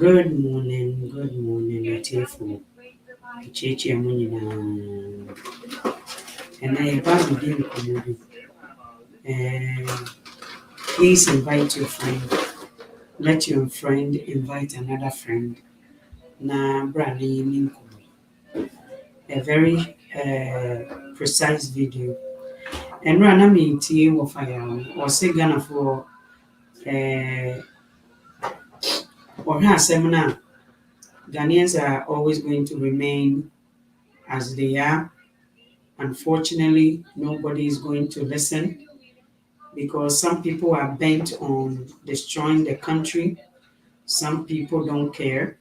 Good morning, Nephew. Chichi Amunina. And I about to be community. Please invite your friend. Let your friend invite another friend. Na brani minko. A very precise video. And rana me tie wo fire or say Ghana for or her seminar. Ghanaians are always going to remain as they are. Unfortunately, nobody is going to listen because some people are bent on destroying the country. Some people don't care.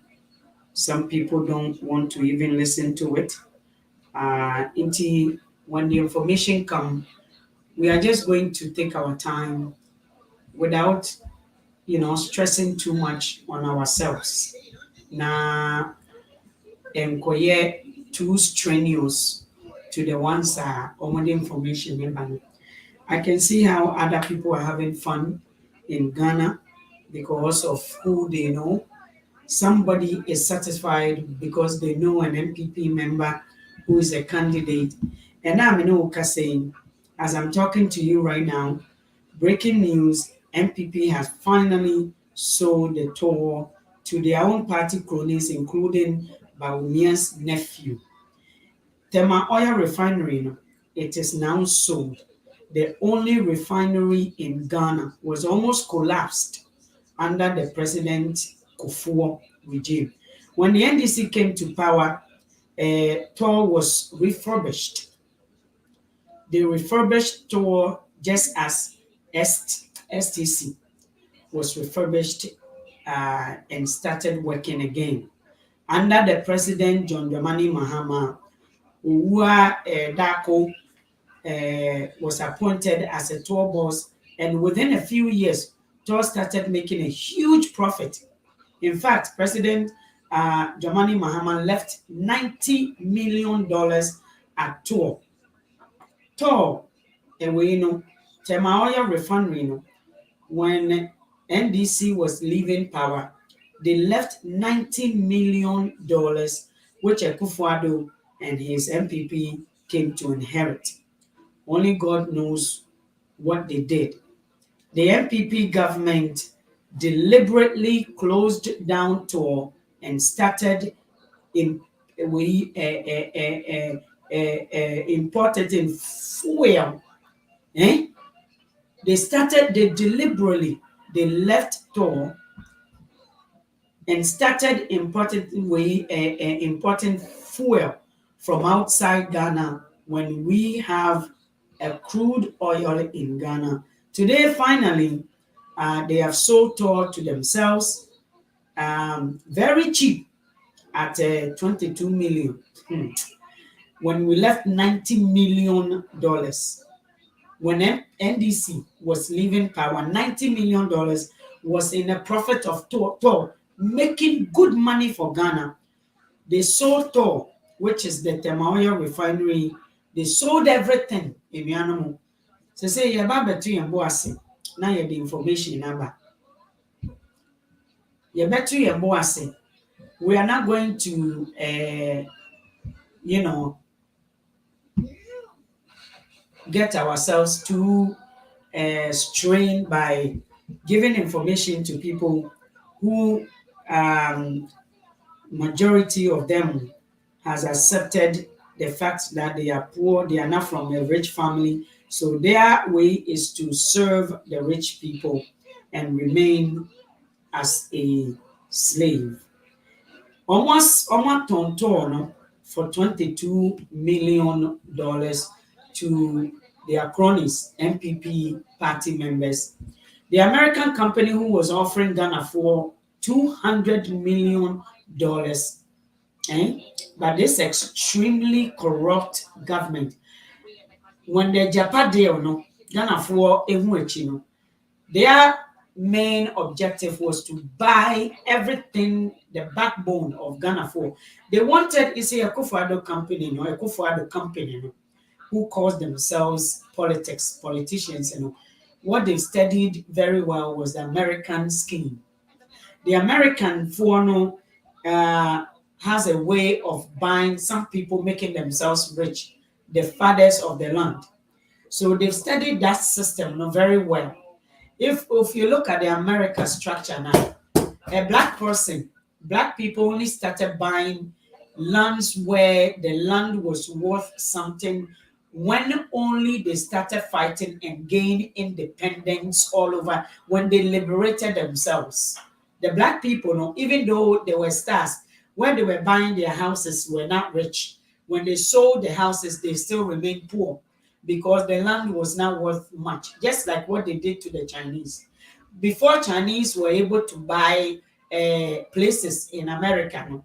Some people don't want to even listen to it. When the information comes, we are just going to take our time without, stressing too much on ourselves. Na enkoye too strenuous to the ones that are the information member. I can see how other people are having fun in Ghana because of who they know. Somebody is satisfied because they know an NPP member who is a candidate. And I'm in saying, as I'm talking to you right now, breaking news, NPP has finally sold the TOR to their own party cronies, including Bawumia's nephew. Tema Oil Refinery, it is now sold. The only refinery in Ghana was almost collapsed under the President Kufuor regime. When the NDC came to power, TOR was refurbished. They refurbished TOR just as STC was refurbished and started working again. Under the President John Dramani Mahama, Uwa Dako was appointed as a TOR boss, and within a few years, TOR started making a huge profit. In fact, President Dramani Mahama left $90 million at TOR. TOR, Tema Oil Refinery, when NDC was leaving power, they left $90 million, which Akufo-Addo and his NPP came to inherit. Only God knows what they did. The NPP government deliberately closed down TOR and started importing fuel. They left TOR and started importing fuel from outside Ghana when we have a crude oil in Ghana. Today, finally, they have sold TOR to themselves very cheap at 22 million. When we left $90 million, when NDC was leaving power, $90 million was in a profit of TOR, making good money for Ghana. They sold TOR, which is the Tema Oil Refinery. They sold everything in Yanamo. So say you're about to Boase. Now you have the information number. You're better your Boase. We are not going to get ourselves too strained by giving information to people who majority of them has accepted the fact that they are poor, they are not from a rich family. So their way is to serve the rich people and remain as a slave. Almost tonton for $22 million to their cronies, NPP party members. The American company who was offering Ghana for $200 million, but this extremely corrupt government, when the Japan deal, Ghana for their main objective was to buy everything, the backbone of Ghana for. They wanted, a Akufo-Addo company, who calls themselves politicians. What they studied very well was the American scheme. The American fono has a way of buying some people, making themselves rich, the fathers of the land. So they've studied that system very well. If you look at the America structure now, a black people only started buying lands where the land was worth something when only they started fighting and gained independence all over, when they liberated themselves. The black people, no, even though they were stars, when they were buying their houses, were not rich. When they sold the houses, they still remained poor because the land was not worth much, just like what they did to the Chinese. Before Chinese were able to buy places in America, no,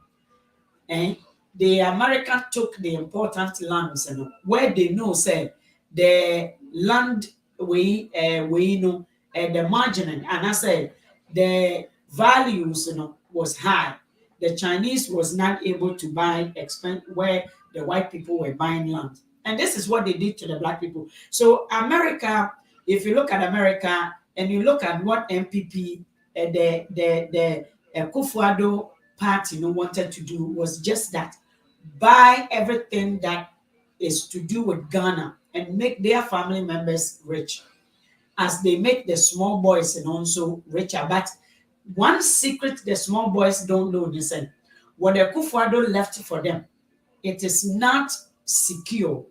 eh, the American took the important lands, where they know say the land we know the margin, and I said the values was high. The Chinese was not able to buy where the white people were buying land, and this is what they did to the black people. So America, if you look at America and you look at what NPP, the Kufuor party wanted to do, was just that: buy everything that is to do with Ghana and make their family members rich, as they make the small boys and also richer. But one secret the small boys don't know: they said what the Kufuor left for them, it is not secure.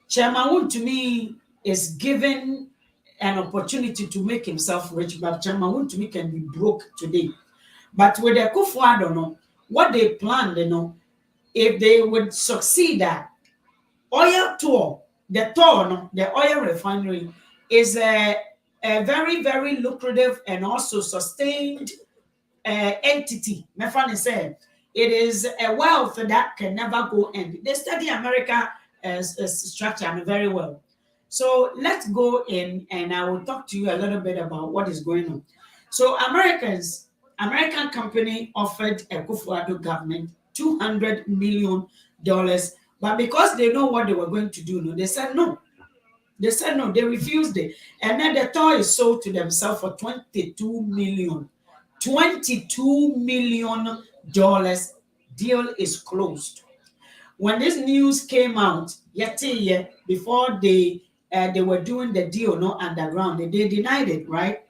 Chairman to me is given an opportunity to make himself rich, but Chairman to me can be broke today. But with the Kufuor, what they planned, if they would succeed at oil TOR, the TOR, the oil refinery, is a very, very lucrative and also sustained entity. My friend said it is a wealth that can never go end. They study America as structure very well. So let's go in and I will talk to you a little bit about what is going on. So American company offered a Kufuor government $200 million, but because they know what they were going to do, they said no. They said no, they refused it. And then the TOR is sold to themselves for $22 million. $22 million. Deal is closed. When this news came out, before they were doing the deal underground, they denied it, right?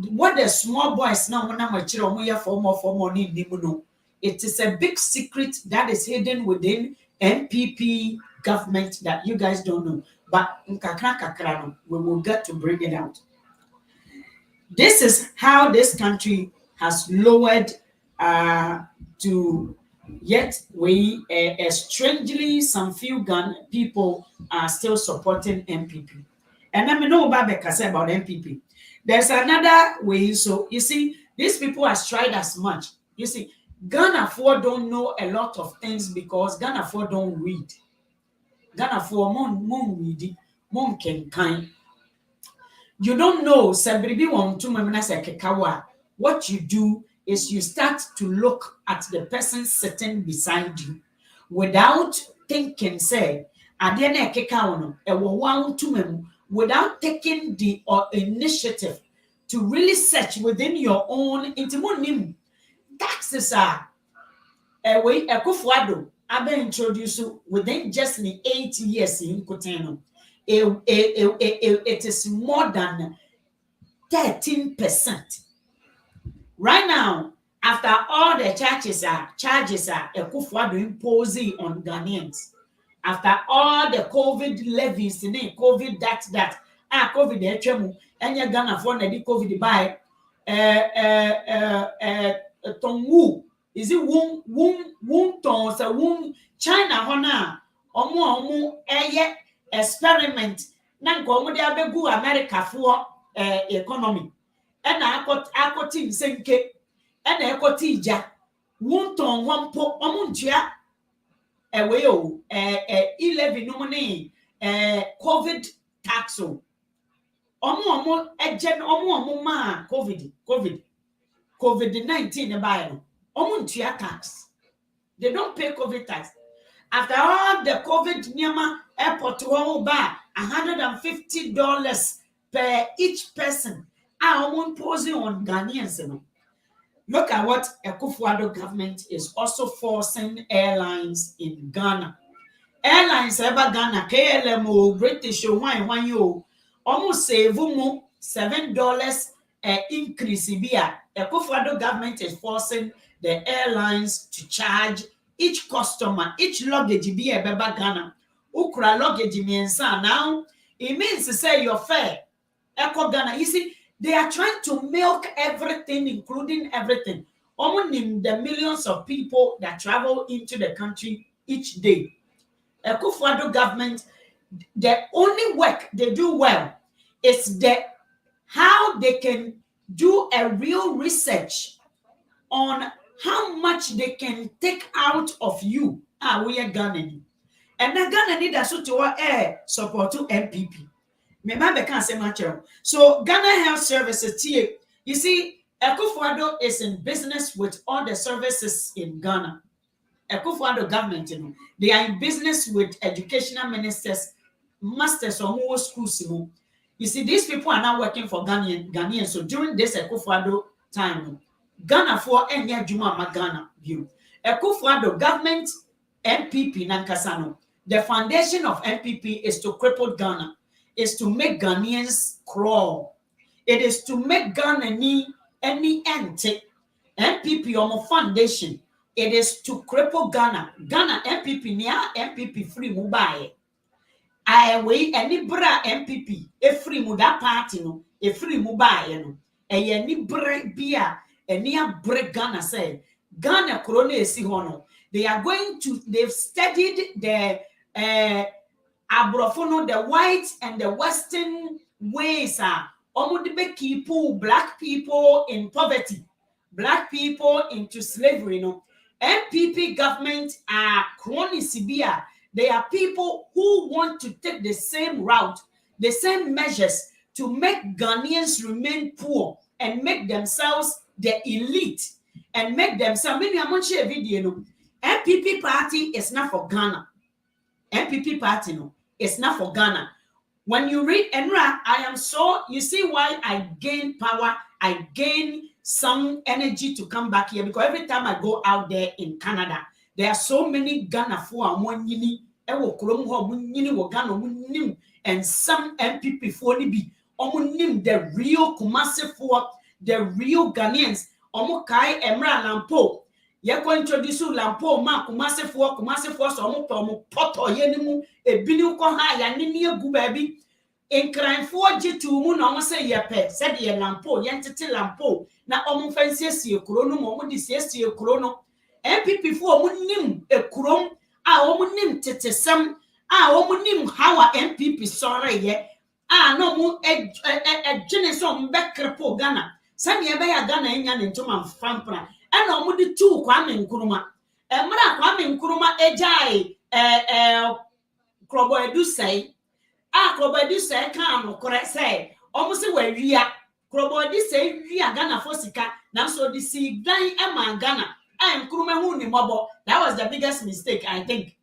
What the small boys now for money, it is a big secret that is hidden within NPP government that you guys don't know. But we will get to bring it out. This is how this country has lowered to, yet we strangely some few people are still supporting NPP. And let me know about NPP. There's another way. So you see, these people have tried as much. You see, Ghana 4 don't know a lot of things because Ghana 4 don't read. Ghana 4 mon read, mon can kind. You don't know, what you do is you start to look at the person sitting beside you without thinking, say, without taking the initiative to really search within your own taxes are a way a Kufuor I've been introduced within just 8 years in Koteno. It is more than 13%. Right now, after all the charges are Kufuor imposing on Ghanaians, after all the COVID levies, COVID that COVID and your Ghana for the COVID by Tongu. Is it womb tons a womb China hona omu experiment na nko de abegu America for economy and akoti nsenke and ekoti ija womb ton wampo omu ntua ewe o 11 no money COVID tax o omu eje omu ma COVID-19 buy no omuntua tax. They don't pay COVID tax. After all the COVID Nyama airport buy $150 per each person. I won't pose on Ghanaians. Look at what Akufo-Addo government is also forcing airlines in Ghana. Airlines ever Ghana, KLM o, British o, wine o, almost save mu $7 increase here. Akufo-Addo government is forcing the airlines to charge each customer, each luggage be a beba Ghana. Ukra luggage means now it means to say your fare. Echo Ghana. You see, they are trying to milk everything, including everything. Only the millions of people that travel into the country each day. Akufo-Addo government, the only work they do well is how they can do a real research on how much they can take out of you. We are Ghana. And the Ghana need a sort of support to NPP. So Ghana Health Services, you see, Akufo-Addo is in business with all the services in Ghana. Akufo-Addo government, they are in business with educational ministers, masters or more schools. You see, these people are now working for Ghanaians. So during this Akufo-Addo time, Ghana for any Juma Ghana view. Akufo-Addo government NPP Nankasano. The foundation of NPP is to cripple Ghana, is to make Ghanaians crawl. It is to make Ghana any anti NPP or foundation. It is to cripple Ghana. Ghana NPP niya NPP free mobile. I way any bra NPP a free muda party no a free mobile no. Any bra bia any break Ghana say Ghana corona esi hono. They've studied the Abrofono, the white and the western ways are people, black people in poverty, black people into slavery. NPP government are crony Sibia. They are people who want to take the same route, the same measures to make Ghanaians remain poor and make themselves the elite and make themselves. Maybe I'm going to share a video. NPP party is not for Ghana. NPP party no, it's not for Ghana. When you read Enra, you see why I gain power, I gain some energy to come back here, because every time I go out there in Canada, there are so many Ghana for and some NPP for the real Kumasi for the real Ghanaians. Kai Emra Lampo. You're going to introduce Lampo, Kumasi for some poto yenimu, a binu koha, yanini gubabi. In crime for G2 moon, almost say yepe, said ye Lampo, yentity Lampo. Na fancy a chrono, momodis a chrono. NPP for munim a chrome, munim tete some, munim how NPP sorry ye. No moon a genison back crepo Ghana. Some ye bay a Ghana into my fampra. And omudi two Kwame Nkrumah. Mra Kwame Nkrumah ejai Krobo Edu say Krobo Edu say kan correct say almost we wia Krobo Edu say wia Ghana for sika na so the see dan e Ghana Nkrumah hu ni mobo. That was the biggest mistake, I think.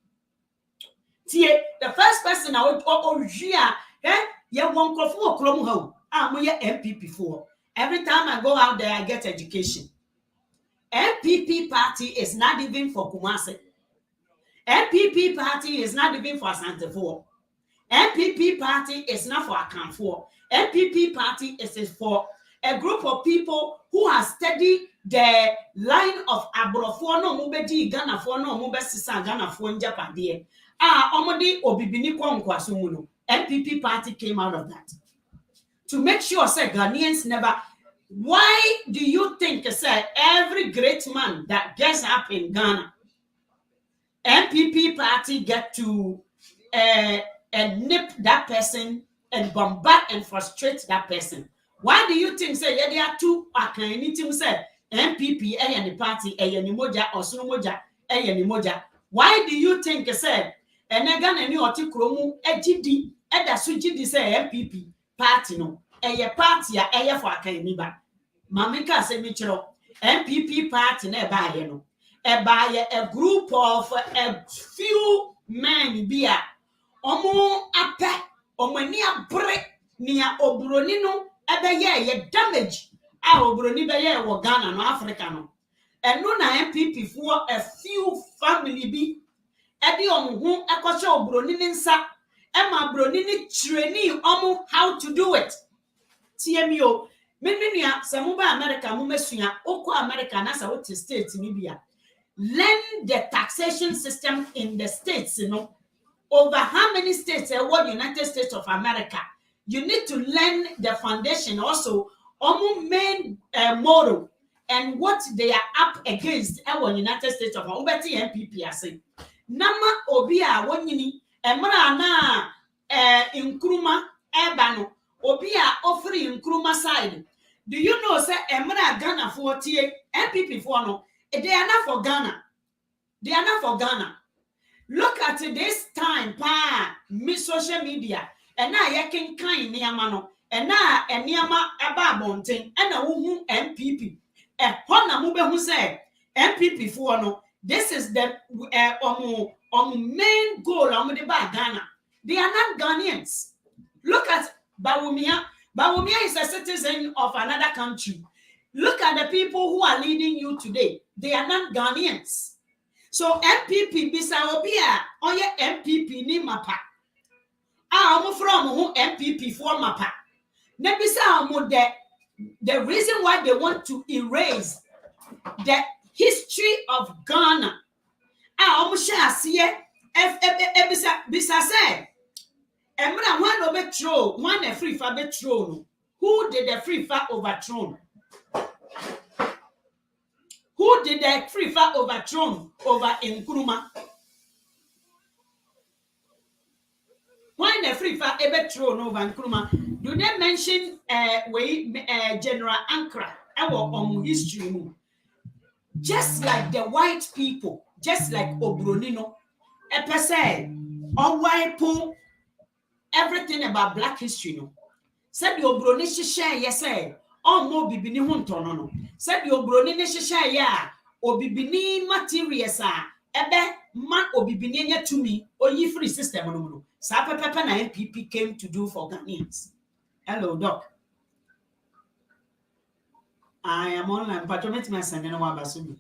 Tie the first person I would wia ye won krofo okrom ha mo ye NPP for. Every time I go out there I get education. NPP party is not even for Kumasi. NPP party is not even for Asantefo. NPP party is not for Akanfo. NPP party is for a group of people who have studied the line of Abrofo no mubedi Ghana for no mubesisa Ghana for Njapade. Omodi obibini kwa nkwasumuno. NPP party came out of that to make sure say Ghanaians never. Why do you think every great man that gets up in Ghana, NPP party get to nip that person and bombard and frustrate that person? Why do you think there are two anything say NPP and the party moja or sunomoja moja? Why do you think and Ghana ni oti kromu ejidi eda sujidi say NPP party no party for akaniba? Mamika say michiro NPP party na ebaye no ebaye a group of a few men bia omo ape omani abre nia obroni no ebeye ye damage obroni be ye wo Ghana no Africa no eno na NPP for a few family bi edi omo ekose obroni ni nsa ema broni ni training omo how to do it TMO menua se mo ba America mo mesua okọ America na sa what state ni bia learn the taxation system in the states over how many states what United States of America. You need to learn the foundation also main model and what they are up against our United States of America. NPP ase nama obi a wonyini emra na nkruma eba no obi a offering nkruma side. Do you know say emra Ghana for tie NPP for no they are not for Ghana. They are not for Ghana. Look at this time me social media and na ye ken kan niama no and na eniama aba bonten and na wo NPP hona mo be hu say NPP for no this is the main goal de ba Ghana. They are not Ghanaians. Look at Bawumia. Bawumia is a citizen of another country. Look at the people who are leading you today. They are not Ghanaians. So NPP bisa obia oye NPP ni mapa. Omo from who NPP for mapa. Na bisa omo the reason why they want to erase the history of Ghana. Omo sha asiye bisa say emra one overthrow one a free fa bethrone. Who did the free fa overthrown? Who did the free fa overthrown over Nkrumah? Why the free fa overthrown over Nkrumah? Do they mention General Ankara our history? Just like the white people, just like Obronino, wipe everything about black history. No, said the Obroni share yes mo bibini ho ntono no said the obroni ne hyehyɛ ya obibini materials ebe man obibini nya tumi oyi free system no sa pepepe na NPP came to do for Ghanaians. Hello doc, I am online patromet message no wa baso.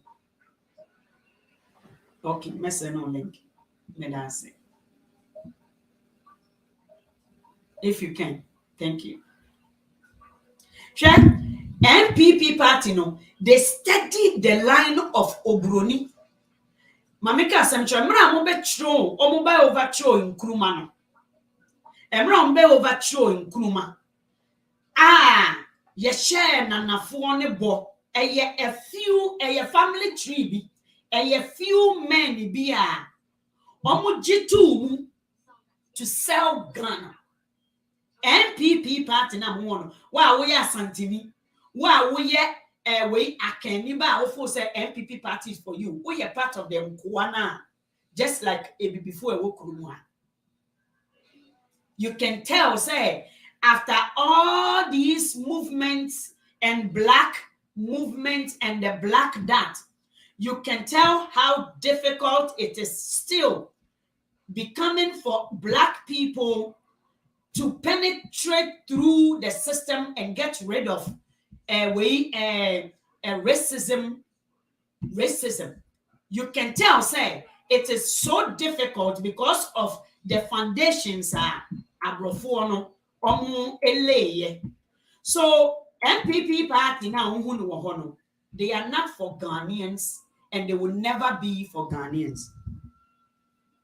Okay, message no link me da say if you can. Thank you. Check NPP party no, they study the line of Obroni. Mamika asemcho mra mo betro o mo ba overthrow Nkrumah no. Emra mo be overthrow Nkrumah. Ye share nanafo ne bo. Eye a few family tree bi. Eye few men bi a omo jitu to sell Ghana. NPP party na mo no. Wa wo ya santini. Wa wo ye we akani ba ofo say NPP party is for you. We are part of them Kuana, just like before Kuruma. You can tell, say, after all these movements and black movements and the black dot, you can tell how difficult it is still becoming for black people to penetrate through the system and get rid of racism. You can tell, say, it is so difficult because of the foundations abrofono eleye. So NPP party now they are not for Ghanaians and they will never be for Ghanaians.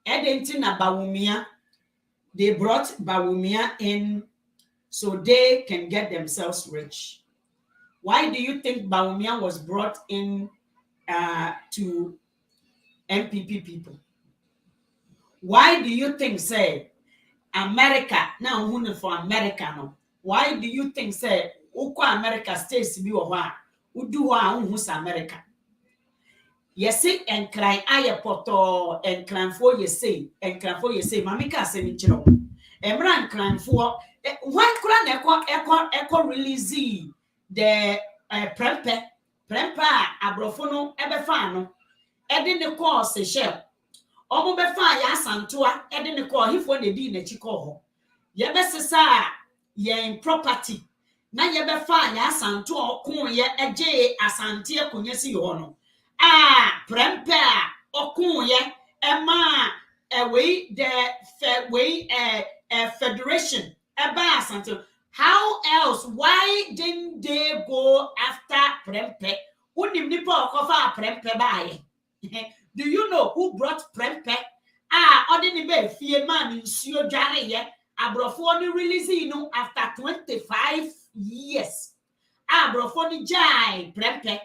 Edentina Bawumia, they brought Bawumia in so they can get themselves rich. Why do you think Bawumia was brought in to NPP people? Why do you think, say, America, now who for America, no? Why do you think, say, Uko America states be wa Uduwa who's America? Yes, and cry aye poto and clan for ye say, Mamika semichino. Emran clan for one clan echo release the prempa abrofono ebefano edi ne call se shell omo befa ya santoa edi ne call hifo ne di na chiko ho ye besesa ye property na ye be fa ya asanto okun ye eje asante akonya si ho no prempe okun ye ema we the federation eba asante. How else? Why didn't they go after prempe? Unim nipa okofa prempe bae. Do you know who brought prempe? Odini be fie man nsuo dware ye. Abrofo ni release no after 25 years. Abrofo ni jai prempe.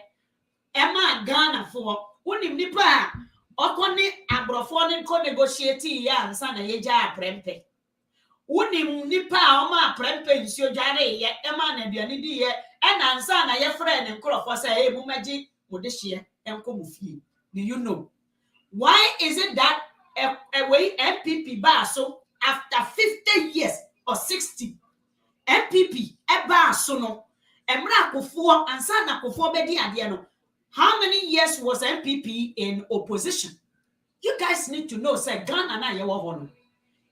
Emma Ghana for unim nipa okoni abrofo ni ko negotiate ya ansa na ye jai prempe. Unim nipa oma prempe nsuo dware ye Emma na aduane di ye ena ansa na ye frɛ ne nkrofo say mu magi modehye enko mu fie. Do you know? Why is it that a way NPP bar so after 50 years or 60 NPP eba so no emra akofo ansa na akofo bedi ade no? How many years was NPP in opposition? You guys need to know say Ghana na ye wo no.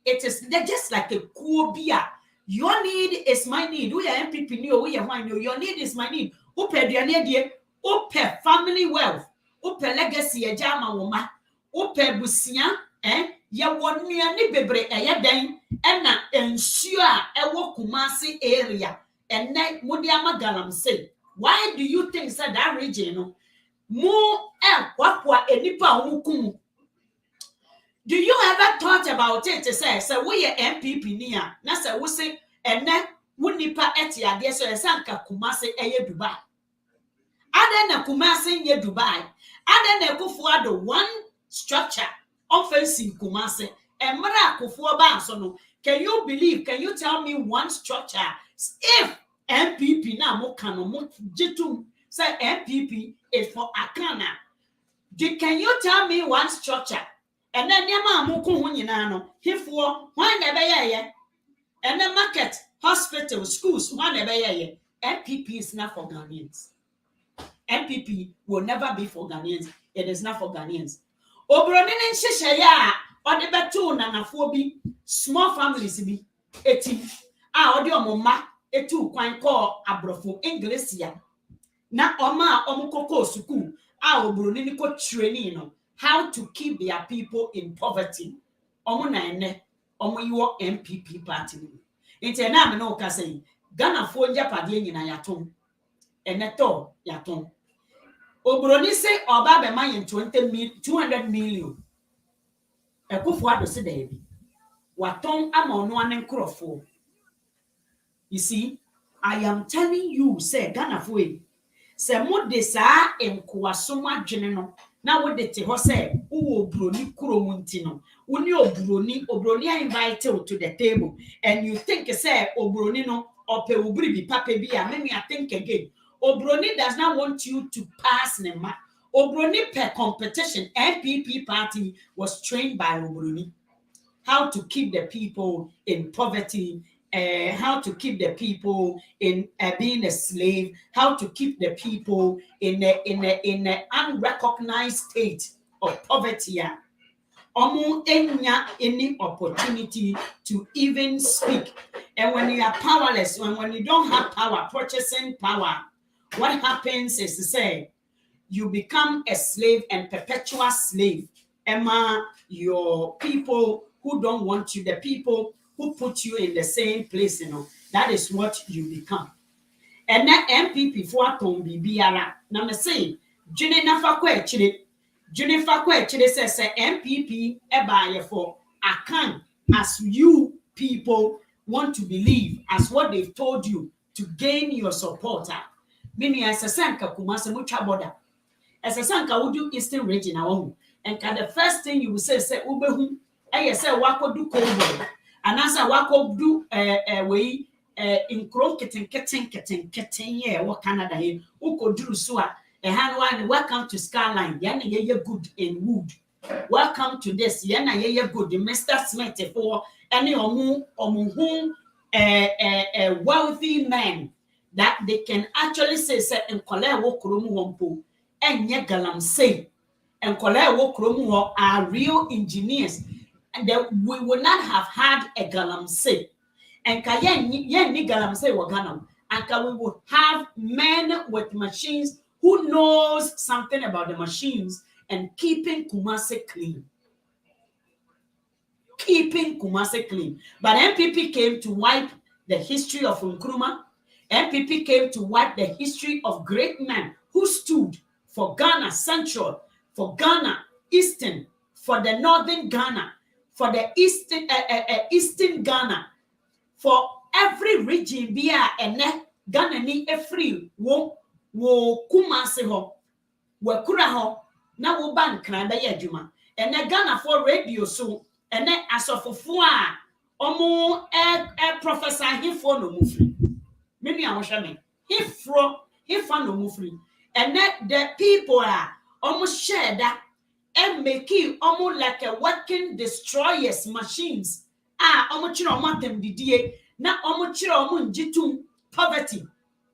It is just like a kuobia. Your need is my need. We are NPP ni we are wine. Your need is my need. Upe aduane die, upe family wealth, upe legacy e jama woma. Upe busia ye wonua ni bebre eye dan na ensuo a ewo Kumasi area enne mudi amagalamse. Why do you think that region no mo kwakwa enipa omukum? Do you ever thought about it to say we are NPP niya na say we say enne wonipa eti ade so esanka Kumasi eye Dubai. Ade na Kumasi ye Dubai. Ade na Kufuado one structure offensive Kumasi. Emra Kufuo ba so no. Can you believe? Can you tell me one structure if NPP na mo kano mo jitum say NPP is for Akana? Can you tell me one structure? And then nyama amuko ho nyina no hifuo hwan na be ye and the market hospital schools hwan na be ye NPP is not for Ghanaians. NPP will never be for Ghanaians. It is not for Ghanaians. Obroni ne nhihye ya ode beto nanafo bi small families bi eti ode omoma etu kwan ko abrofo English ya na oma omukoko school obroni ni ko training no how to keep their people in poverty. Omo na ene omo yiwo NPP party ni. Enti na me no ka say Ghana fo njapade nyina yaton. Ene to yaton. Obroni say oba be man 200 million. Ekufo ado se da bi. Waton ama ono ane nkrofo. You see, I am telling you say Ghana fo e se mo de saa enkoaso madwene no na wo de te ho say wo obroni kuromunti no wo ni obroni invite you to the table and you think say obroni no ope obri bi papa bi a me I think again obroni does not want you to pass nema. Obroni per competition. NPP party was trained by obroni how to keep the people in poverty, how to keep the people in being a slave, how to keep the people in a unrecognized state of poverty. Omo enya any opportunity to even speak. And when you are powerless, when you don't have power, purchasing power, what happens is to say you become a slave and perpetual slave. Emma, your people who don't want you, the people who put you in the same place, that is what you become. And that NPP for aton bibiara. Now me say, June nafa kwa echire. June fa kwa echire say NPP eba for akan as you people want to believe as what they've told you to gain your supporter. Meaning as a sanka Kumasi mucha border. As a sanka would do Eastern region awon. And the first thing you will say ubehu say wako do cold and as a wako do way in crow kitten yeah what Canada here uko do so a hand one welcome to Skyline yana ye good in wood welcome to this yana ye good Mr. Smith for any omu wealthy man that they can actually say in kole wo kromu wompo enye galamsey and kole wo kromu are real engineers. And then we would not have had a galamsey. And kayen ni galamsey wa Ghana. and we would have men with machines who knows something about the machines and keeping Kumasi clean. Keeping Kumasi clean. But NPP came to wipe the history of Nkrumah. NPP came to wipe the history of great men who stood for Ghana Central, for Ghana Eastern, for the Northern Ghana, for the Eastern Ghana, for every region bia ene Ghana ni free wo Kumasi ho, wo kura ho, na wo bank na be adwuma. Ene Ghana for radio so ene asofofo a omo professor hifo no mufri. Maybe I was me. Hifo no mufri. Ene the people are almost share that and make it almost like a working destroyers machines. Almost them didie na almost njitum poverty,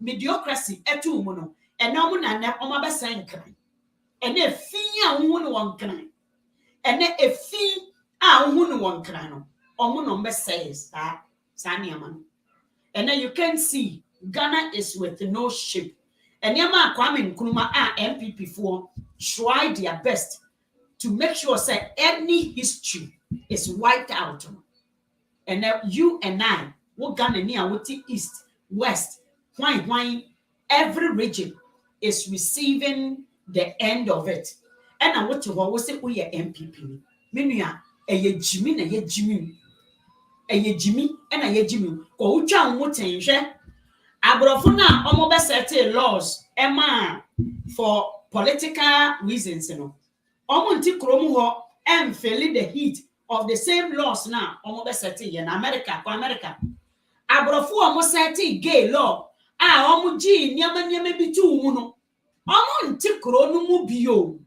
mediocracy, etu mono. And no na be saying cry. And if fear one cry. And if fear one cry no. Be says that Saniaman. And then you can see Ghana is with no ship. And Yama Kwame Nkrumah NPP for try their best to make sure that any history is wiped out. And then you and I, what Ghana near with the East, West, wine, every region is receiving the end of it. And I want to always say we are NPP. Meaning Jimmy and a Jimmy. Go down what Abrofuna omo be set laws for political reasons, you know. Omo nti krom ho and feeling the heat of the same laws now omo be set in America. Abrofu omo set gay law omo ji niama bi tu mu no. Omo nti kro no mu bio.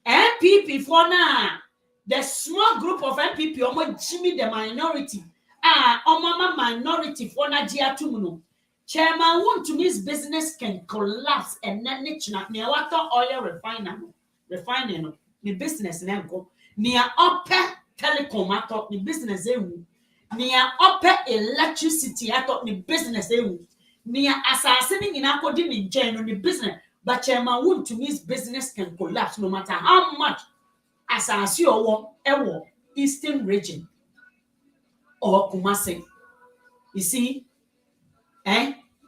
NPP for now the small group of NPP omo jimmy the minority omo minority for na dia tu mu no. Chairman want to miss business can collapse and then near water oil refining the business go near upper telecom atop the business near upper electricity atop the business near assassinating in according in general the business. But chairman want to miss business can collapse no matter how much assassin or eastern region or Kumasi. You see.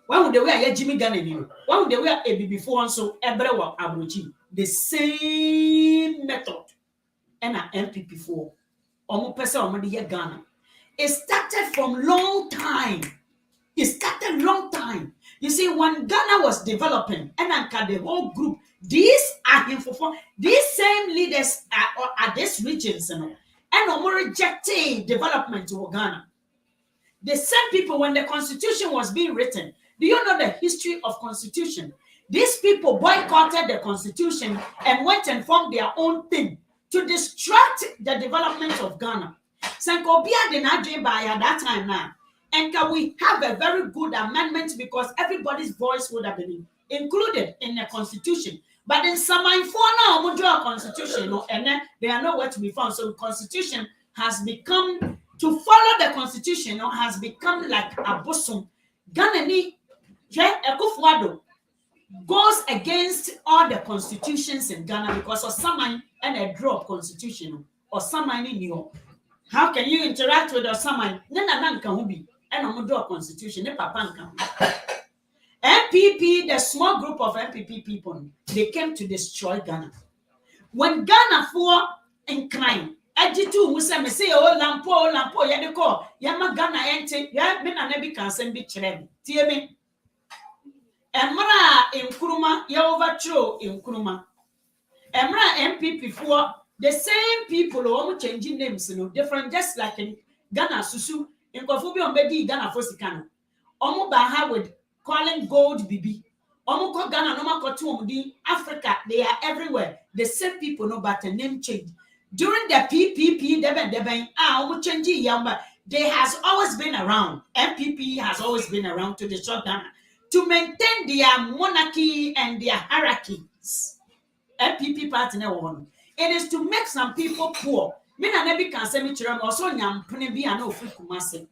Why would they wear Jimmy Ghana? Why would they wear a before so everyone abrochi? The same method and an NPP for almost person already here Ghana. It started from long time. It started long time. You see, when Ghana was developing, and the whole group, these are these same leaders are these regions, you know, and rejecting development to Ghana. The same people, when the constitution was being written, do you know the history of constitution? These people boycotted the constitution and went and formed their own thing to distract the development of Ghana. Sankobia did not dream by at that time now. And can we have a very good amendment because everybody's voice would have been included in the constitution. But in some for now, we draw a constitution, and then they are nowhere to be found. So the constitution has become, to follow the constitution, has become like a bosom. Ghana ni Ekufuado goes against all the constitutions in Ghana because of someone and a drop constitution or someone in you. How can you interact with someone? Nana can be and I'm draw constitution. Ne papa NPP, the small group of NPP people, they came to destroy Ghana. When Ghana for in crime, Ajitu Musa me say lampo ya de call yama Ghana ente ya me na be can send be chere tie me emra Nkrumah ya overthrow Nkrumah emra NPP for the same people who changing names, you know, different, just like in Ghana susu in kofu bi on be di Ghana for sika no omo ba ha with calling gold bibi omo ko Ghana no ma ko to di Africa, they are everywhere, the same people, no, but a name change. During the PPP, they has always been around. NPP has always been around to destroy Ghana, to maintain their monarchy and their hierarchies. NPP party never won. It is to make some people poor. Me na nebi can say me chira also nyampene bi ana ofu Kumasi.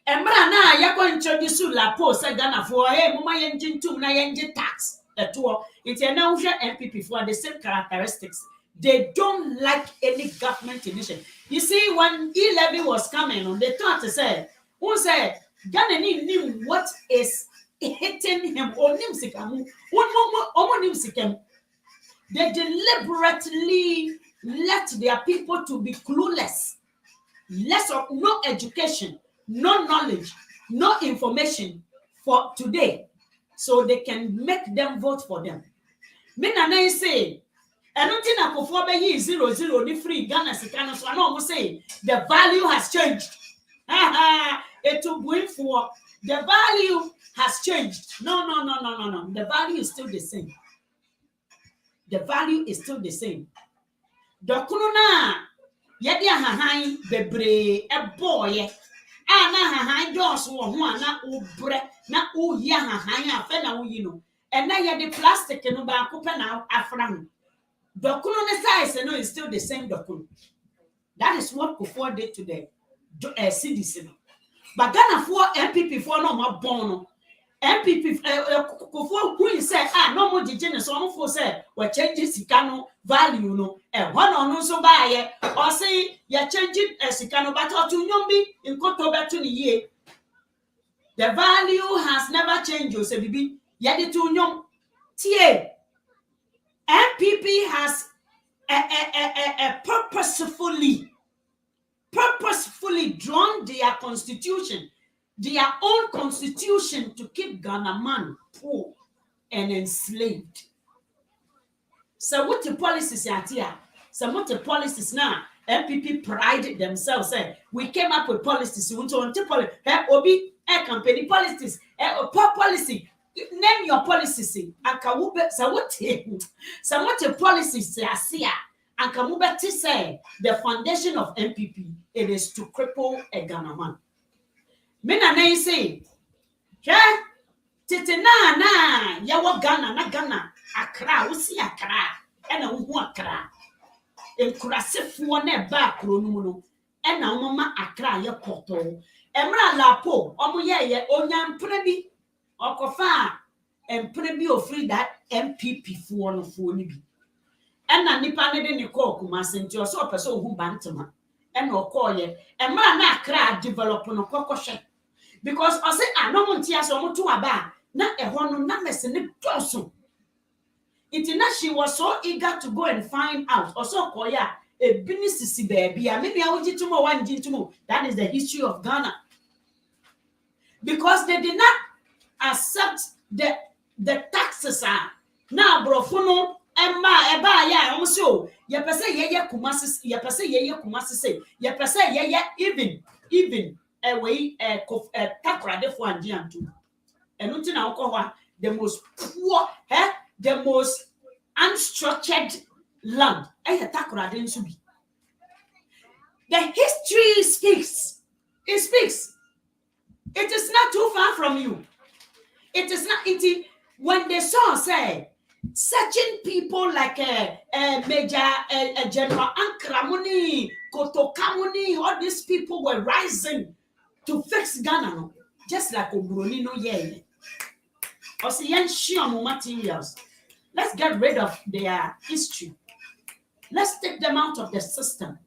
Emra na yakwa introduce la post Ghana for mama yenjin tum na yenji tax eto it na uhwe NPP for the same characteristics. They don't like any government initiative. You see, when E-levy was coming on, they thought to say, who said Ghana knew what is hitting him or nimsikamu, they deliberately let their people to be clueless, less of no education, no knowledge, no information for today, so they can make them vote for them. Me na say, and nothing akofo be yi 00 the free Ghana sika so na almost say the value has changed. It to bring for the value has changed. No. The value is still the same. The value is still the same. Dokuno na yedi ahahan bebre eboye na ahahan dos wo ho na obre na oyi ahahan afa na oyi no and na yedi plastic no ba ko pe na afra ho. Dokuno ne size no is still the same dokuno. That is what Kufuor did to the citizen. But Ghana for NPP for no more born. NPP Kufuor who said no more jijene so no for say we change sikano value no one on so buy or say you change sikano but to nyombi in koto betu ni ye. The value has never changed o say bibi ye to nyom tie NPP has purposefully drawn their constitution, their own constitution to keep Ghana man poor and enslaved. So what the policies are here? So what the policies now? NPP pride themselves. We came up with policies. We want to policy. Obi company policies. Policy. Name your policies. So what the policies are here? And Kamubeti say the foundation of NPP it is to cripple a Ghana man. Mena na say, tete na yawo Ghana na Ghana Accra usi Accra ena uhu Accra enkurasefo na ba kro no mu no ena mama Accra ye koto emra lapo omo ye onyampre bi okofa empre bi ofri that NPP fo no fo ni bi ena nipa ne de ne call Kumasi nti o so pese ohu bantama ena okoye emra na Accra develop no kokoshe because I say no monti aso mo to aba na ehwo no na mese ne doso itina she was so eager to go and find out also koya e binisisi baby a me bia wogi tumo wangi tumo. That is the history of Ghana, because they did not accept the taxes na brofo no eba ya o so ye pese ye Kumasi ye pese ye Kumasi say ye pese ye even away takrade for andiantu enunti na okwa the most poor the most unstructured land takrade nso bi. The history speaks. It speaks. It is not too far from you. It is not when they saw say certain people like Major General Ankramuni, Kotokamuni, all these people were rising to fix Ghana, just like Obroni no ye. Or materials. Let's get rid of their history. Let's take them out of the system.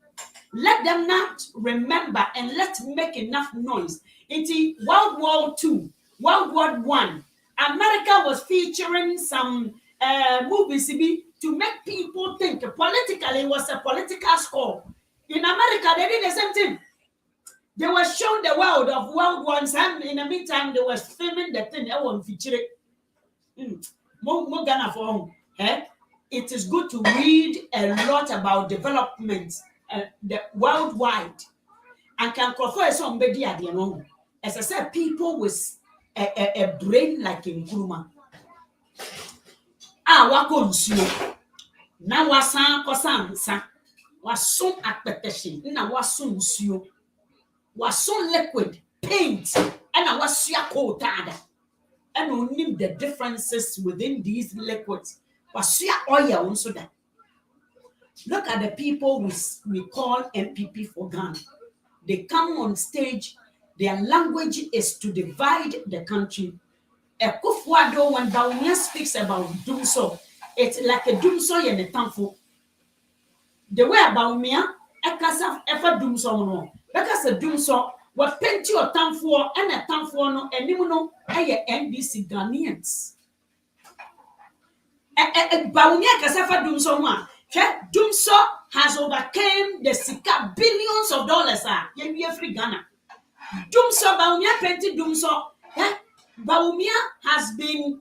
Let them not remember and let's make enough noise. Into World War II, World War I, America was featuring some movies to make people think politically it was a political score. In America, they did the same thing. They were showing the world of World War I, and in the meantime, they were filming the thing. It is good to read a lot about development the worldwide. And can confer somebody at the end. As I said, people with a brain like in Nkrumah. Wako nsuo. Na wasan kosansa. Wasun akpeteshin. Na wasun nsuo. Wasun liquid paint. And wasua coatada. And we need the differences within these liquids. Wasua oil also that. Look at the people we call NPP for Ghana. They come on stage, Their language is to divide the country. Ekufuado, when Bawumia speaks about Dumso, it's like a Dumso and a Tamfo. The way Bawumia, Ekasa, Efa Dumso, no, because a Dumso, what penti or Tamfo, and a Tamfo, no, and you know, NBC Ghanaians. Bawumia Kasafa Dumso, one. Dumso has overcame the Sika billions of dollars. Every Ghana. Dumso Bawumia penti Dumso. Bawumia has been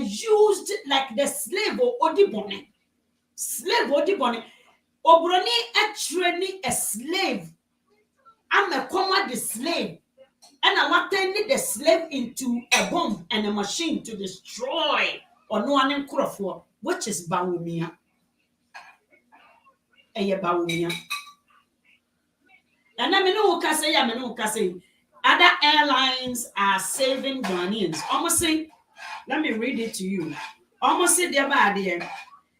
used like the slave or Odibone. Slave Odibone. Obroni training a slave. I'm a comma the slave. And I want to turn the slave into a bomb and a machine to destroy or no one in Kurofo, which is Bawumia. Bawumia. And I mean, say, other airlines are saving Ghanaians. Almost say, let me read it to you. Almost say, the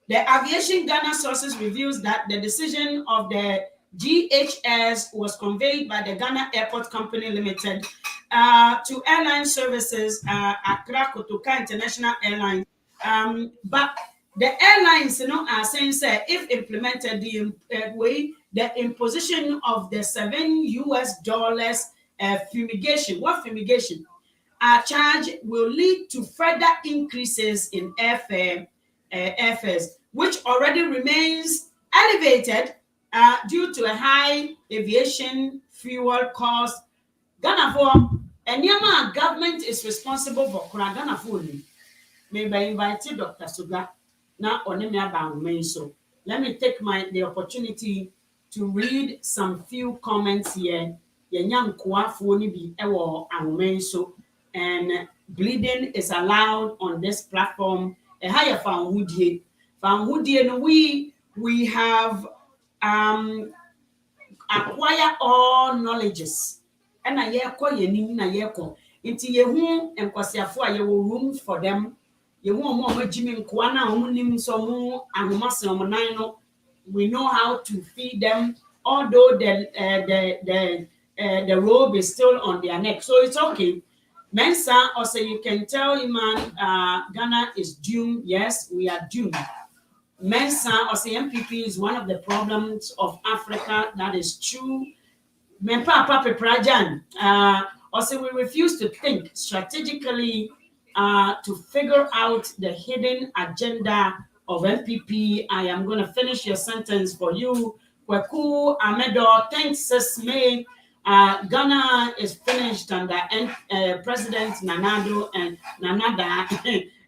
Aviation Ghana sources reveals that the decision of the GHS was conveyed by the Ghana Airport Company Limited to airline services, Accra Kotoka International Airlines. But the airlines, are saying, if implemented the way, the imposition of the $7 fumigation. What fumigation? Charge will lead to further increases in airfares, which already remains elevated due to a high aviation fuel cost. Ghana for Enyama government is responsible for Ghana for. Maybe I invite Dr. Suga now on Bawumia. So let me take the opportunity to read some few comments here. And bleeding is allowed on this platform. A higher we have acquire all knowledges. And I hear call ye nim na ye ko. Inti ye hu enkwasiafo a ye wo room for them. Ye hu omo magimi nkwa na omo nim so mo ahomase omo nan no. We know how to feed them, although the robe is still on their neck. So it's okay. Mensa also you can tell Iman Ghana is doomed. Yes, we are doomed. Mensa also NPP is one of the problems of Africa. That is true. Mempa Papa Prajan. Also we refuse to think strategically to figure out the hidden agenda of NPP. I am going to finish your sentence for you. Kweku Amedo, thanks, Sis May. Ghana is finished under President Nanado and Nanada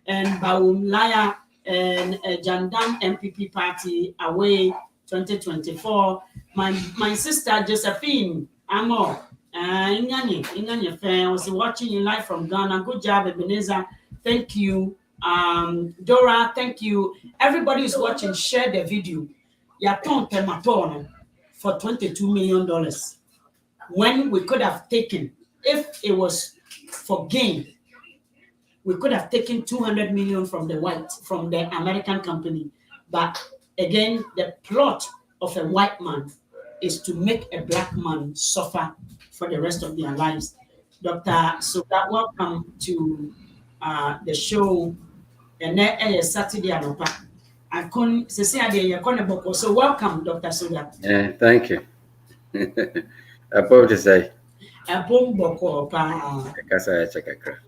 and Bawumia and Jandam NPP party away 2024. My sister Josephine Amo, Ingani fan was watching you live from Ghana. Good job, Ebenezer. Thank you. Dora, thank you. Everybody who's watching, share the video. Yaton Pematon for $22 million. When we could have taken, if it was for gain, we could have taken 200 million from the American company. But again, the plot of a white man is to make a black man suffer for the rest of their lives. Dr. Suga, welcome to the show. And Saturday, I couldn't say so welcome, Dr. Suga. Yeah, thank you. About to say, a bomb boko pa. Casa Chakakra.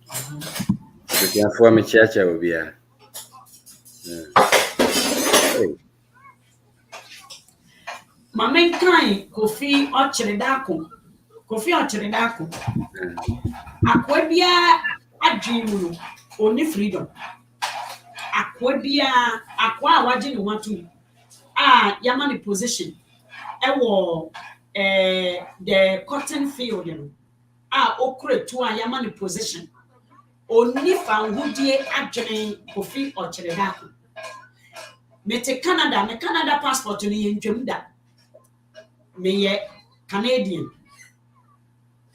You can form a church will be a. My main kind, Kofi Ocheredako. Aquabia, a dream, only freedom. Aquabia, aqua, what do you want to? Yamani position. The cotton field, okre to a Yamani position. Only found Woodie adjoining Kofi Ocheredako. Mete Canada, me Canada passport to the Jumda. Me Canadian.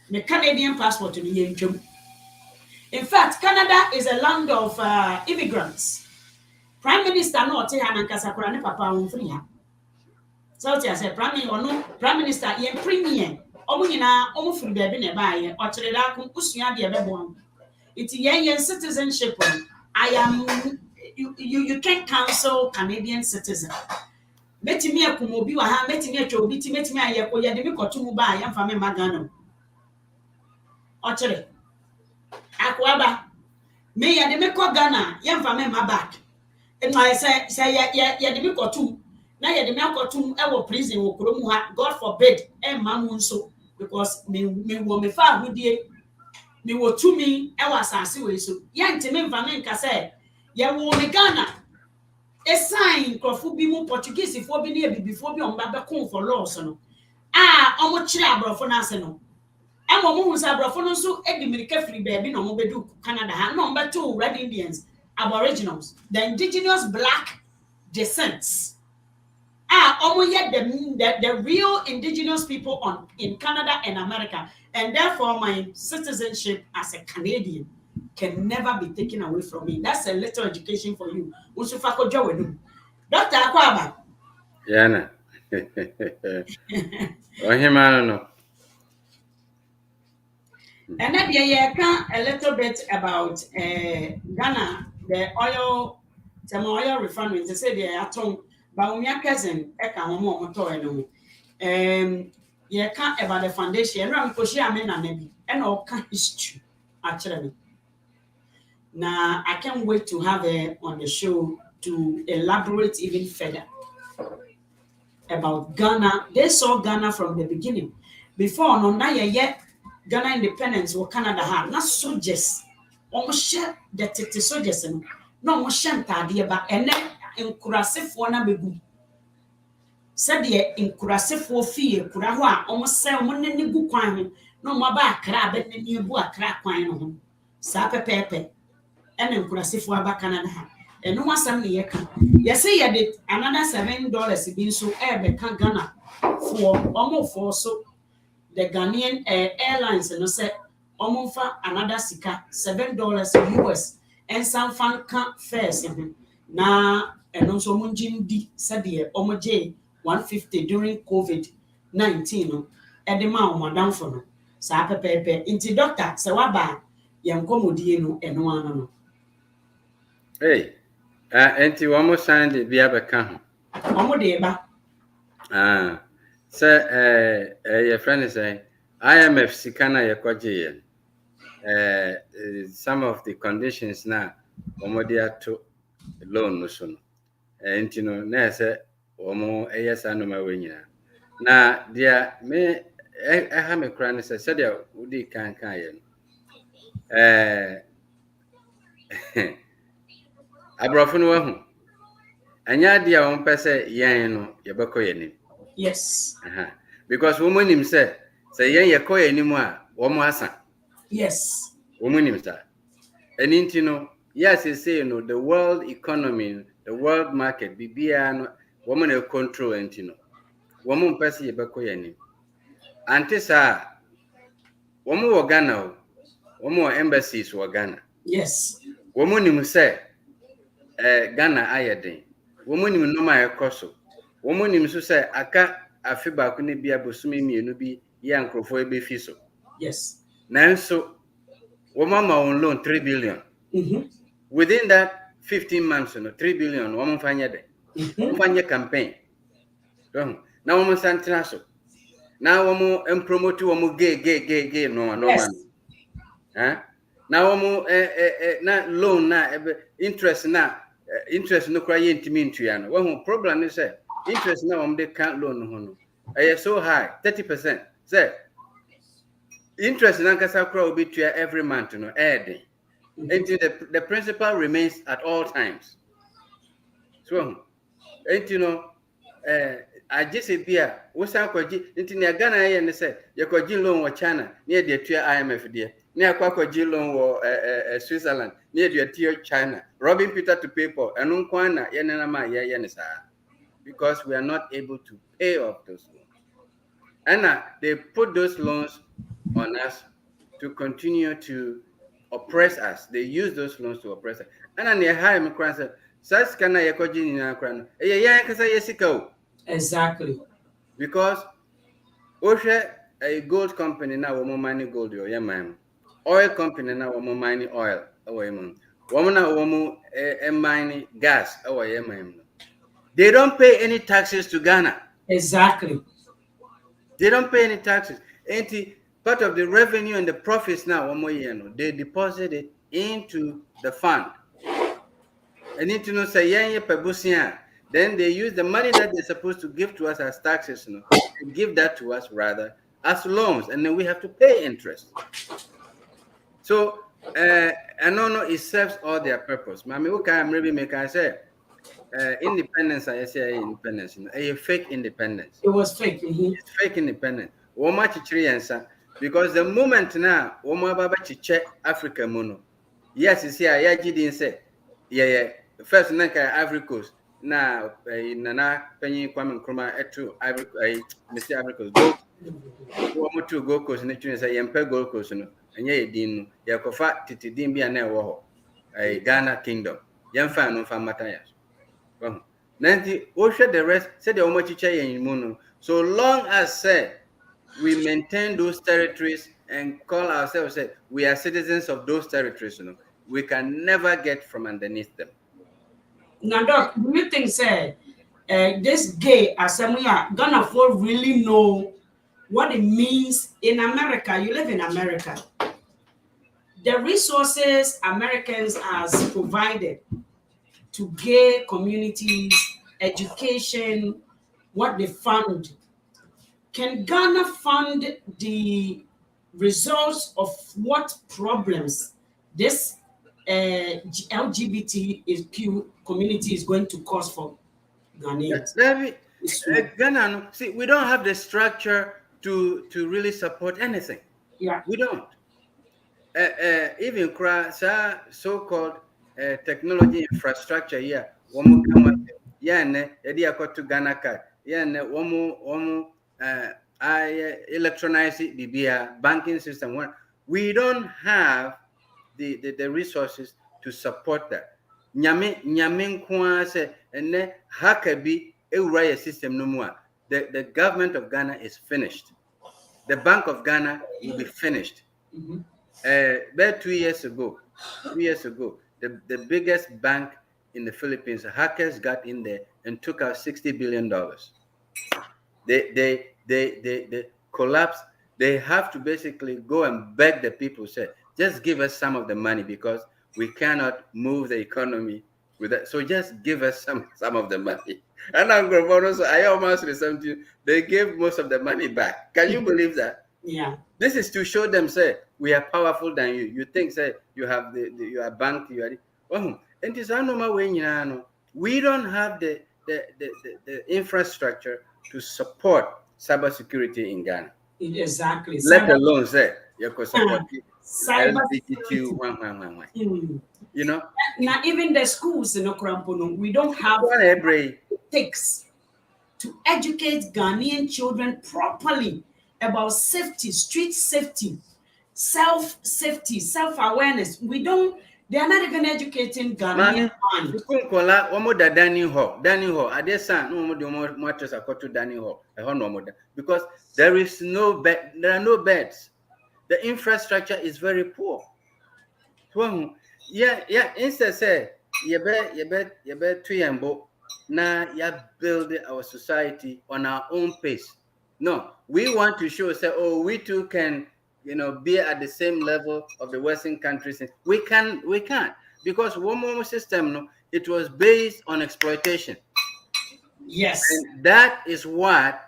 Me Canadian passport to the Jum. In fact, Canada is a land of immigrants. Prime Minister no te Hanankasakura ne papa on free. So I said, Prime Minister, yen premier. Omo nyina omo furu baabi na ba ye o kire da ko usua de bebo. It's yen citizenship. I am you can't cancel Canadian citizen. Metimi akum obi wa ha metimi atwa obi ti metimi aye ko ye de me koto mu ba ya mfa me magano. O kire akwaba me ye de me ko Ghana ya mfa me ma back. And my say ye de me koto na ye de me akoto e wo prison wo kuro mu ha God forbid e ma mu nso because me wo me fa ahudie me wo tumi e wa asase we so ye ntime mfa me nka say ye wo me Ghana e sign krofo bi mu Portuguese fo bi na ebibifo bi on ba be kon for laws no omo kire abrofo na ase no e mo hu say abrofo no so e di mirika free baby na omo bedu Canada ha na omo beto red Indians aboriginals the indigenous black descents omo yet the real indigenous people on in Canada and America, and therefore my citizenship as a Canadian can never be taken away from me. That's a little education for you. Usufako Jowe. Dr. Akwaba. Yana. Ohimano no. And then a little bit about Ghana, the oil refinery. They say they are told Bawumia cousin eka homo moto eno. You can't about the foundation. Ram koshi amena nebi. And all can history actually. Now I can't wait to have her on the show to elaborate even further about Ghana. They saw Ghana from the beginning. Before no na yet Ghana independence or Canada had not soldiers. Almost share the tete soldiers and no more shantadi ba and then enkurasefo na begu. Said ye enkurasefo fie kura ho a almost say omo ne gu kwan ho no mo ba akra be ne bu akra kwan no ho. Sa pepepe and enkurasefo aba Canada ha. And no asam ne ye ka. Ye say ye did another $7 bin so be ka Ghana for almost for so the Ghanaian airlines and say omonfa another sika $7 US and some fan can first na and also munjim di said omoje 150 during COVID-19 no and the man madam for no sa pepepe inti doctor se waba yem komodie no eno ano no Hey, enti wamo sign de bia beka ho. Omo de ba Say your friend is saying IMF sikana yekoje some of the conditions now omodia to loan no so no enti no na say omo eyesa no ma wenyina na dia me ha me kra ne say dia udi kan ye no abrofo no wahu anya dia won pese yen no yebeko yenim. yes because woman him say yen yekoye anim a womo asa. Yes. Woman sa. And intino, yes, you say no, the world economy, the world market, bibia no woman control intino. Woman pesi yebeko yani. Ante sa woman wo Ghana, woman embassies wo Ghana. Yes. Woman him say Ghana ayeden. Woman him no ma ekoso. Woman him so say aka afiba ko ne bia bosumi mienu bi ye ankrofo ebe fiso. Yes. Nanso woman ma on loan 3 billion. Within that 15 months, 3 billion, woman fanya de. Woman fanya campaign. Now woman santraso. Now woman promote woman gay, no man. Now woman na loan na interest no cry intimi ntuya no. One problem is say interest na woman they can't loan no. So high, 30%. Say interest na kasa cry will be every month, no adding. Until the principal remains at all times. So, and I just say, Bia, what's up? Into Ghana, and say, you could loan or China near the IMF, dear. Near Quaco loan or Switzerland, near the tier China, robbing Peter to pay for, and Unkwana, Yanama, Yanisa, because we are not able to pay off those loans. And they put those loans on us to continue to oppress us. They use those loans to oppress us. And then they hire me cry say, "Such can I in Ukraine?" Yeah, Exactly. Because Osha a gold company now woman mining gold yo man. Oil company now woman mining oil away man. Woman now woman mining gas away man. They don't pay any taxes to Ghana. Exactly. They don't pay any taxes. And part of the revenue and the profits now, one more year, they deposit it into the fund. And need to know say then they use the money that they're supposed to give to us as taxes, to give that to us rather as loans, and then we have to pay interest. So I know it serves all their purpose. Mami, okay, I'm really making I say independence, I say independence, a fake independence. It was fake. It's fake independence. Woma chichiri yensa because the moment now woma baba chiche Africa mono. Yes, you see, I didn't say, yeah. First, nanka Ivory Coast. Na nana penny Kwame Nkrumah etu Mr. Ivory Coast. Go, womo to Gold Coast. Ne chune say yempe Gold Coast no. Enye yedin no. Yakofa titi din bi ane wo Ghana Kingdom. Yemfa no fa matayas. Nanti share the rest. Say the womo chiche yen mono. So long as say we maintain those territories and call ourselves say we are citizens of those territories, we can never get from underneath them. Now, Doc, do you think, say, this gay Asamuya Ghana for really know what it means in America? You live in America. The resources Americans has provided to gay communities, education, what they fund. Can Ghana fund the results of what problems this LGBTQ community is going to cause for Ghanaians? Ghana, see, we don't have the structure to really support anything. Yeah, we don't. Even so-called technology infrastructure here, to Ghana card, electronize BBA banking system. We don't have the resources to support that. Nyame say and hakabi a system no more. The government of Ghana is finished. The Bank of Ghana will be finished. About 2 years ago, the biggest bank in the Philippines, hackers got in there and took out $60 billion. They collapsed. They have to basically go and beg the people, say, just give us some of the money because we cannot move the economy with that. So just give us some of the money. And I'm going to also, I almost said something. They gave most of the money back. Can you believe that? Yeah. This is to show them, say, we are powerful than you. You think, say, you have you are bank, you are. And it's normal way, we don't have the infrastructure to support cybersecurity in Ghana. Exactly. Let alone say you could support cybersecurity. Now even the schools in Okrampono, we don't have it takes to educate Ghanaian children properly about safety, street safety, self-safety, self-awareness. They are not even educating Ghanaian mind. Because there are no beds. The infrastructure is very poor. Instead say you bet build our society on our own pace. No, we want to show say, we too can be at the same level of the Western countries. We can't because one more system, it was based on exploitation. Yes. And that is what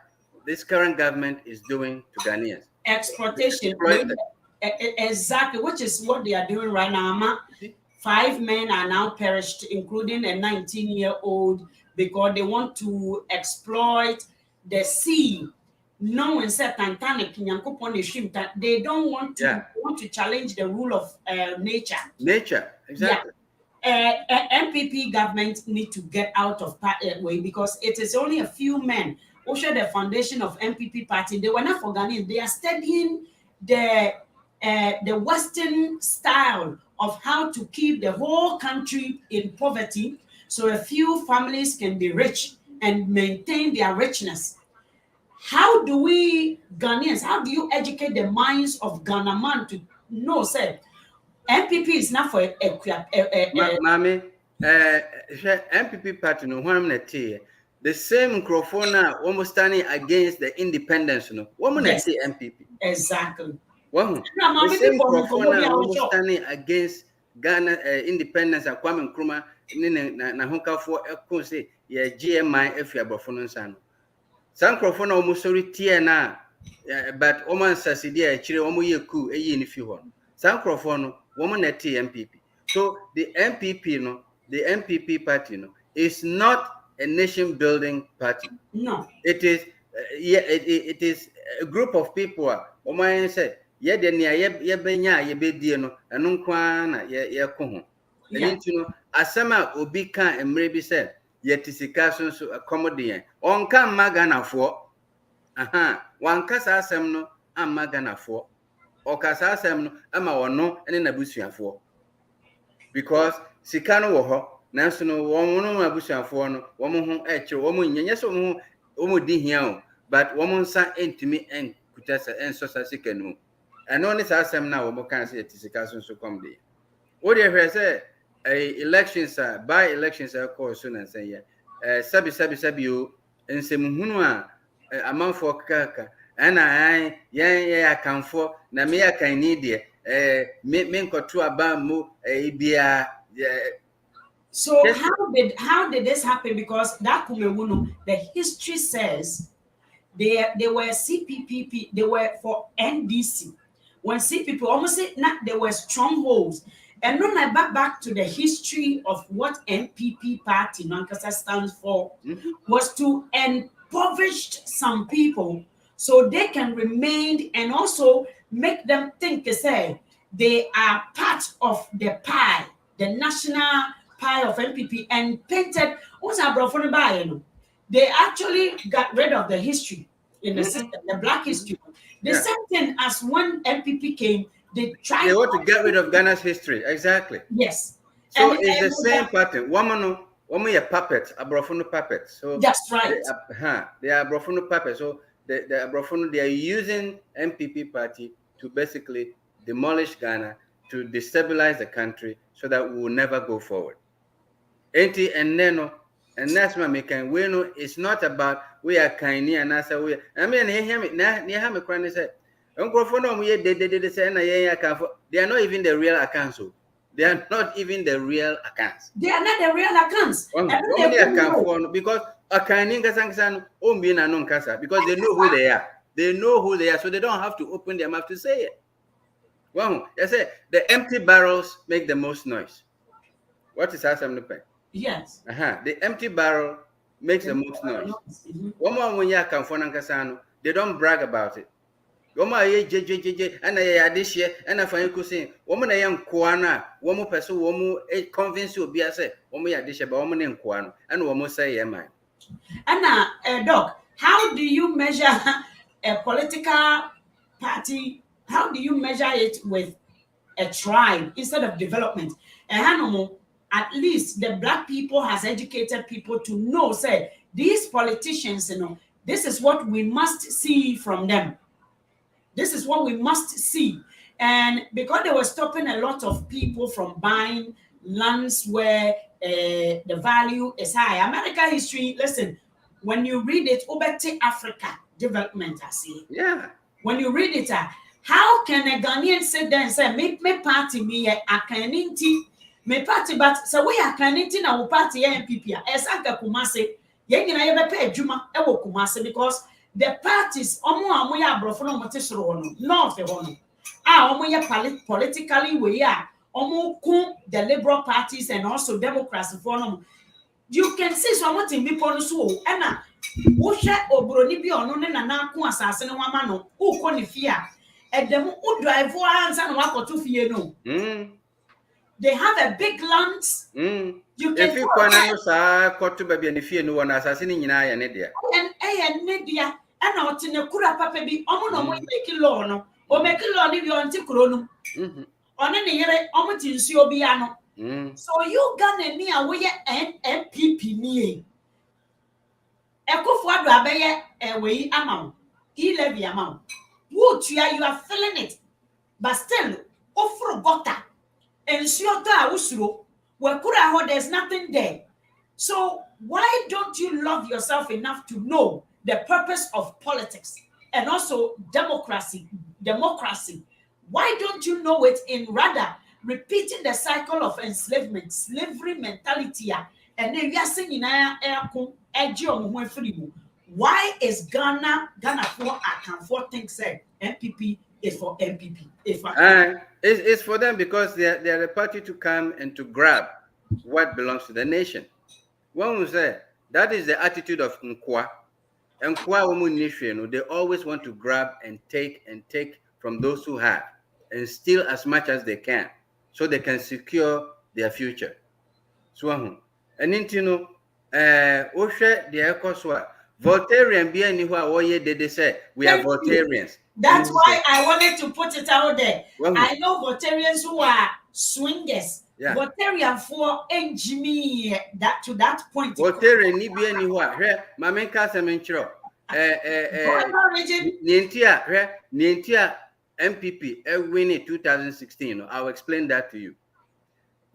this current government is doing to Ghanaians. Exploitation. Exactly, which is what they are doing right now. 5 men are now perished, including a 19-year-old, because they want to exploit the sea. No one said Titanic, they don't want to challenge the rule of nature. Nature, exactly. NPP government need to get out of way because it is only a few men who share the foundation of NPP party. They were not for Ghanaians. They are studying the Western style of how to keep the whole country in poverty so a few families can be rich and maintain their richness. how do we Ghanaians, how do you educate the minds of Ghana man to know, say, NPP is not for Mami, NPP party no one the same microphone almost standing against the independence no woman yes, NPP. exactly. Wow. Now, The mommy, same people microphone almost sure. standing against Ghana independence and Kwame Nkrumah na honka for say yeah GMI if you are san. Some microphone almost sorry na but woman succeed actually woman ye coup in few one. Some microphone woman NPP. So the NPP no, the NPP party no is not a nation building party. No. It is it is a group of people woman say ye de nia ye benya ye bedie no eno nkwa na ye ko ho. Eni nti no asema obi kan emre bi say ye tisika so accommodate on kan maganafo aha wan kasa asem no amma ganafo o kasa asem no ama wono ene nabusuafo because sika no wo ho nanso no won no abusuafo no wo mo ho eche wo mo nyenye so mo wo mo di hia o but wo mo nsa entimi en kutasa en so sa sika no eno ne sa asem na wo mo kan se sika so kom de wo de hwe se elections by elections call so na say sabi o ensemhunu a amanfo kaka ana yan akanfo na me akan ni de me nkoto aba mu bia. So how did this happen? Because that Kumewuno, the history says they were CPPP, they were for NDC. When CPP almost say not they were strongholds. And when I back to the history of what NPP party Nankasa stands for, was to impoverish some people so they can remain and also make them think say they are part of the pie, the national pie of NPP, and painted what's our brother. They actually got rid of the history in the system, the black history. The same thing as when NPP came, they tried. They want to get rid of Ghana's history. Exactly. Yes. So and it's the same pattern. Woman are puppets, abrofono puppets. So that's right. They are abrofono puppets. So the abrofono, they are using NPP party to basically demolish Ghana, to destabilize the country so that we will never go forward. And that's what making we know it's not about we are kind and I say we I mean hear me crying say they say they are not even the real accounts. They are not even the real accounts. They are not the real accounts. Because because they know who they are. They know who they are, so they don't have to open their mouth to say it. Well, I say the empty barrels make the most noise. What is that? Yes. The empty barrel makes the most noise. Woman when you come for they don't brag about it. Woman JJJ and I this year and I find you saying woman I am Kuana, woman person woman convince you be a say, woman ya dish about woman in Kuano, and woman say yeah man. And Doc, how do you measure a political party? How do you measure it with a tribe instead of development? And at least the black people has educated people to know, say, these politicians, this is what we must see from them. This is what we must see. And because they were stopping a lot of people from buying lands where the value is high. America history, listen, when you read it, Obete Africa development, I see. Yeah. When you read it, how can a Ghanaian sit there and say, make me party me a kaninti, me party, but so we are kaninti na we party NPP, Esaka Kumase, Yengina Yebe Juma, Ewo Kumase, because the parties, omo ya brofono motesoro no, north hono. Omo ya politically we are, omo kun the Liberal parties and also Democrats for no. You can see so much in people so, and wohwe obroni bi ono ne nana ko asase ne wama no ukọ ne fia edem u drive ansa na wakoto fie no they have a big land you can if you kwana no sa koto ba bi ne fie no wona asase ne nyina ya ne dia en ne dia ana oti ne kura papa bi omo no mo make law no o make law ni bi onti kuro no one ne yere omo ti nsuo bi ya no so you Ghana ni a we NPP ni Ekofo do abeye we amount e-levy amount would you are feeling it but still offer gutter and sure usuro where there's nothing there. So why don't you love yourself enough to know the purpose of politics and also democracy? Why don't you know it in rather repeating the cycle of enslavement, slavery mentality, and then we are saying why is Ghana for things say NPP is for NPP? It's for them because they're a party to come and to grab what belongs to the nation. When we say that is the attitude of Nkwa. Nkwa, they always want to grab and take from those who have and steal as much as they can so they can secure their future. So, and then, Osha, the Ekoswa, Voltairean be anywhere, they say we are Voltarians. That's why I wanted to put it out there. I know Voltarians who are swingers. Yeah. Voltarian for Jimmy that to that point. Voltarian ni be anywhere. Here, my main cast mention. Nientia NPP winning 2016. I'll explain that to you.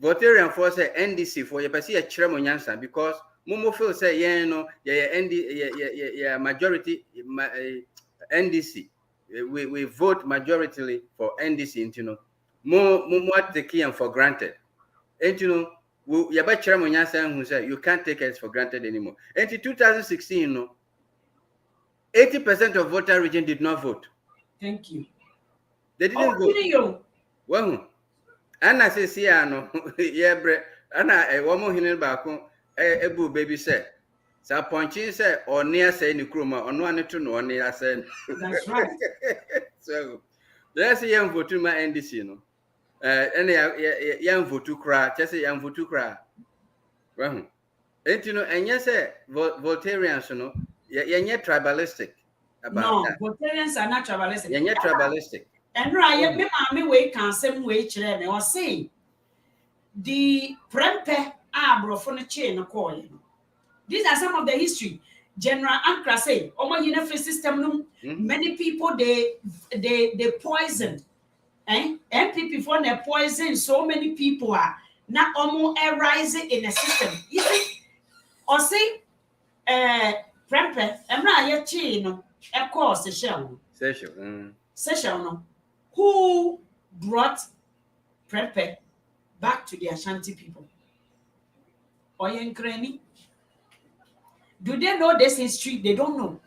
Voltarian for say NDC for you see a Chremonyansa because Momo feel say majority NDC. We vote majoritarily for NDC, more taken for granted. And who say you can't take us for granted anymore. And in 2016, 80% of voter region did not vote. Thank you. They didn't vote. Well, and I say, yeah, Anna, a woman in Baku, a boo baby said. So Ponchin said, or near saying the cruma, or no one to know, near saying. That's right. So there's a young vote to my NDC, and a young vote to cry, just a young vote to cry. Well, and yes, Voltarians, you're tribalistic about that. No, Voltarians are not tribalistic. You're tribalistic. And right, me way can same way children or say the prempe brofone chain call. These are some of the history. General Ankra say, free system, many people they poisoned. NPP for they poison so many people are not almost rising in the system. You see, or say prempe, I'm chain of course session no. Who brought Prepe back to the Ashanti people? Oyenkranny. Do they know this history? They don't know.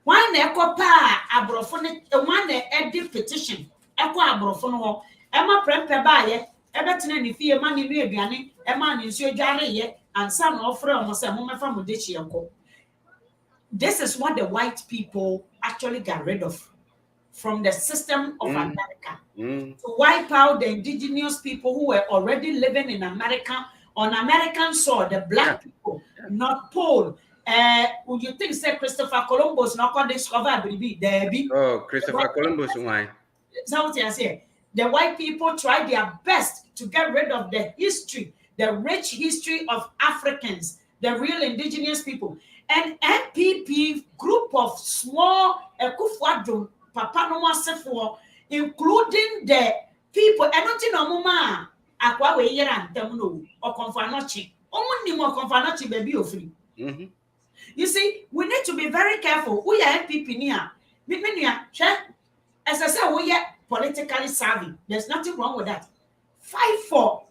One ekopa abrofone, one edit petition. Eko abrofone, Emma Prepe baye, ebetene ni fie man ni aduane, Emma ni nsuo dware ye, and some offer almost a moment from Mudechi enko. This is what the white people actually got rid of from the system of America to wipe out the indigenous people who were already living in America on American soil, the black people, not Paul. Would you think say Christopher Columbus not going to discover baby? Oh, Christopher Columbus, why? That's what I say. The white people tried their best to get rid of the history, the rich history of Africans, the real indigenous people. And NPP group of small Papa no for including the people and not in a mama aqua we year and temuno or confanochi. Only more confanochi baby of free. You see, we need to be very careful. We are NPP near. As I said, we are politically savvy. There's nothing wrong with that. Fight for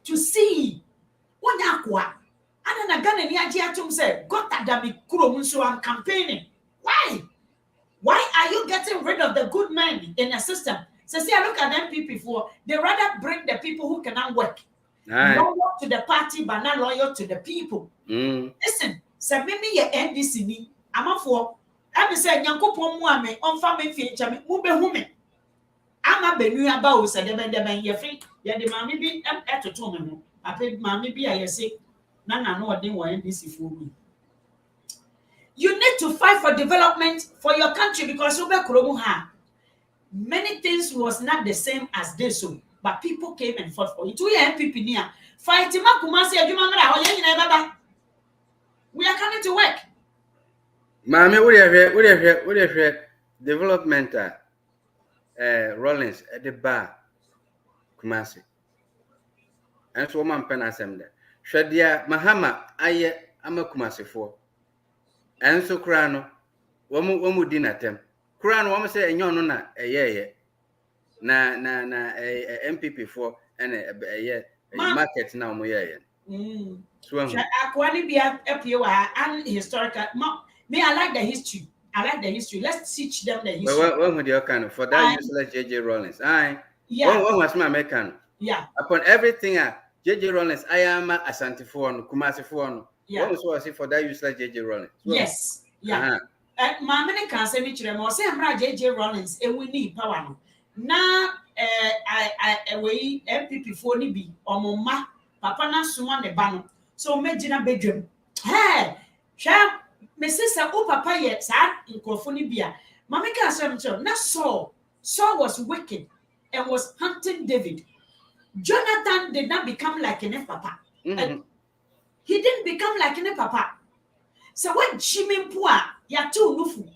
to see one aqua. And then again, Niajiatum said, got that me kuro so I'm campaigning. Why? Why are you getting rid of the good men in the system? So see, I look at NPP for they rather bring the people who cannot work. Loyal to the party, but not loyal to the people. Listen, so maybe your NDC me, I'm up for. I'm saying, Yanko Pomuame, on family feature, Mube Hume. I'm a Benu about, said the man, your feet, yet the mammy be at a tournament. I paid mammy be, I say, Nana, no, I didn't want NDC for me. You need to fight for development for your country because many things was not the same as this, but people came and fought for it. We are NPP near fighting. We are coming to work. Mami, what do you hear? Developmental, Rollins at the bar, Kumasi. And so, man, pen asem there. Shadia Mahama, I'm a Kumasi for. And so, Crano, womu dinner tem. Crano, woman say, and you're not a yeah. Na NPP for and a market now mo yeah. So akwani be and historical. Me, I like the history. Let's teach them the history. Well, when you can for that useless JJ Rollins. Yeah. One was my American. Yeah. Upon everything, JJ Rollins, I am a Asante for Kumasi for. Yeah. What was for that useless JJ Rollins? Yes. Yeah. My many can say me to say I'm JJ Rollins, and we need power. Now, I we NPP for ni bi omoma papa na suma ne ba no so megina bedwam hey hwa me sister o papa ye sa nkrofo ni bia mama ka say me na Saul was wicked and was hunting David. Jonathan did not become like any papa. Mm-hmm. He didn't become like any papa. So when Jimmy Pua ya too nufu,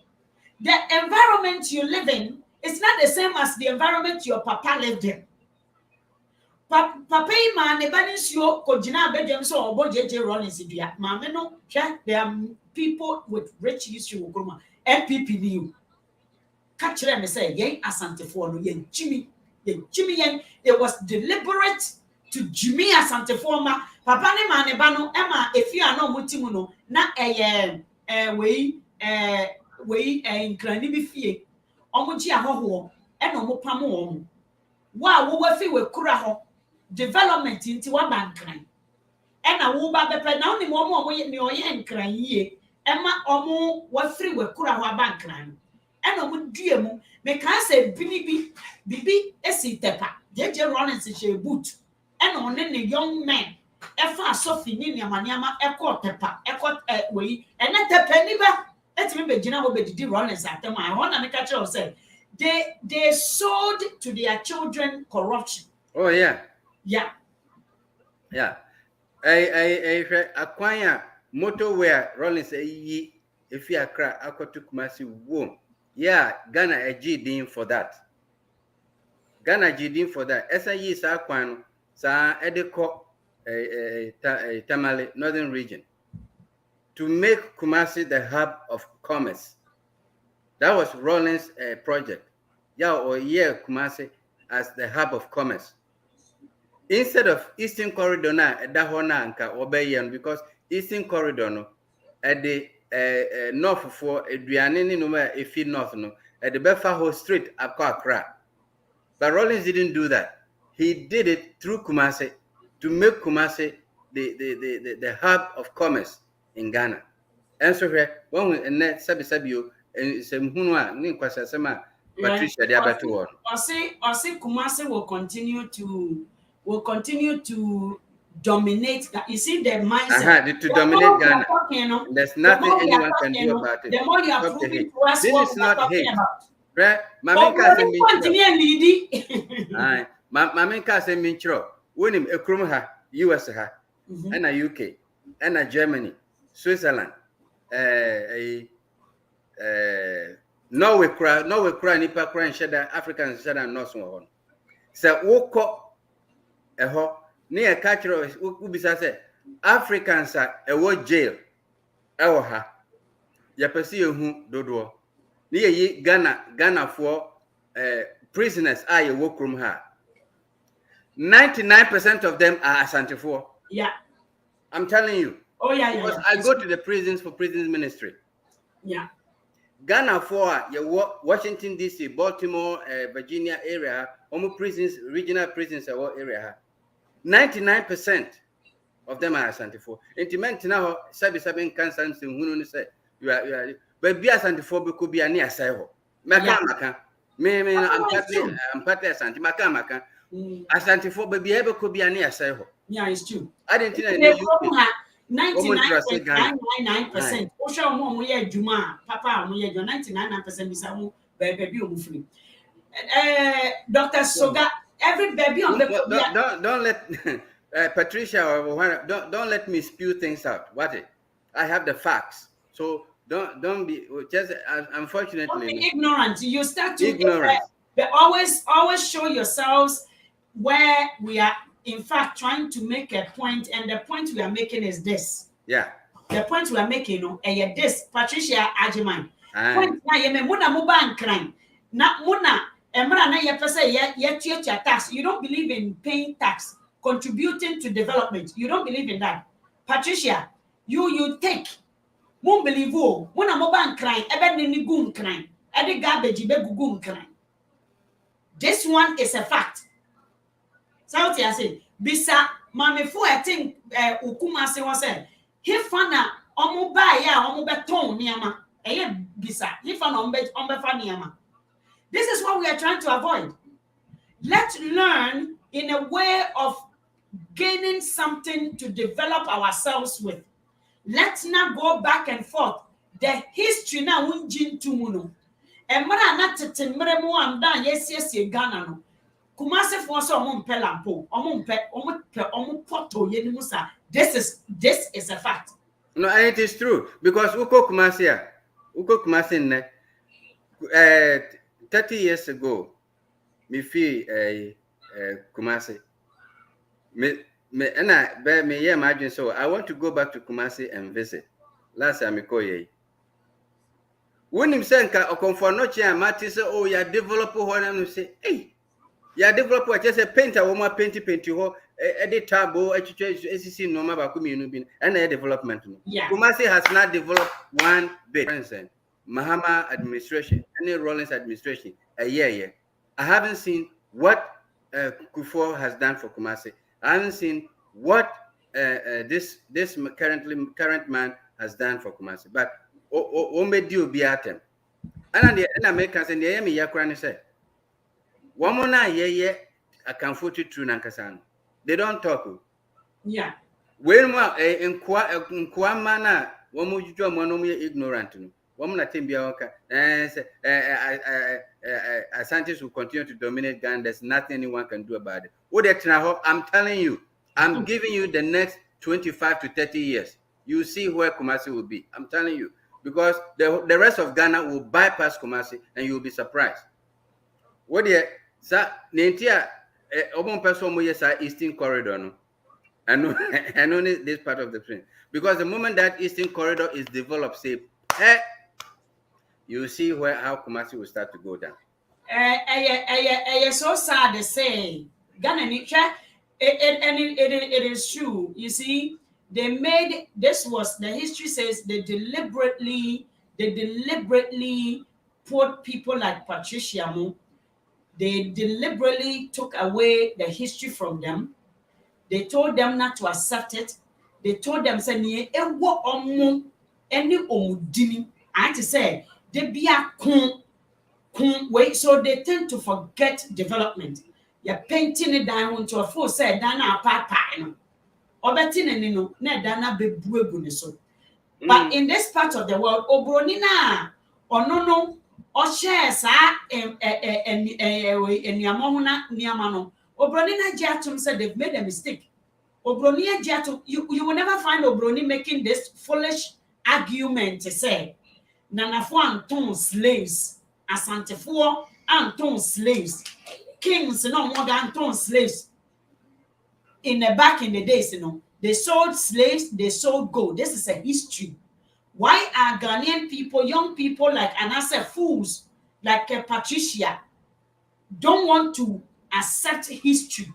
the environment you live in is not the same as the environment your papa lived in. Papa man ebanisio kojina bedwam so obo JJ Rollins dua maame no hwe there are people with rich history wo groma NPP new ka kire me say yen asantefo no yen jimi yen it was deliberate to jimi asantefo ma papa ne man eba no ema efi ano mutimu no na wei nkrani bi fie omoji ahoho e no mo pam wo wo wafi we kura ho development into wa bankran e na wo ba bepe na oni mo ni oye nkran yie e ma omo wa free we kura ho bankran e na mo due mu me kan say bibi esi tepa JJ Rollins she boot e na one ne young men e fa sofi ni niamaniama e ko tepa e ko we e na tepa ni ba e ti me be gina wo be didi Rollins atem a ho na me ka che say they sold to their children corruption. Oh yeah. Yeah. Acquire motorway Rollins if you are crack to Kumasi womb. Yeah, Ghana a GD for that. SIE Sakwan Sa Edeko Tamale Northern Region to make Kumasi the hub of commerce. That was Rollins' project. Kumasi as the hub of commerce. Instead of Eastern Corridor na dahona anka obeyan because Eastern Corridor no at the north for aduane ni no efi north no at the Befa Street Accra. But Rollins didn't do that. He did it through Kumasi to make Kumasi the hub of commerce in Ghana. And so here when and sabio sem hunu a ni kwasa sema Patricia de abatu I say Kumasi will continue to dominate that. You see the mindset to dominate Ghana. There's nothing anyone can do about it. The more you are proving to us this what is we are not hate. about. Right? Maminka se minchro. Winim ekrum ha US ha and UK and Germany, Switzerland, Norway cry nipa cry and shada African shada no so. So woko eho ni e catch ubisa say Africans are a jail ewo ha ya pesi ehu dodo ni ye Ghana for prisoners are ye wokrum ha 99% of them are Asante for. Yeah, I'm telling you. Oh yeah. Because I go to the prisons for prisons ministry. Yeah, Ghana for Washington DC, Baltimore, Virginia area, almost prisons, regional prisons area. 99% of them are Asante for. Intimate now, sabi cancer who say you are, but be Asante for could be a near Saho. Maka. I'm partly Asante Maka. Asante for be able to be a near Saho. Yeah, it's true. I didn't think 99.999%. Osha mo ye juma, papa mo ye 99.9% bisa mo baby o free. Dr. Soga, every baby on the don't let Patricia or don't let me spew things out. What it? I have the facts. So don't be just unfortunately. Don't be ignorant. You start to ignorance. But always show yourselves where we are in fact trying to make a point, and the point we are making is this. Yeah. The point we are making, this Patricia Ajiman. Point na ye me muna muba nkran. Na muna emra na ye pese ye tax. You don't believe in paying tax, contributing to development. You don't believe in that. Patricia, you take. Mun believe wo muna muba nkran ebe ni gu nkran. Ede garbage be gugu nkran. This one is a fact. So what I say, bisa mame fu etin ukuma se won say, he fana omo ba ya omo beton niama. Eye bisa, he fana ombe fa niama. This is what we are trying to avoid. Let's learn in a way of gaining something to develop ourselves with. Let's not go back and forth. The history na unjin tumuno. Emra na tete mre mu anda yesiesie Ghana no. Kumase for so omumpe lampo, omumpe poto ye ni musa. This is a fact. No, and it is true because uko Kumasi ne 30 years ago, me fi Kumasi. Me imagine so I want to go back to Kumasi and visit. Last time I go ye. When him say nka okonfo no chi amati say oh ya develop ho na no say hey ya develop what just a painter wo ma paint ho edit tabo atwitwa esisi no ma ba ko mienu bi and development no. Kumasi has not developed one bit. For instance, Mahama administration, any Rawlings administration, a year. I haven't seen what Kufuor has done for Kumasi. I haven't seen what this current man has done for Kumasi. But made you be at him. And the Americans and the Yemi Yakran say, Wamona ye I can put it through Nankasan. They don't talk. Yeah. When in Kwamana, Wamu ignorant. Woman Timbioka Ashantis will continue to dominate Ghana. There's nothing anyone can do about it. I'm telling you, I'm giving you the next 25 to 30 years. You see where Kumasi will be. I'm telling you. Because the rest of Ghana will bypass Kumasi and you'll be surprised. What the Nentia Obon person Eastern Corridor no? And only this part of the train. Because the moment that Eastern Corridor is developed, say, you see how Kumasi will start to go down. So sad to say. Ghana, it is true. You see, they made this was the history says they deliberately put people like Patricia Mo. They deliberately took away the history from them. They told them not to accept it. They told them say any omudini. I had to say they be a wait, so they tend to forget development. You're painting it down to a full say dana papa no. Obetinenino na dana bebuegu so. But in this part of the world, obronina onono o share sa niamona niamano. Obronina Jatum said they've made a mistake. Obronia Jatum, you will never find Obroni making this foolish argument to say Nanafo Anton slaves, Asantefo Anton slaves, kings no more than Anton slaves. Back in the days, they sold slaves, they sold gold. This is a history. Why are Ghanaian people, young people like Anasa fools, like Patricia, don't want to accept history?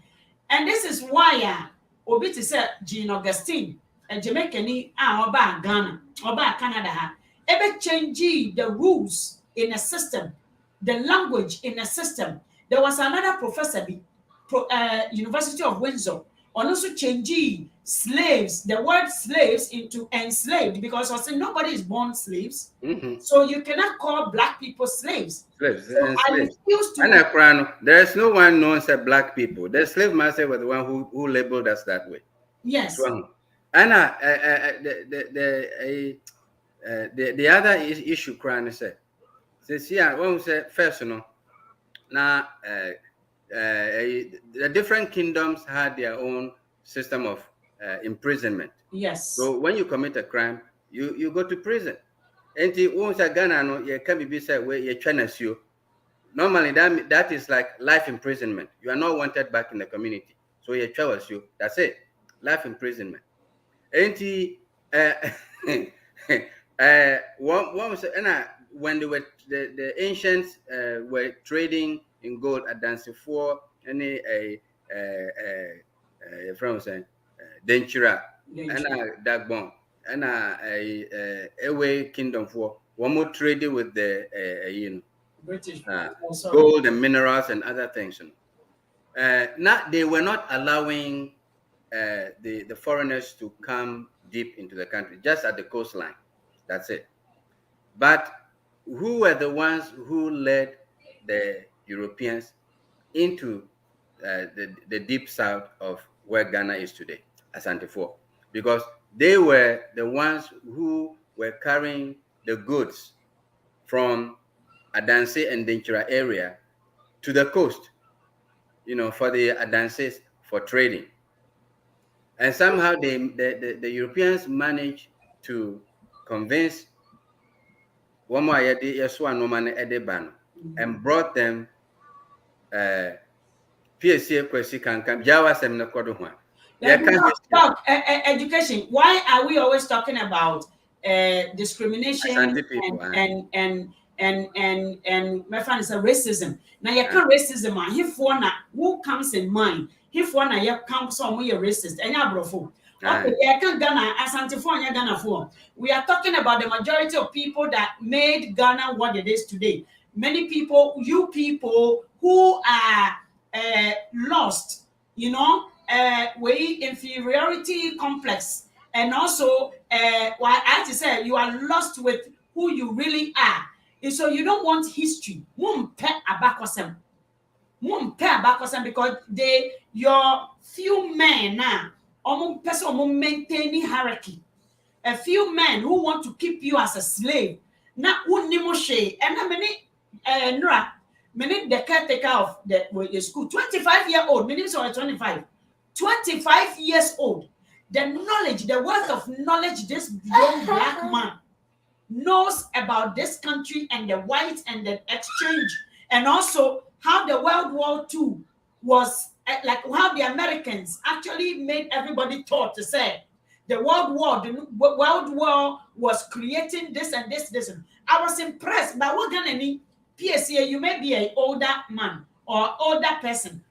And this is why Obi to say Jean Augustine and Jamaican Oba Ghana, Oba Canada, ever change the rules in a system, the language in a system. There was another professor, University of Windsor, and also changing slaves, the word slaves into enslaved, because I said nobody is born slaves. So you cannot call black people slaves. Slaves. So I refuse to. And there is no one known as black people. The slave master was the one who labeled us that way. Yes. And the other issue, Kran said, when we say first, now the different kingdoms had their own system of imprisonment. Yes. So when you commit a crime, you go to prison. Enti once Ghana no ye can be said where ye China. Normally that is like life imprisonment. You are not wanted back in the community. So ye was you. That's it. Life imprisonment. Ain't one was when they were the ancients were trading in gold at dancing for any from saying dentura and dagbon and away kingdom for one more trading with the British gold and minerals and other things. Not they were not allowing the foreigners to come deep into the country, just at the coastline. That's it. But who were the ones who led the Europeans into the deep south of where Ghana is today, Asante 4? Because they were the ones who were carrying the goods from Adanse and Denchira area to the coast, for the Adanses for trading. And somehow the Europeans managed to convince and brought them PSC kwesi kankam Java semna education. Why are we always talking about discrimination people, and my friend is a racism? Now you can racism who comes in mind? If one you come somewhere you're racist and you're brofo. Okay, I can Ghana Asante for Ghana for. We are talking about the majority of people that made Ghana what it is today. Many people, you people who are lost, way inferiority complex, and also why I just say you are lost with who you really are, and so you don't want history. Because your few men now maintaining hierarchy. A few men who want to keep you as a slave. Now, many the caretaker of the school, 25-year-old, many or 25 years old. The knowledge, the wealth of knowledge this young black man knows about this country and the whites and the exchange, and also how the World War II was like how the Americans actually made everybody thought to say the World War was creating this and this. I was impressed by what Ghanaian PSA. You may be an older man or older person.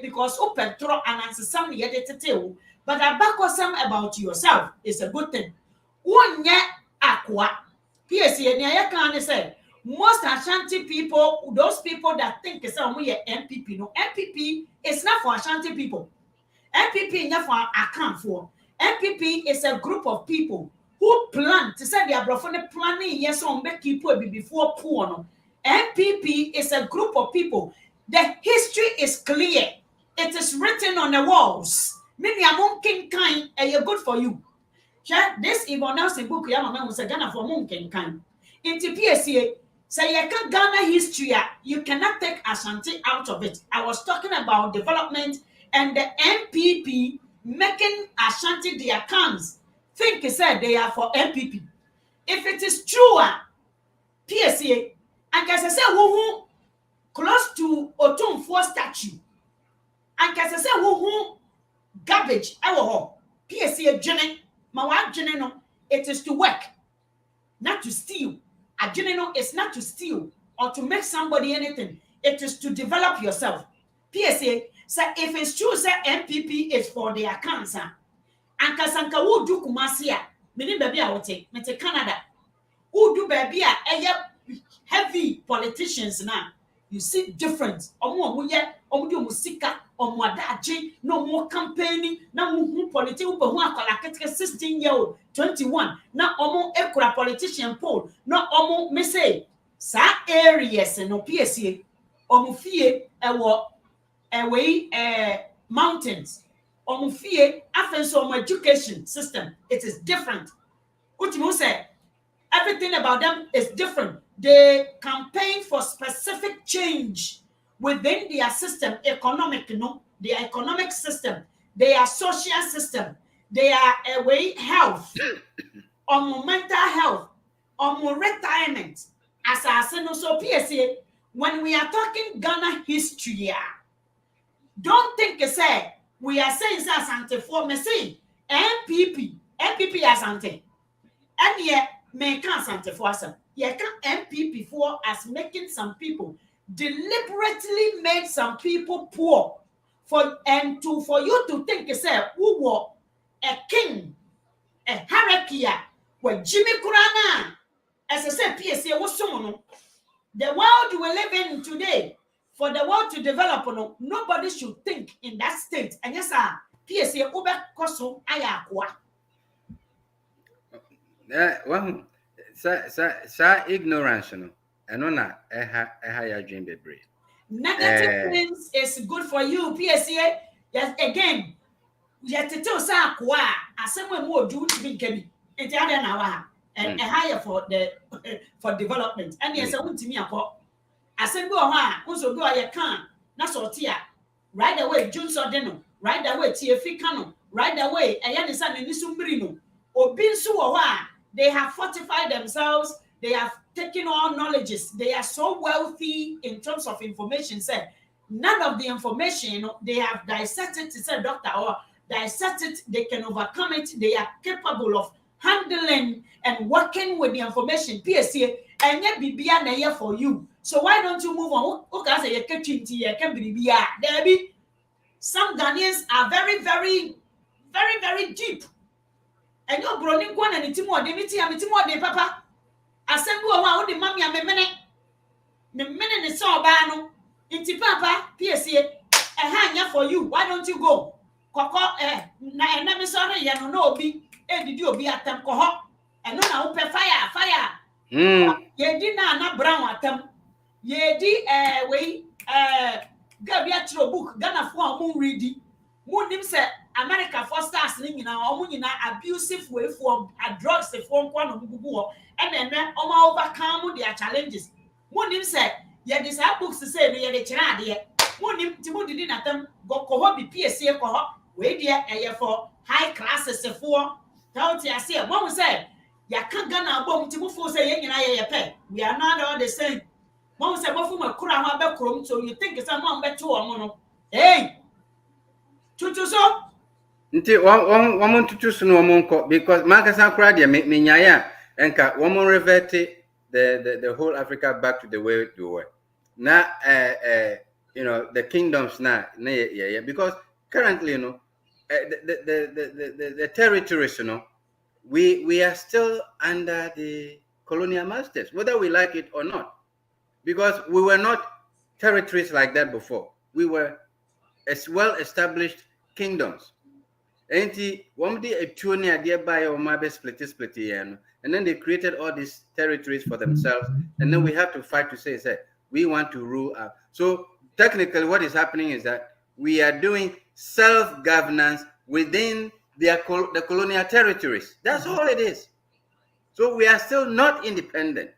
Because petro and answer but about yourself is a good thing. Aqua PSA can say most Ashanti people, those people that think it's only a NPP. No, NPP is not for Ashanti people. NPP is not for account for. NPP is a group of people who plan to say they are planning yes on make people before poor. No. NPP is a group of people. The history is clear. It is written on the walls. Many among king kind are good for you. This Yvonne Nelson book Yamama was a Ghana for Monkin kind. Into PSA, say you can Ghana history, you cannot take Ashanti out of it. I was talking about development and the NPP making Ashanti their cans. Think he said they are for NPP. If it is true, PSA, and as I say, who close to Otum 4 statue, and as I say, who garbage, PSA Jenny, my wife Jenny, no, it is to work, not to steal. A general is not to steal or to make somebody anything. It is to develop yourself. PSA, say if it's true, say NPP is for their cancer. And Kasanka who do Kumasia, many baby I will take, Canada. Who do baby heavy politicians now? You see difference. Musika, no more campaigning, no more political, but 16-year-old, 21. Now, ekura politician poll, no, me say, sa areas no PSA, fie, mountains, fie, after education system, it is different. What you say? Everything about them is different. They campaign for specific change within their system, their economic system, their social system, their health. on mental health, on retirement, as I said, no, so PSA, when we are talking Ghana history, don't think say we are saying Asante for me say NPP Asante. And yet, me can't Asante for us. You can NPP for as making some people deliberately made some people poor for you to think say who were a king, a hierarchy, where Jimmy Kurana, as I said, PSA was someone. The world we live in today, for the world to develop, nobody should think in that state. And yes, sir, PSA Uber Koso Ayakwa. Well, sa ignorance, no, and no, na ya dream be brave. Negative things is good for you, PSA. Yes, again, yet to tell Sakwa, as someone more do to be Kemi, and the other now, and higher for the for development. And yes, I want to me a pop. I said, go on, also go I can, not so tia. Right away, June Sordeno, right away, TFI Cano, right away, Ayanisan and Nisumbrino, or Binsu, they have fortified themselves, they have taken all knowledges, they are so wealthy in terms of information. Said none of the information they have dissected to say doctor or dissected, they can overcome it, they are capable of handling and working with the information. PSA and yet be here for you. So why don't you move on? Okay, say you can be there. Some Ghanaians are very, very, very, very deep. And you're growing one and it's more, they papa. I said, go on, the mommy and the minute is so bad. Inti papa, PSA, a hand for you. Why don't you go? Koko, na enemy sorry, ya no be, did you be at them cohort? And no, now open fire. Ye did not brown at them. Ye di Gabia throw book Ghana for moon ready. Moon him say America for stars ning in our abusive way for a drugs the form one of Bubu and then overcome their challenges. Moon him say, ye this books to say we are the China. Moon him Timothy didn't at them go cohort be PSA cohort, wait dear for high classes for tell I say, one say, ya can't Ghana bomb Timothy say, we are not all the same. Mom said, "What from a crown back room?" So you think it's a mom back to a mono? Hey, Chuchu so. Nti one to choose no monko because Marcus crowd ya me nyaya enka one revert the whole Africa back to the way they were. Now the kingdoms now yeah because currently the territories we are still under the colonial masters, whether we like it or not. Because we were not territories like that before. We were as well-established kingdoms. And then they created all these territories for themselves. And then we have to fight to say we want to rule out. So technically what is happening is that we are doing self-governance within the colonial territories. That's all it is. So we are still not independent.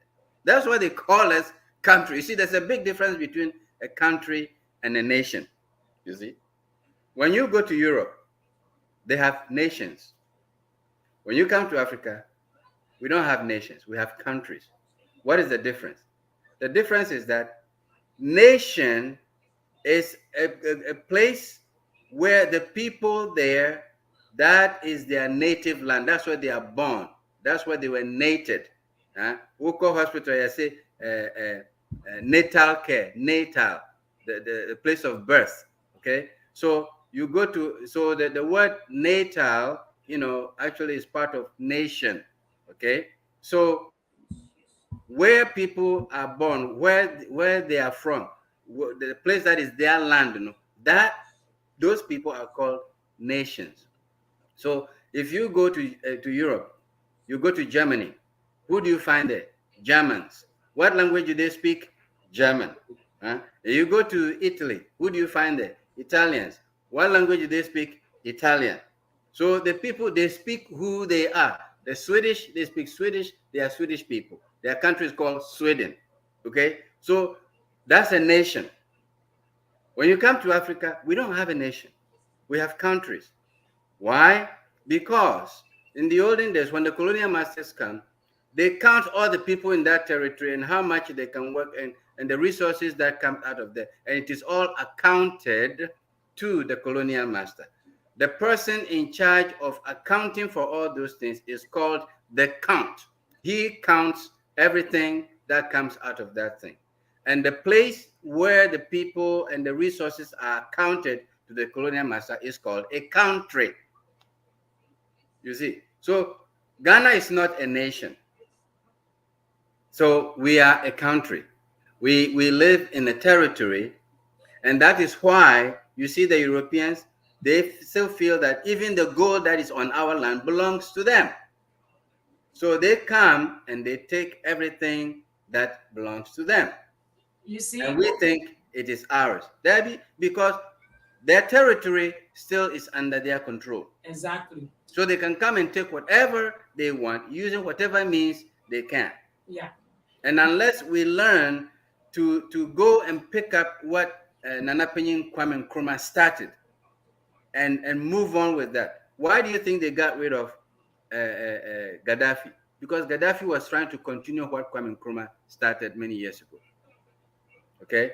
That's why they call us country. You see, there's a big difference between a country and a nation. You see, when you go to Europe, they have nations. When you come to Africa, we don't have nations, we have countries. What is the difference? The difference is that nation is a place where the people there, that is their native land. That's where they are born. That's where they were nated. Uko hospital, I say natal care, natal, the place of birth. Okay, so you go to the word natal, actually is part of nation. Okay, so where people are born, where they are from, the place that is their land, that those people are called nations. So if you go to Europe, you go to Germany, who do you find there? Germans. What language do they speak? German. You go to Italy, who do you find there? Italians. What language do they speak? Italian. So the people, they speak who they are. The Swedish, they speak Swedish. They are Swedish people. Their country is called Sweden. Okay? So that's a nation. When you come to Africa, we don't have a nation. We have countries. Why? Because in the olden days, when the colonial masters come, they count all the people in that territory and how much they can work and the resources that come out of there. And it is all accounted to the colonial master. The person in charge of accounting for all those things is called the count. He counts everything that comes out of that thing. And the place where the people and the resources are counted to the colonial master is called a country. You see, so Ghana is not a nation. So we are a country. We live in a territory, and that is why you see the Europeans, they still feel that even the gold that is on our land belongs to them. So they come and they take everything that belongs to them. You see, and we think it is ours. That because their territory still is under their control. Exactly. So they can come and take whatever they want using whatever means they can. Yeah. And unless we learn to go and pick up what Nana Pinyin Kwame Nkrumah started and move on with that. Why do you think they got rid of Gaddafi? Because Gaddafi was trying to continue what Kwame Nkrumah started many years ago. Okay,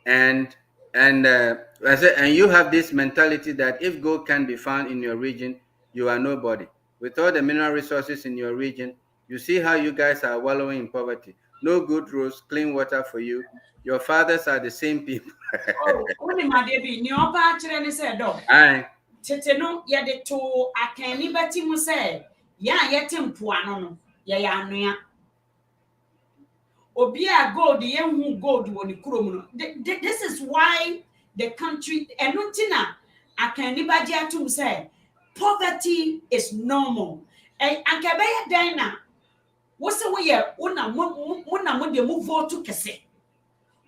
and you have this mentality that if gold can be found in your region, you are nobody. With all the mineral resources in your region, you see how you guys are wallowing in poverty. No good roads, clean water for you. Your fathers are the same people. Oh, only my baby, ni oba chere ni say do. Aye. Tete no ye de to akani bati mu say, ya yete mpoano no, ye ya anoa. Obi a gold ye hu gold woni kurom no. This is why the country enuntina akani baji atum say poverty is normal. Anka be ye dan na wo se wo ye una mo de mo vote kese.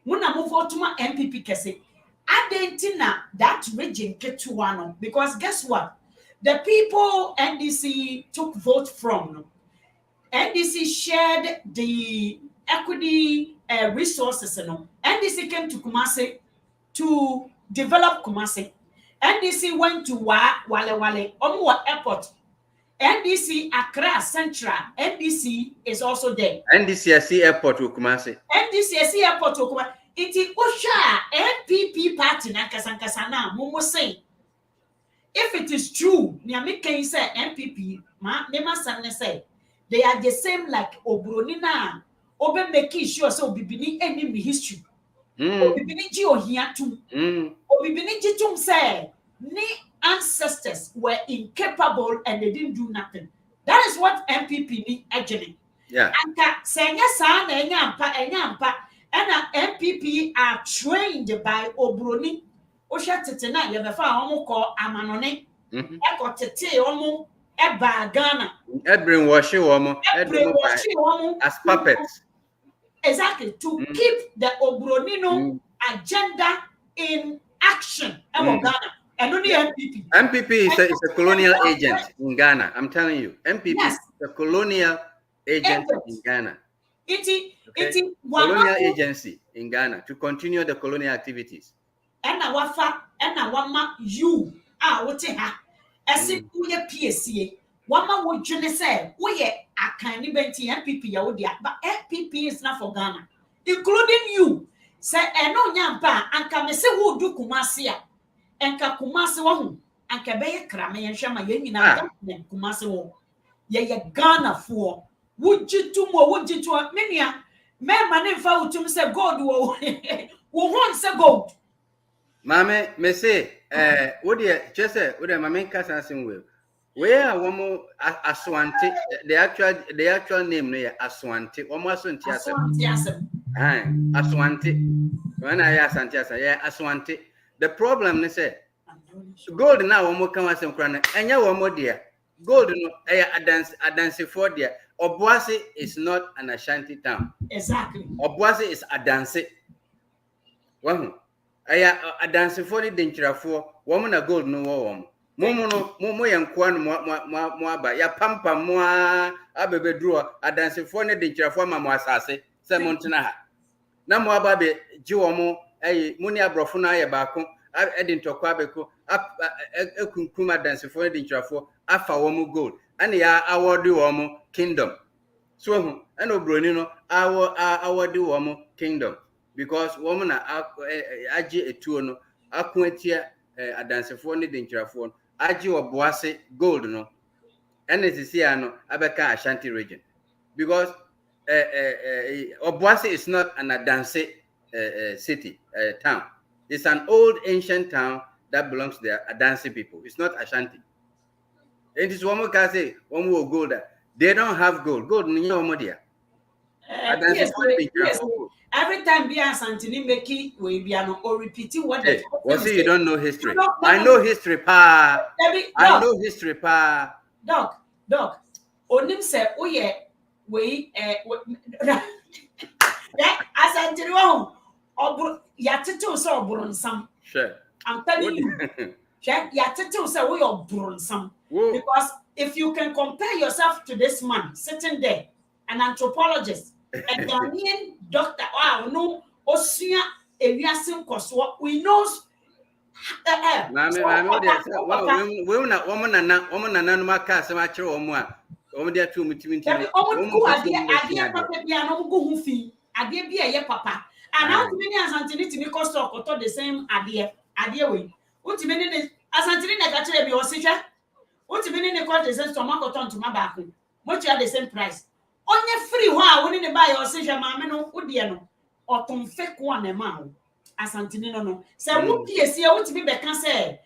Muna mo vote ma NPP kese. Adentina that region ketuwa no, because guess what? The people NDC took vote from no. NDC shared the equity resources. No. NDC came to Kumasi to develop Kumasi. NDC went to Wale Omuwa Airport. NDC Accra Central. NDC is also there. NDC Airport Kumasi. NDC Airport Kumasi. Iti Osha NPP party na kasankasa na mumo say. If it is true, Niame can say NPP, Nema Sanne say, they are the same like Obronina, Obe making sure so Bibini enemy history. Obibini Ji Ohiatu. Obibini Jitum say, ni ancestors were incapable and they didn't do nothing. That is what NPP need actually. Yeah. And Senya San Enyampa, and NPP are trained by Obroni. Osha tetena yebefa omo ko amanone. Eko tete omo eba Ghana. Brainwash womo as puppets. Exactly, to keep the Obronino agenda in action. Ghana. And only NPP. NPP is a colonial agent in Ghana. I'm telling you. NPP is a colonial agent in Ghana. Colonial agency in Ghana to continue the colonial activities. And wama you wote ha. Esi uye PSA. Wama wo dwene say uye akani benti NPP ya wodia. But NPP is not for Ghana, including you. Say eno nyampa anka me se wo du Kumasi a. Enka Kumasi wo hu. Anka beye krame yen hwema yen nyina Kumasi wo. Ye Ghana for. Wujitu menua me mane mfa utum se gold wo. Wo hon se gold. Mame, me say, what do you mame kasa simwe? Where womo Aswanti, the actual name no Aswanti, almost Aswanti. Aswanti. When I ask Santiasa, yeah, Aswanti. The problem is say gold now womo kan wasem krana. Enya womo dia. Gold no dance for dia. Obuasi is not an Ashanti town. Exactly. Obuasi is a dance. Wahu. Aya dance for the dangerafo. Woman a gold no woman. Momo yankwa no mo aba ya pampa mo abebe draw a dance for the dangerafo ma mo asase. Se montena ha. Na mo aba be ji womo muni abrofo na aye baako edin tokwa beko ekunkuma dance for the dangerafo afa womo gold. and ya award woman kingdom. So and obroni no award woman kingdom because woman aji etuo no akoatia adansefo ne denkrafo aji oboase gold no and it is here no abeka Ashanti region because Obuasi is not an Adanse city town. It's an old ancient town that belongs to the Adanse people. It's not Ashanti. It is one more can say one more gold. They don't have gold. Gold no more there. Yes. Every time be Santini make it we be or repeating what the was you don't know history. I know history, pa. I know history, pa. Doc. Onim se oye we Asantini wo yatete so obronsam. Sure. I'm telling you. Yatete so we obronsam. Because if you can compare yourself to this man sitting there, an anthropologist, a Ghanaian doctor, no, Osia, Eliasim Koswa, we knows. And how many Asantini to me cost the same idea way. What you mean is Asantini Nakatri be Osija? What you mean in the same tomato to my back? What you have the same price? Only free one when you buy your Osija Mameno, Udiano, or Tom fake one a man. Asantini no. Say, what PSC, what to be back and say,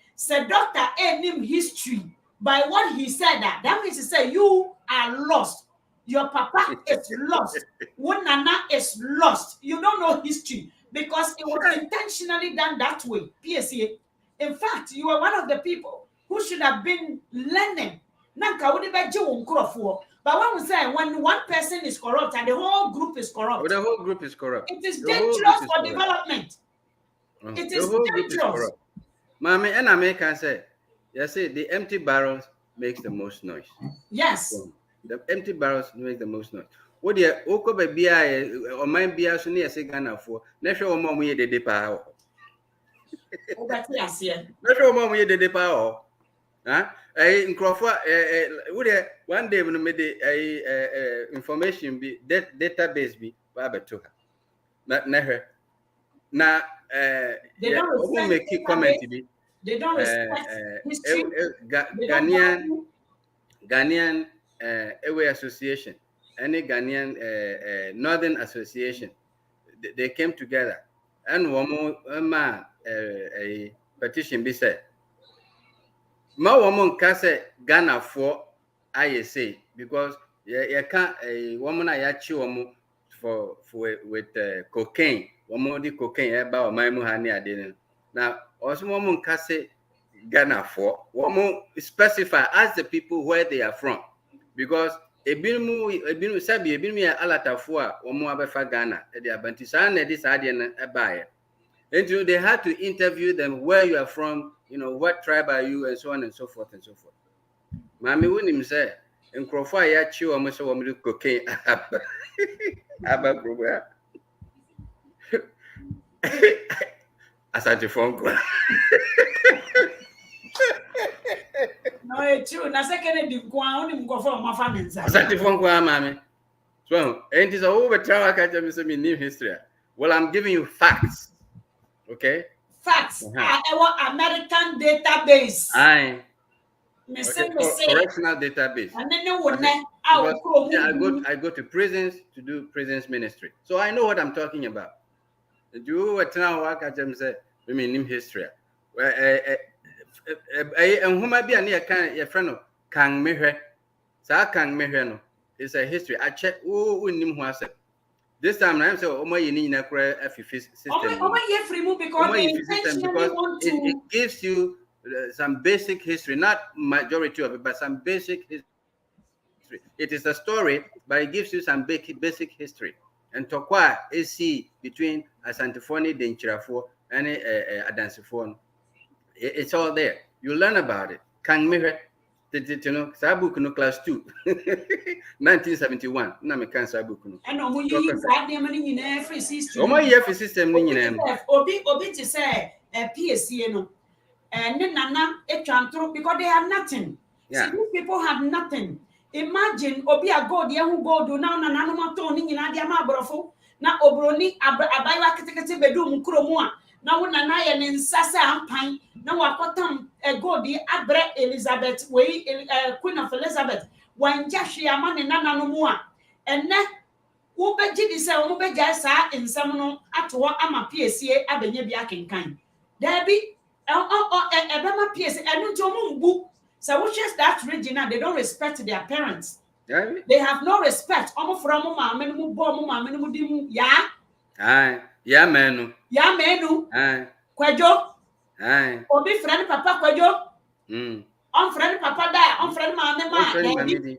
doctor, name history by what he said that means to say you are lost. Your papa is lost. One nana is lost. You don't know history because it was intentionally done that way. PSA. In fact, you are one of the people who should have been learning. But when we say when one person is corrupt and the whole group is corrupt, the whole group is corrupt. It is dangerous for development. It is dangerous. Mommy, and I can say, the empty barrels makes the most noise. Yes. The empty barrels make the most noise. What the Oko Bia or my Bia Sunni a Sigana for Natural Mommy de Depa. Natural Mommy de Depa. In Crawford, one day when made a information be database be Baba to her. Not never. Now, they don't make a comment to be. They don't respect history. Ghanaian Away Association, any Ghanaian Northern Association, they came together and one more a petition be said. Ma woman can say Ghana for ISA because you can't a woman I woman for with cocaine. One more the cocaine about my muhani I didn't. Now also woman can say Ghana for one more specify as the people where they are from because ebinu sabi ebinu alata for one more abefa Ghana the abantisa na this adian abaye. And they had to interview them where you are from, what tribe are you, and so on and so forth and so forth. Mami Winim said, in Crawford, I chew almost a woman cocaine. Abba Grubber. As I phone. No, it's true. Na second di kwa oni mko for my family. As phone kwa mami. So, and it's over travel catch me new history. Well, I'm giving you facts. Okay. Facts. Our American database. Aye. Correctional database. And then I go to prisons to do prisons ministry. So I know what I'm talking about. Do what now work at them say we mean history. And who might be a friend of Kang Mehe. Sa Kang Mehe no. It's a history. I check who nim who said. This time I'm saying, you need a system. Because it gives you some basic history, not majority of it, but some basic history. It is a story, but it gives you some basic history. And Tokwa is between Asantifoni, Denchirafo, and Adansifon. It's all there. You learn about it. Kang Mehe. Sabu kuno class 2 1971 na me kan sabu kuno and omo yi sad dem ni nyina free system omo yi free system ni nyina obi to say PSC no ne nana etwantro because they have nothing Yeah. See, these people have nothing. Imagine obi a gold ye who gold now na nanomato ni nyina dia ma abrofo na obroni abayiwa ketekete bedu mu kromu a na wo na ye ne nsase ampan na wakotam gold abre Elizabeth we Queen of Elizabeth wanja hwe ama ne nanano mu a enne wo beji di se wo beja sa ensam no ato ama piesie abenya bi akenkan dabi ebema piesie enu nti omo mbu. So which is that region they don't respect their parents. Yeah. They have no respect. Omo from mama mu bo mama mu di mu ya. Aye. Yeah menu. Ya menu. Aye. Kwejo. Aye. Obi friend papa kwejo. On friend papa die. On friend mama ma. Friend mama.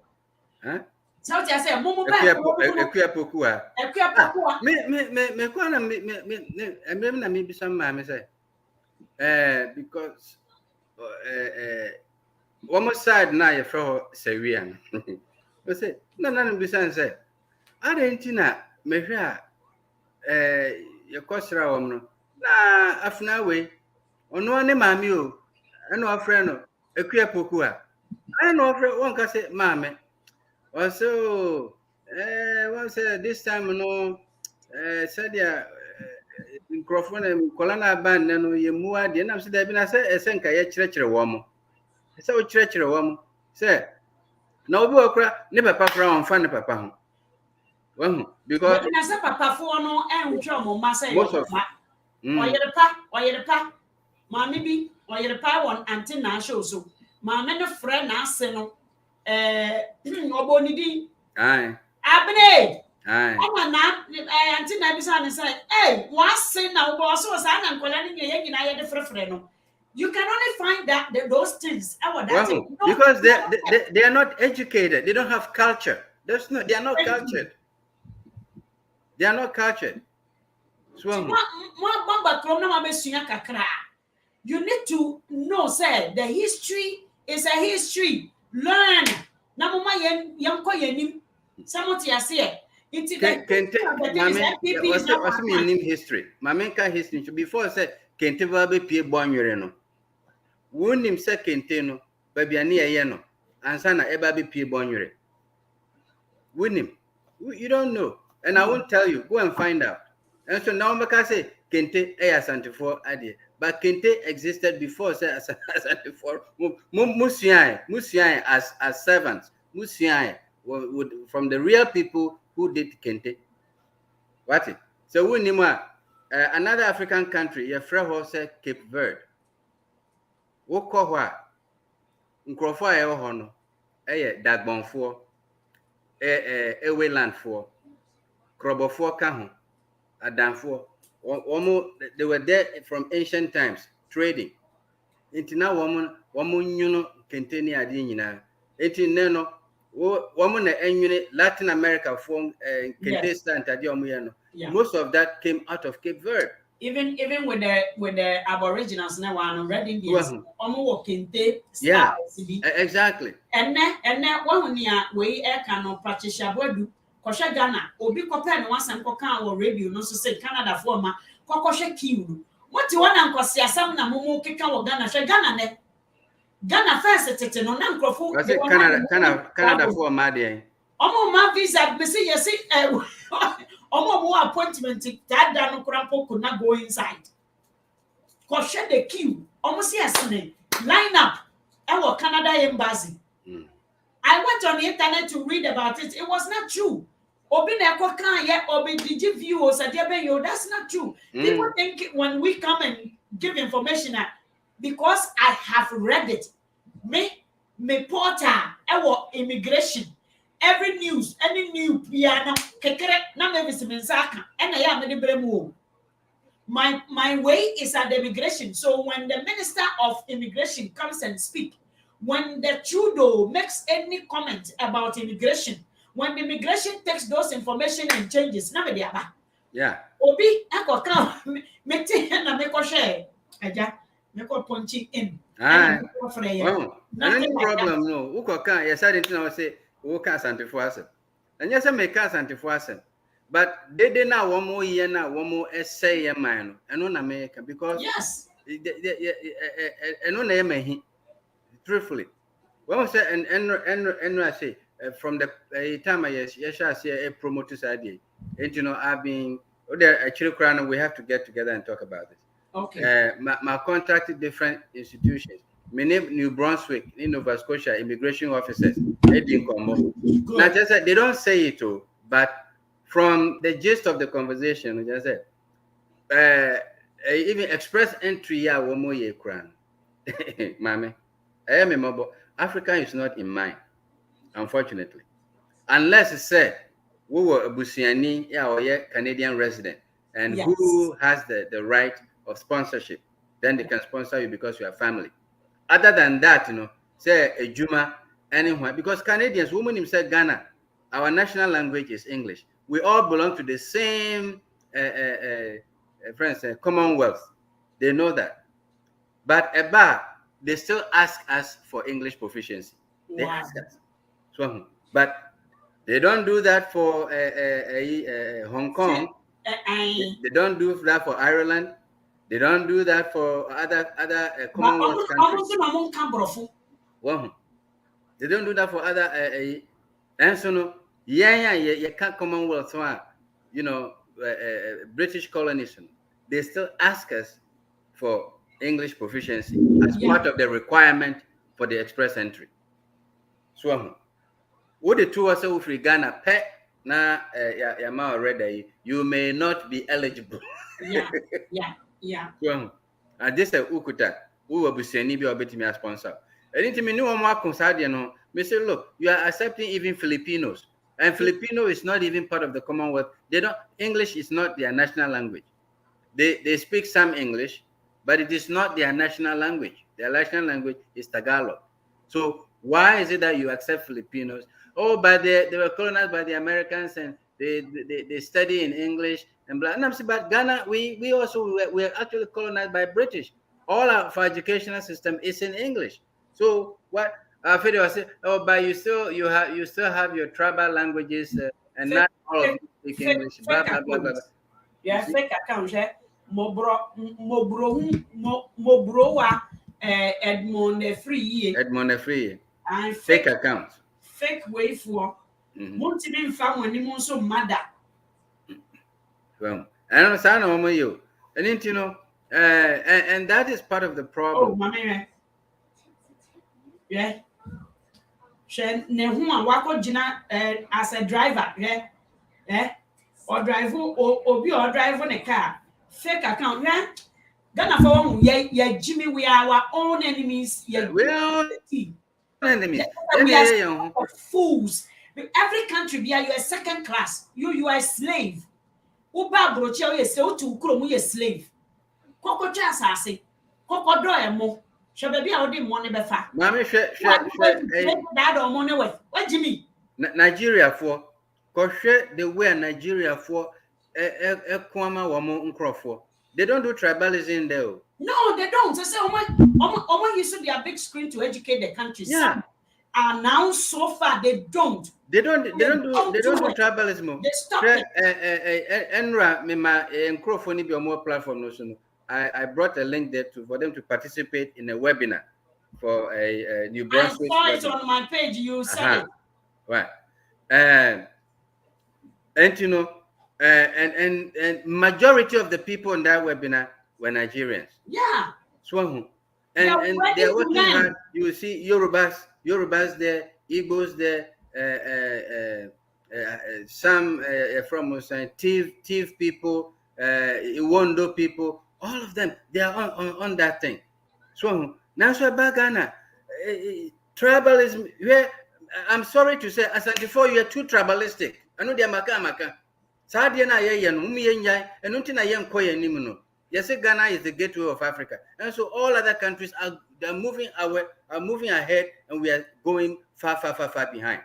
Huh? So what I say mumu ba. Ekuya pokua. Me kwa na me na me bisa mama say. Because one side na ye fro Sewian. We say no bisa say. Adentina me hwe a ye kosra wom no na afna we ono ne maami o eno afre no ekuya poku a eno afre won ka say maame also one say this time no said ya microphone kolana ban no ye muwa de na say da bi na say esenka ye kyerɛkyerɛ wom say o kyerɛkyerɛ wom say na obi okra ne papa kra won fa ne papa ho because when I say papa for no enhwe mo ma say papa oyerepa maame bi oyerepa won antenna show so maame no frɛ na ase no obonidi aye abne aye na antenna bi say say wase na wo so sa na nkola ni ye nyina ye de frɛfrɛ no. You can only find that those things because they are not educated. They don't have culture. They are not cultured. They are not cultured. You need to know, say, the history is a history. Learn. History. Mamenka history. Before I said, Kente Babe Pie Bonure no. Wunim se Kente no, baby ani ye no. Ansana Ebabe Pie Bonure. Wunim. You don't know. And I won't tell you. Go and find out. And so now I say Kente Asante idea. But Kente existed before say Asante for Musiai as servants. Musiai from the real people who did Kente. What it? So we name another African country, your friend say Cape Verde. Wokwa Nkrofo ayo hono. Dagbonfo. Eweland for Krobofo Kaho, Adamfo, they were there from ancient times, trading. Into now, woman, you know, containing a dinner. Into Neno, woman, and Latin America form contestant at Yomiano. Most of that came out of Cape Verde. Even with the Aboriginals now and Red Indians, yeah, exactly. And then one year we cannot practice Shabodu, Kosha Ghana, Obi Kopen once and Kokan or review, no so say Canada former, Kokosha Kiu. What you want Uncle Siasam Namu Kika or Ghana, Ghana, Ghana first, no Nanko, Canada for Madia. Omo ma visa, you see, Omo more appointment that Dano Crampo could not go inside. Koshe the queue, almost yesterday, line up our Canada embassy. I went on the internet to read about it. It was not true. Did view or that's not true. People think when we come and give information because I have read it. Me porter our immigration. Every news, any new piano, my way is at the immigration. So when the Minister of Immigration comes and speak, when the Trudeau makes any comment about immigration, when the immigration takes those information and changes, yeah. Obi, I come, make and make a share. Make a punching in. Any problem, no. Ukoka, yes, I didn't say, Uka Santa Fuasa. And yes, I make us Santa Fuasa. But they did not one more year now, one more essay a man, and on America because yes, and on truthfully. Well, say and I say from the time I shall say a promoter's idea. And I've been there actually crown we have to get together and talk about this. Okay. My contracted different institutions. My name New Brunswick, in Nova Scotia, immigration officers, Eddie Nkomo. Now just said they don't say it all, but from the gist of the conversation, just said even express entry yeah one more year crown. Mame. I am a mobile. Africa is not in mind, unfortunately. Unless it's said, we were a Busiani or Canadian resident, and Yes. who has the right of sponsorship, then they can sponsor you because you are family. Other than that, say a Juma, anywhere, because Canadians, women himself, Ghana, our national language is English. We all belong to the same, friends, Commonwealth. They know that. But they still ask us for English proficiency. They ask us. So, but they don't do that for Hong Kong. They don't do that for Ireland. They don't do that for other Commonwealth countries. Well, they don't do that for other and so no, you can't Commonwealth British colonies. They still ask us for English proficiency as part of the requirement for the express entry. So, what the two are free Ghana pet na already you may not be eligible. Yeah. So, and this is ukuta who will be sending you a bit me a sponsor. Anything me no more concerned, me say, look, you are accepting even Filipinos, and Filipino is not even part of the Commonwealth. They don't English is not their national language. They speak some English, but it is not their national language. Their national language is Tagalog. So why is it that you accept Filipinos? Oh, but they were colonized by the Americans and they study in English and blah. And I'm saying, but Ghana, we also we're actually colonized by British. All of our educational system is in English. So what Fede was saying, oh, but you still have your tribal languages and not all of you speak English. Blah blah blah blah. Yeah, fake account. Mobrowa Edmond Free. And fake account. Fake way for Montimin family monso mother. Well, I don't understand you. And and that is part of the problem. Oh, mamma. Yeah. She Nehuma Wako Jina as a driver, yeah. Or drive or be or drive on a car. Fake account, yeah. Ghana for yeah, Jimmy, we are our own enemies. Yeah, we are enemies. We are fools. Every country, you are second class. You are a slave. Uba brocha we say to ukro you a slave. Koko cha asase. Koko do emo. She baby a odi money be fa. Mami that or money with. What Jimmy? Nigeria for the way Nigeria for kwama wamo nkrofo. They don't do tribalism there. No, they don't. I say, Omo used to their big screen to educate the country. Yeah. And now so far they don't. They don't do tribalism. They stop it. Enra my microphone be on more platform no. I brought a link there for them to participate in a webinar for a New Brunswick. I saw it on my page. You said it. Right. And and majority of the people in that webinar were Nigerians. Yeah. So and they're working hard. You will see Yorubas there, Igbos there, some from Tiv people, Iwondo people, all of them, they are on that thing. So now so about Ghana, tribalism. I'm sorry to say, as before, you are too tribalistic. I know they are maka. Sadia na ye no umiyenjai enunti na ye nkoye nimu no. Yes, Ghana is the gateway of Africa, and so all other countries are moving ahead, and we are going far behind.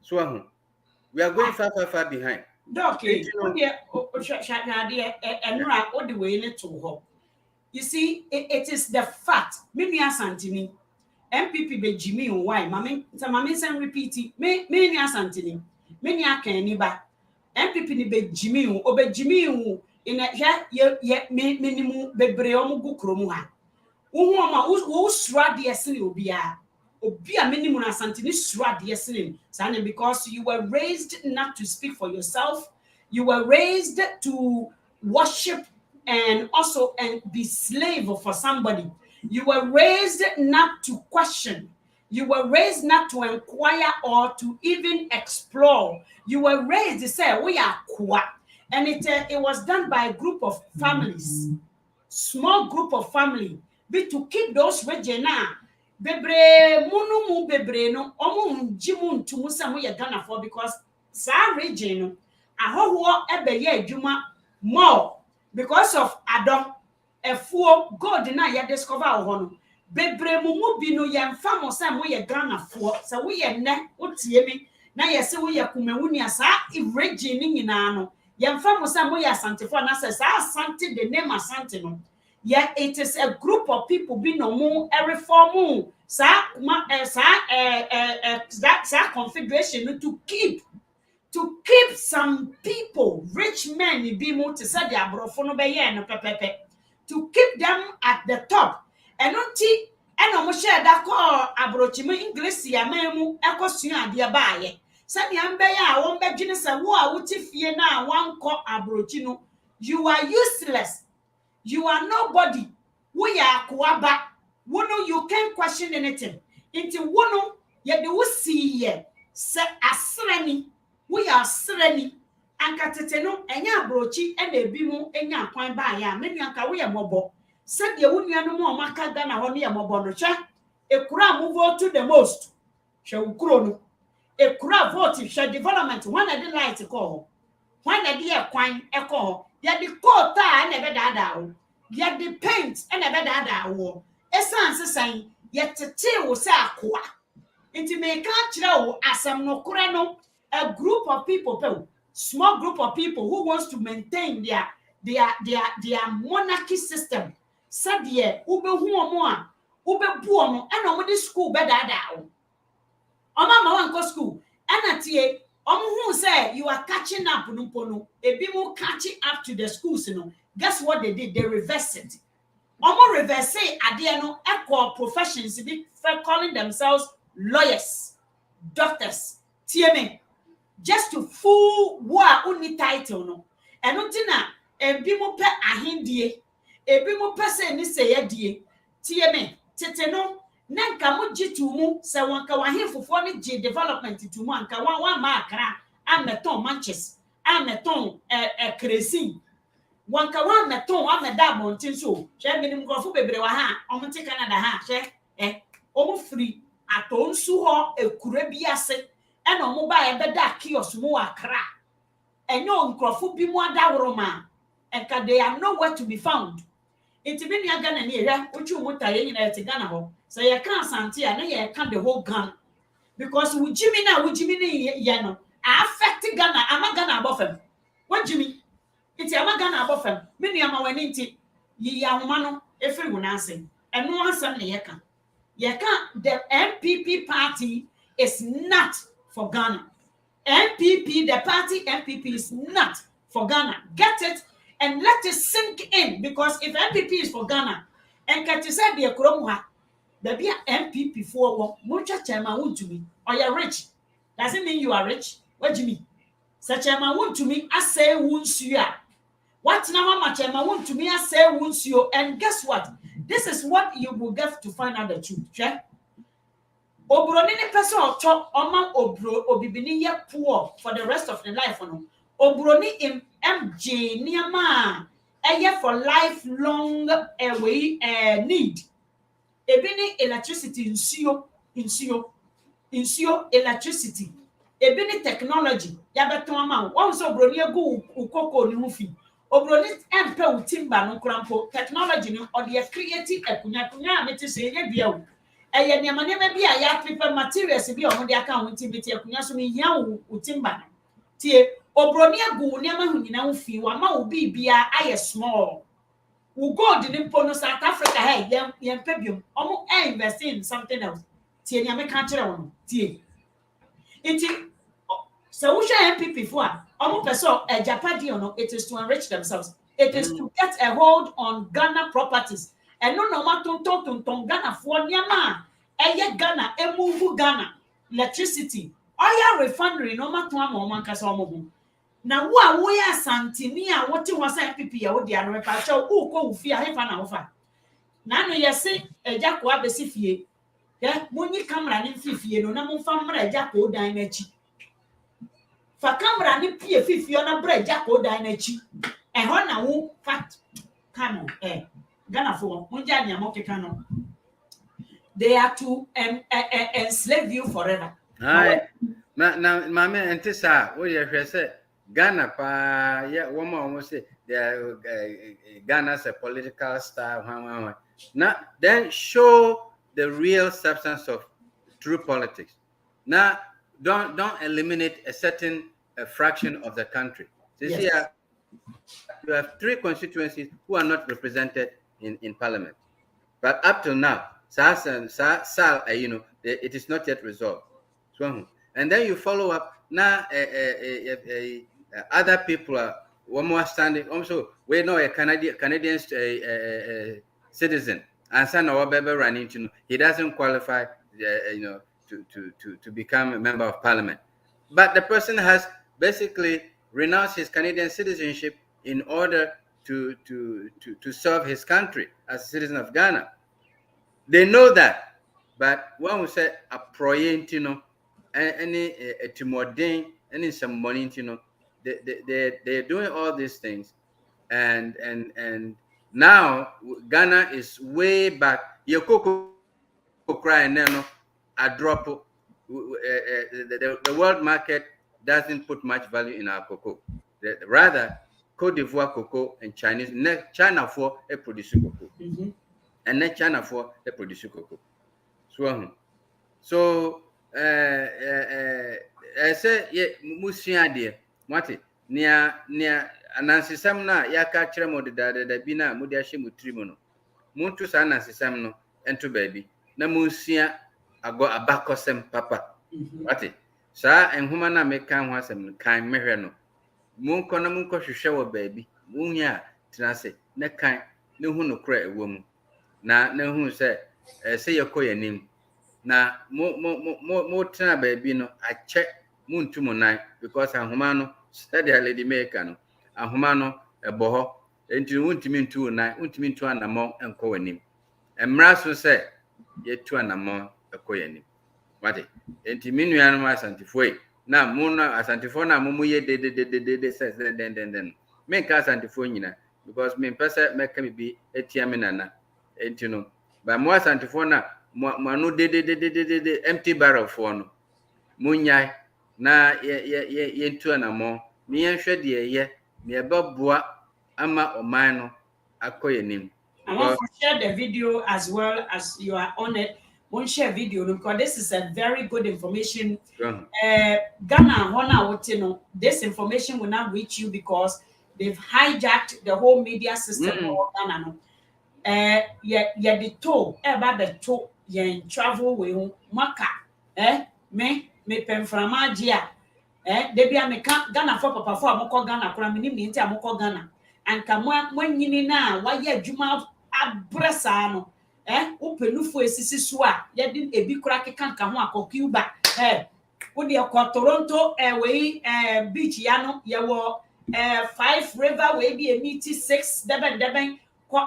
So we are going far behind. You see, it is the fact. Maybe Asantini, NPP be Jimmy why? Mami sen repeat it. Me Asantini, me Akeniba. NPP ni be Jimmy obe Jimmy in a ye minimum bebre omu gu kromu ha. Uhu ma wo sra de ese ni obi a obi a minimum asante ni sura de yesene sane because you were raised not to speak for yourself, you were raised to worship and also and be slave for somebody. You were raised not to question. You were raised not to inquire or to even explore. You were raised to say, we are kwa. And it was done by a group of families, small group of family, be to keep those regina. Bebre munu mu bebre no omo njimu ntumu se mo ye Ghana for because sa region no ahoho ebe ye adwuma more because of ado efuo gold na ye discover ho no bebre mu bi no ye mfa mo se mo ye Ghana for se wo ye ne otie mi na ye se wo ye kumawuni asa region ni nyina no ye mfa mo se mo ye asante for na se sa asante the name asante no. Yeah, it is a group of people being no more a reform that configuration to keep some people, rich men be more to say their brofono be no pepepe to keep them at the top. And unti and almost share that call abrochimo English ya memu ekosua de baaye. Said the ambeya won be gene se wo a wuti fie na wan ko abrochino, you are useless. You are nobody. We are kuaba. Wono you can't question anything. Into wono ye de wo see ye se asrani. We are srani. Ankatete no enya abrochi e na ebi mu enya kwan ba ya. Meni anka we ye mobo. Said ye wonu anu mo maka Ghana ho ne ye mobo no hwe. Ekura move vote to the most. Hwe ukuro no. Ekura vote hwe development one of the light call. When the dear quine echo, yet the coat and never dada, yet the paint and never dada war. A sans saying, yet the tea was a qua. Into me catch now as some no curano, a group of people, small group of people who wants to maintain their monarchy system. Said ye, ube huomoa, ube buomo, and on the school bedada. On my one school, and at ye. Who say you are catching up no ebi mo catching up to the schools no guess what they did, they reversed it reverse ade no equal professions be calling themselves lawyers, doctors, TMA, just to fool wa uni title no eno tina ebi mo pe ahindie ebi mo pe se ni se yedie TMA tete no nanka mo jitu mu se wonka wahefofo ne ji development tu mu anka wan ma akra ameton manches ameton kresin wanka wan meton ameda montin so hwe minim grofo bebre wa ha omte Canada ha hwe omo free aton su ho ekura bi ase e na omo ba e beda kiosk mu akra enyo nkrofo bi mu adaworo ma enka they are nowhere to be found. It mean you Ghana ni ehwa ochu mutaye nyina ete Ghana ho so ye kan asante a na ye kan the whole Ghana because wujimi ni ye no affect Ghana ama Ghana abofem wujimi iti ama Ghana abofem me nuama wani nti yi ahoma no efiri hunase eno ansam ne ye kan the NPP party is not for Ghana. NPP, the party NPP is not for Ghana. Get it and let it sink in, because if NPP is for Ghana, and Kati said the Kromwa, there be an NPP for mucha chairman would to me, or you're rich. Doesn't mean you are rich. What do you mean? Such a man would to me, I say wounds you are. What now much a man would to me, I say wounds you, and guess what? This is what you will get to find out the truth. Yeah? Obroni ni person ocho oma obro obibini ye poor for the rest of the life no. Obroni im MJ niama eye for lifelong need. Ebini electricity insio electricity. Ebini technology ya beton ama won so obroni egu ukoko ni hufi. Obroni empe utimba no krampo technology ni or the creative ekunya amete se ye bia o. Eye niam bi a ya prepare materials bi o mo de aka ho timiti ekunya so me hia utimba tie obroni agu niam ahu nyina wo fi wa ma wo bibia aye small wo gold ni mpo no South Africa hey yem pebium omo invest in something else tie niam ka kire wo tie iti so wo hwe NPP fo a omo person Japadi no, it is to enrich themselves, it is to get a hold on Ghana properties and no matter tonton Ghana for niam Ghana, move Ghana, electricity, oil refinery, no matter what man can say. Now, who we are Santinia, what you was NPP, or the other show, who go fear heaven over. Now, you say, a jack wa besifie. Yeah, when you come running fifty, no, no, family, a jack or dinachi. For camera, ni pie fifty on a bread, jack or dinachi. And one now, fat, come on, Ghana for Munjania Mokekano. They are to enslave you forever. Aye. Now, my man, and this what you say, Ghana, yeah, one more almost say, Ghana's a political star. Now, then show the real substance of true politics. Now, don't eliminate a certain fraction of the country. So Yes. You have 3 constituencies who are not represented in parliament. But up till now, it is not yet resolved. So, and then you follow up now. Other people are one more standing. Also, we know a Canadian citizen, and son of baby running to he doesn't qualify, to become a member of parliament. But the person has basically renounced his Canadian citizenship in order to serve his country as a citizen of Ghana. They know that, but when we say a proyentino, any timodin, any some money, they're doing all these things, and now Ghana is way back. Your cocoa crying now, a drop. The world market doesn't put much value in our cocoa. Rather, Cote d'Ivoire cocoa and China for a produce cocoa. Mm-hmm. And then China for the produce cocoa. So I say yeah, musia dear, Mati, near Nancy Samna, Yaka Tremo the Bina, Mudiashi Mutrimono, Muntu Nancy Samno, and to baby, Namusia, I go a bacosem papa. Mati, Sa and Humana make can was some kind merano. Munko show baby, Munya, Tinase, neck kind, no who no cray a woman. Na who say your coy name. Na mo tena baby no I check muntu mo nine because ahoma study a lady maker no ahoma e boho enti untimi ntu nine untimi ntu anamo enko wanim emra so say ye tu anamo ekọ yanim wate enti minua no asantifo na mo no asantifo na mo ye de say den me ka asantifo nyina because me pese meka me bi etia me nana enti no ba mo asantifo na Manu de empty barrel for no. Munyai na ye ntu na mo. Ni yenhwe de ye na ebabua ama oman no akoyenim. I want to share the video as well as you are on it. Won't share video because this is a very good information. Ghana, this information will not reach you because they've hijacked the whole media system of Ghana. The toll, the toll, travel with maka, me penframa jia, they be a meka Ghana for papa for moko Ghana, Kramini, Moko Ghana, and come when you na, why ye juma abrasano, Upenufu siswa, ye didn't a big crack can come up Cuba, would you call Toronto, away, beach yano, yawo, 5 river, way be a meaty 6, deben.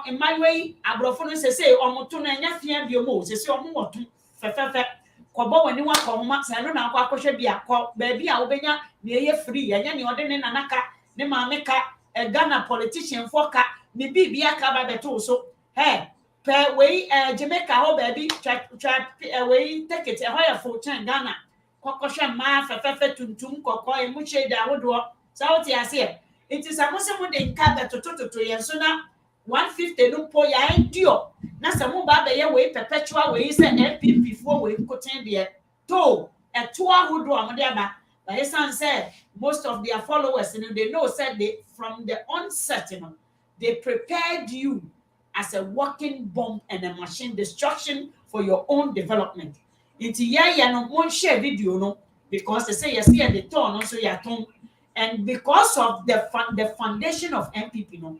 In my way, Abrophone say, Omoton and Nephew, your most, say, Omoton, Fefe, Kobo, when you want to come, I don't know how I be a cop, baby, I'll be near free, and any other than Anaka, Nemameka, a Ghana politician for cat, maybe be a cab at the so, hey, per way, Jamaica, oh baby, try away, take it a higher fortune, Ghana, Kokosha, Ma, Fefe, Tuntum, Koko, and Muche, that would walk, South Asia. It is a Muslim with the cat to Yansuna. 150 no po ya endio na se mo ba be ye we perpetual we say NPP for we koten de to e to ahodo am de aba but he say most of their followers they know said they from the onset they prepared you as a walking bomb and a machine destruction for your own development into ya no mo share video no because they say yes here the TOR no so ya ton and because of the foundation of NPP no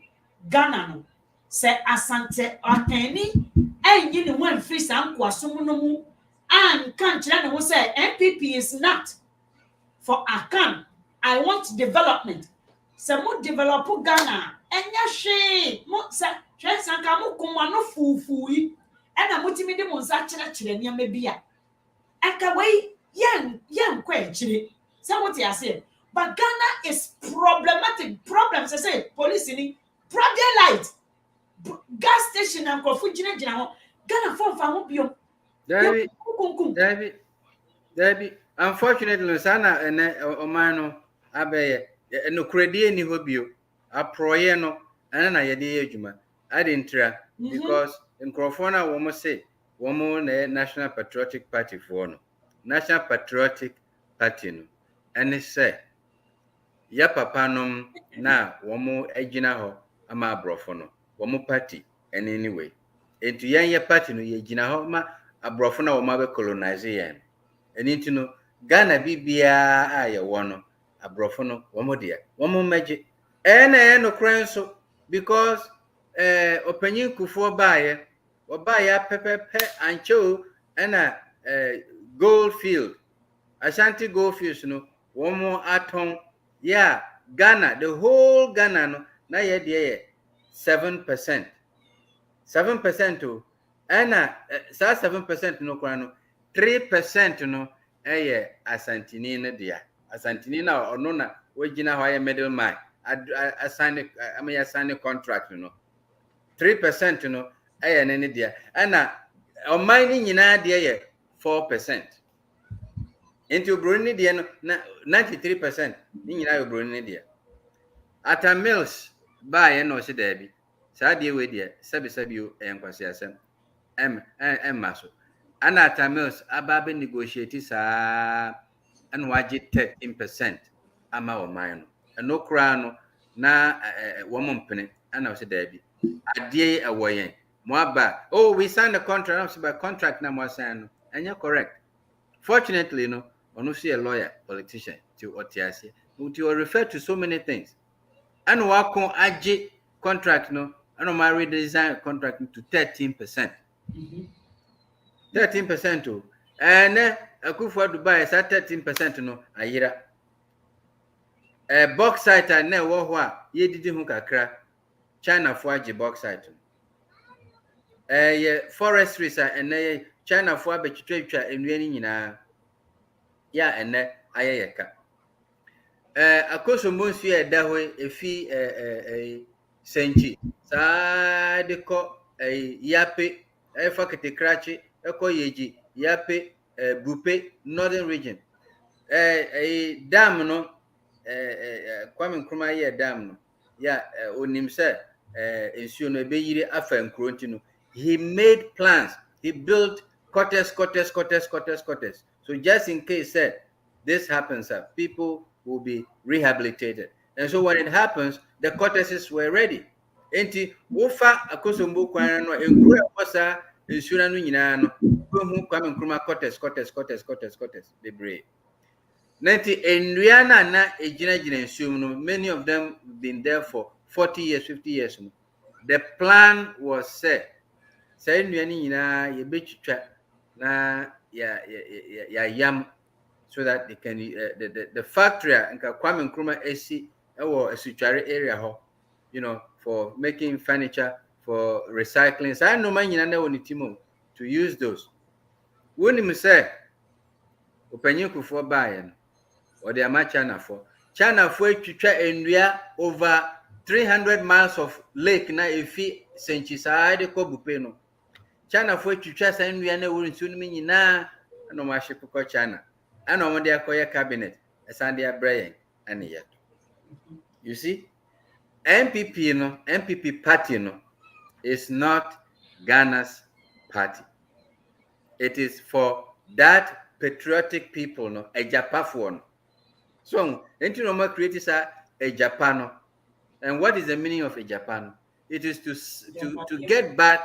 Ghana no se asante atani enyi ni wan free sam kwasom no mu And country who say NPP is not for Akan. I want development. Some develop Ghana. Enya she mo sa sanka mo kuma no fufu yi. Ena mutimi de mo nsa kyerɛ nneɛma bi a. Aka wei yan kwa kyerɛ. Some what say. But Ghana is problematic. Problems say police ni broad daylight. Gas station and kofu gyina ho. Ghana phone fa ho biom. Dabi. Unfortunately, sana ene omano abeye no credit ni hobio aproye no ana na yede adwuma adintra because nkrofona wo mo say wo mo na National Patriotic Party for no National Patriotic Party no ene say ya papa nom na wo mo agina ho ama abrofo no wo mo party ene anyway entu yan party no ye gina ho ma abrofo na wo ma be colonize yen eni no Ghana bibia aye wono abrofo no womodia womo meje ene no krenso because opanyin kufo baaye obaaya pepepe ancho ena gold field Ashanti gold fields no womo aton yeah Ghana the whole Ghana no na ye de 7% 7% o ena sa 7% no kwa no 3% no Asantini na dia Asantini na ono na wagina ho middleman assign contract no 3% no ne dia ana oman ni nyina dia 4% into broni dia no na 93% ni nyina yo broni dia ata mills ba no se da bi saa dia we dia sabi o enkwase asem maso ana ata mills ababe negotiate saa and waje 13% ama o man no eno kra no na wo mompene ana o se da bi ade awoyen mo aba we signed the contract na contract na mo sign no anya correct fortunately no ono see a lawyer politician to otiase to refer to so many things and wako age contract no and ma redesign contract to 13%. 13% o and akufo Dubai sa 13% no ayira bauxite na wo ho a yedidi hu kakra China fo age bauxite ye forestry sa and China fo abetwetwa enwani nyina ya ene ayeyeka akoso monsu e da ho efi senchi sa de ko yape fakete krachi eko yeji yape bupe northern region dam no Kwame Nkrumah ye dam no ya onim se ensuo no ebeyire afa nkronti no he made plans he built quarters so just in case said this happens people will be rehabilitated and so when it happens the quarters were ready enti wofa akosombo kwan no enkro ekosa ensuo no nyina no hu Kwame Nkrumah quarters bebre Nenti enriana na ejina ensuo no many of them been there for 40 years 50 years no the plan was set say nnuani nyina ye betwitwa na ya yam so that they can the factory nka Kwame Nkrumah esi ewo asutware area ho for making furniture for recycling say no man nyina na woni timo to use those woni me say opanyin kufo baaye no or the China for etwitwa enua over 300 miles of lake na efi senchi side ko bupe no China for etwitwa sa enua na wori nsu no nyina na ma hye kokọ China ana omo de akoye cabinet esande abrayen ane yet you see NPP party no is not Ghana's party. It is for that patriotic people no ejapafo no so enti no ma create a Japan. And what is the meaning of a Japan? It is to get back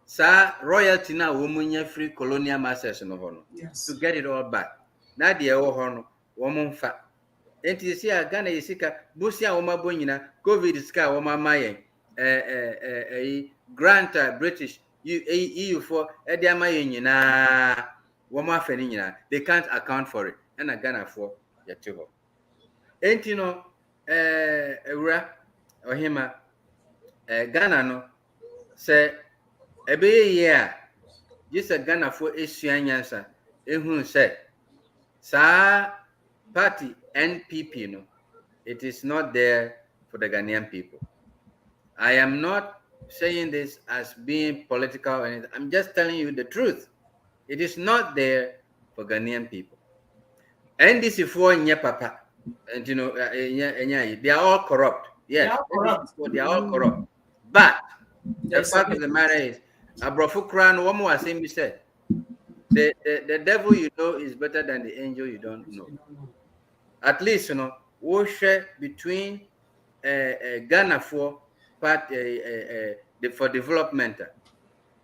sa royalty na womunya free colonial masters no hono. Yes. To get it all back. Na de wo hono womunfa. Enti si a Ghana yesika busia wo mabo nyina COVID ska wo mama yen grant British EU for Ediama Yina, Woma Fenina, they can't account for it. And a Ghana for Yatuho. Ain't you know, Ura or Hima, Ghana no, say, a be year, just a Ghana for Ishianyansa, who said, Sa party NPP, no, it is not there for the Ghanaian people. I am not saying this as being political or anything. I'm just telling you the truth. It is not there for Ghanaian people. NDC for Papa, and you know, they are all corrupt. Yes, they are all corrupt. But the fact of the matter is, Abrofu Kran, one more thing we said, the devil you know is better than the angel you don't know. At least, you know, we share between Ghana for part for developmental.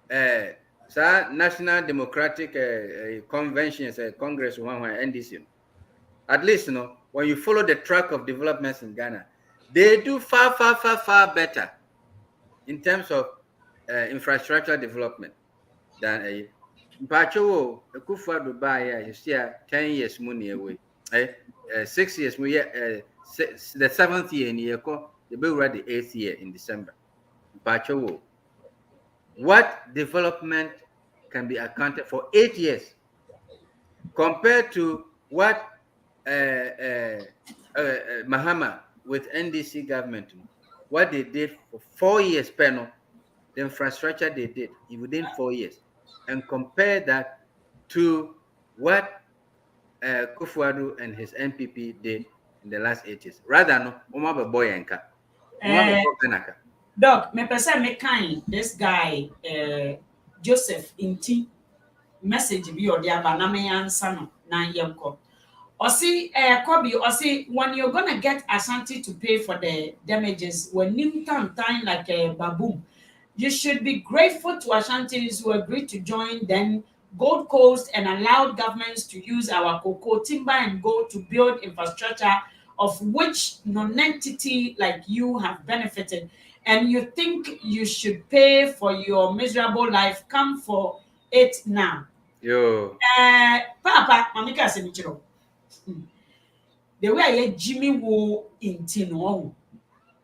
National Democratic Conventions, Congress, one NDC. At least, you know, when you follow the track of developments in Ghana, they do far better in terms of infrastructure development than a Mpacho Kufa Dubai. You see, 10 years money away. 6 years, the 7th year in year, they will ready the 8th year in December. Mpacho, what development can be accounted for 8 years compared to what Mahama with NDC government, what they did for 4 years, the infrastructure they did within 4 years, and compare that to what Kufuor and his NPP did in the last 8 years. Rather, no, Umaba Boyanka. Doc, me person me kind this guy Joseph Inti message bi or dia ba na me answer no na yemko. Osi Kobe, Osi, when you're gonna get Ashanti to pay for the damages, when new time like Baboom, you should be grateful to Ashantis who agreed to join then Gold Coast and allowed governments to use our cocoa, timber, and gold to build infrastructure of which non-entity like you have benefited. And you think you should pay for your miserable life. Come for it now. Yo. Papa, Mamika Senichiro. The way I Jimmy Woo in Tino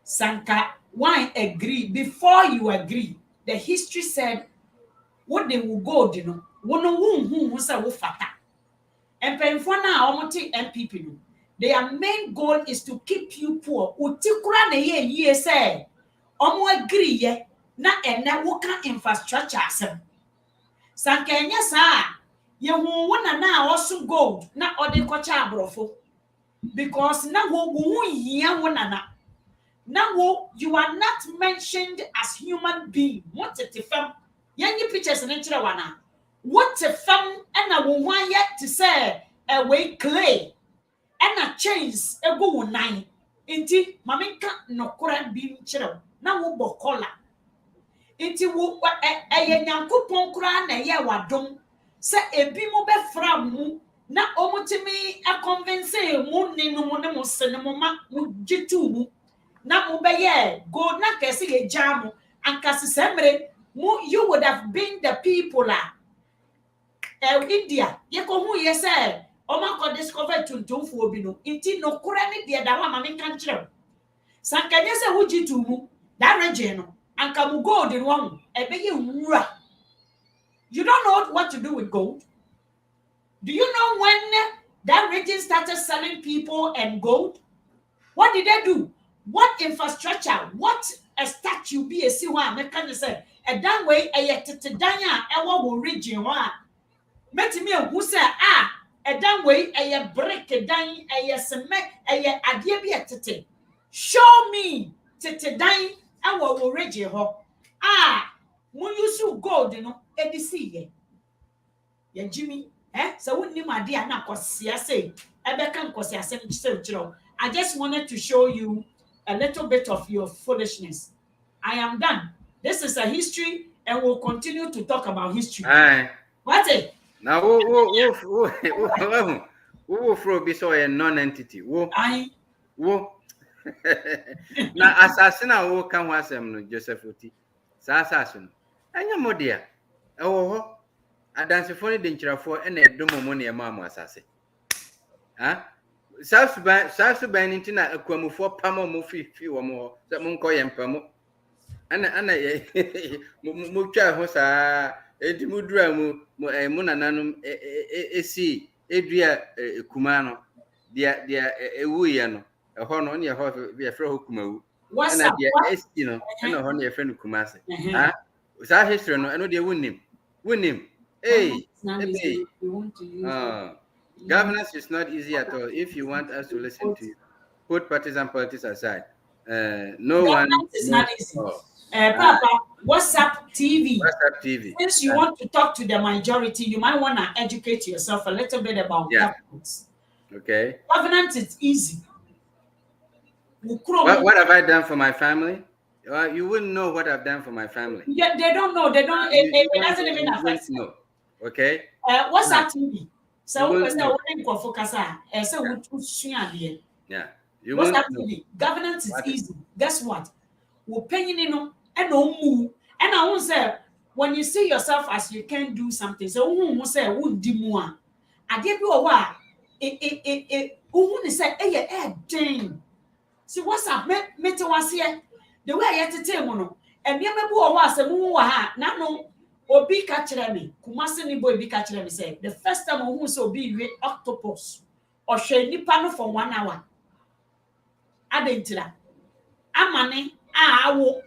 Sanka, why agree? Before you agree, the history said what they will go, you know, one who say fata. And Penfona almost NPP. Their main goal is to keep you poor. Utikura ne ye say, agree ye, na woka infrastructure asem. Sanka enya sa, ye wona na also gold, na ode kocha abrofo. Because now you are not mentioned as human being. What a fam? Yangi pictures in nature wana. What a fam and I will want yet to say away clay and a chains a go nine. Inti maminka no kura being chiro. Now wo bokola. Inti wo a yanku kura na ye wadom. Say a bimo be framu. Na omutimi a convince mu ni no mo ne mo se ne mo ma mu jitu mu na mo be ye go na kesi ye jamu ankasi semre mu you would have been the people India ye ko hu ye say o ma ko discover tuntumfu obi no inti no kura ni de da wa ma me kan kire sankanye se hu jitu mu that region no anka mu gold no hu e be ye wura. You don't know what to do with gold. Do you know when that region started selling people and gold? What did they do? What infrastructure? What a statue be a siwa mekan say a dan way a yetedanya ewo region wa. Metimi who say a dan way a brick dan a cement a adie bi etete. Show me tetedan ewo region ho. Mu use gold no edisi ye. Ya Jimmy so wouldn't idea na kosia say ebeka kosia say chiro. I just wanted to show you a little bit of your foolishness. I am done. This is a history and we'll continue to talk about history. Aye. What it? Now who be so a non-entity? Who now assassin who can was Joseph Uti. Assassin. Anya modia. Oh, adansefo ne de nkyerafo na edomo mo ne ma asase. Ha? South Sudan ntina akwamufo pam mo fi wo mo so mo nko yempamo. Ana mo twa ho saa enti mo dura mo nananom esi edua kuma no dia ewu ye no ho no ne ho ye frɛ ho kumawu ana dia esi no ana ho ne ye frɛ no kumase ha saa history no eno dia wunim governance is not easy at all. If you want us to listen to you, put partisan politics aside. No one is not easy. Papa, WhatsApp TV. Since you want to talk to the majority, you might want to educate yourself a little bit about governance. Okay. Governance is easy. What have I done for my family? You wouldn't know what I've done for my family. Yeah, they don't know. They don't. It doesn't even affect them. Okay. WhatsApp TV. So yeah. WhatsApp TV. Governance is easy. Guess what? We're paying in and no move. And I won't say when you see yourself as you can do something, so who say would do more? I give you a while. Who say, hey, dang. See what's up? Me to was here. The way I had to tell you, and me who was a moo ha, no, or be catcher me. Kumasi ni boy be catcher me say. The first time who so be with octopus or shade ni panel for 1 hour. Adentila. Amane, wo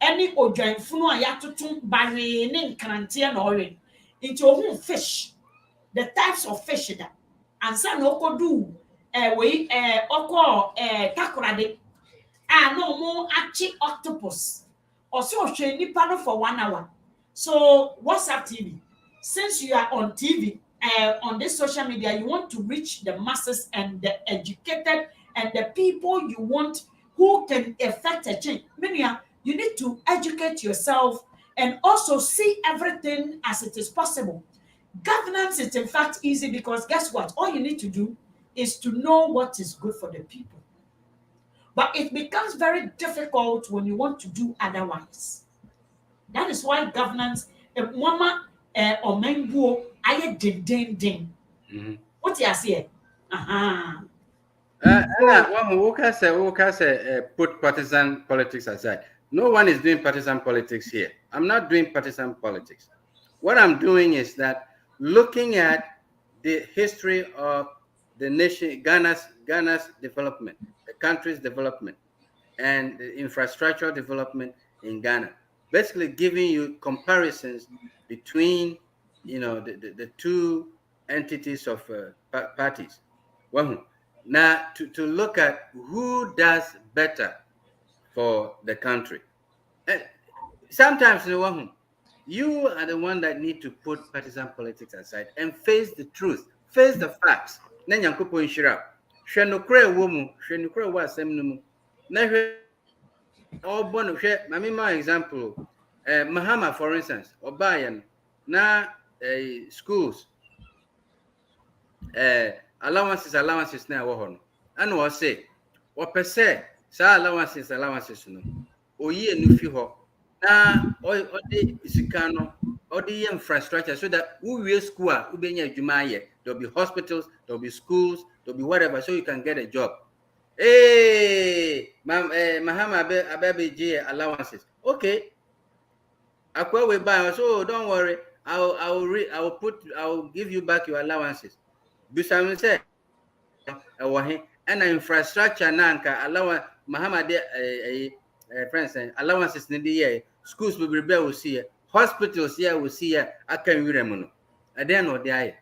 any ojoin funu a yatotum bare ne nkrantie na owe. Into who fish. The types of fish that. And sa no kodu takorade no more achi octopus or so nipa no for 1 hour. So WhatsApp TV, since you are on TV on this social media, you want to reach the masses and the educated and the people you want who can effect a change. Meaning, you need to educate yourself and also see everything as it is possible. Governance is in fact easy because guess what? All you need to do is to know what is good for the people. But it becomes very difficult when you want to do otherwise. That is why governance, mama or menbuo, aye ding. What you say? Put partisan politics aside. No one is doing partisan politics here. I'm not doing partisan politics. What I'm doing is that looking at the history of the nation, Ghana's development, the country's development, and the infrastructural development in Ghana, basically giving you comparisons between, the two entities of parties. Well, now to look at who does better for the country. Sometimes, you are the one that need to put partisan politics aside and face the truth, face the facts. Na nyankopo nhyira. Hwe nokra wo mu, hwe nokra wo asem no mu. Na hwe obo no hwe, mami ma example, Mahama for instance, obaye na schools allowances na wo ho no. Ana wo say, wo pese sa allowances no. Oyi enu fi ho. Or the Isikano, or the infrastructure, so that we school, there'll be hospitals, there'll be schools, there'll be whatever, so you can get a job. Hey, Mahama Ababe allowances. Okay. Akwa we buy, so don't worry. I'll give you back your allowances. Bisam say, and infrastructure nanka allowance Mahama friends allowances in the year. Schools will be able to see hospitals here will see I can remuno. I don't know the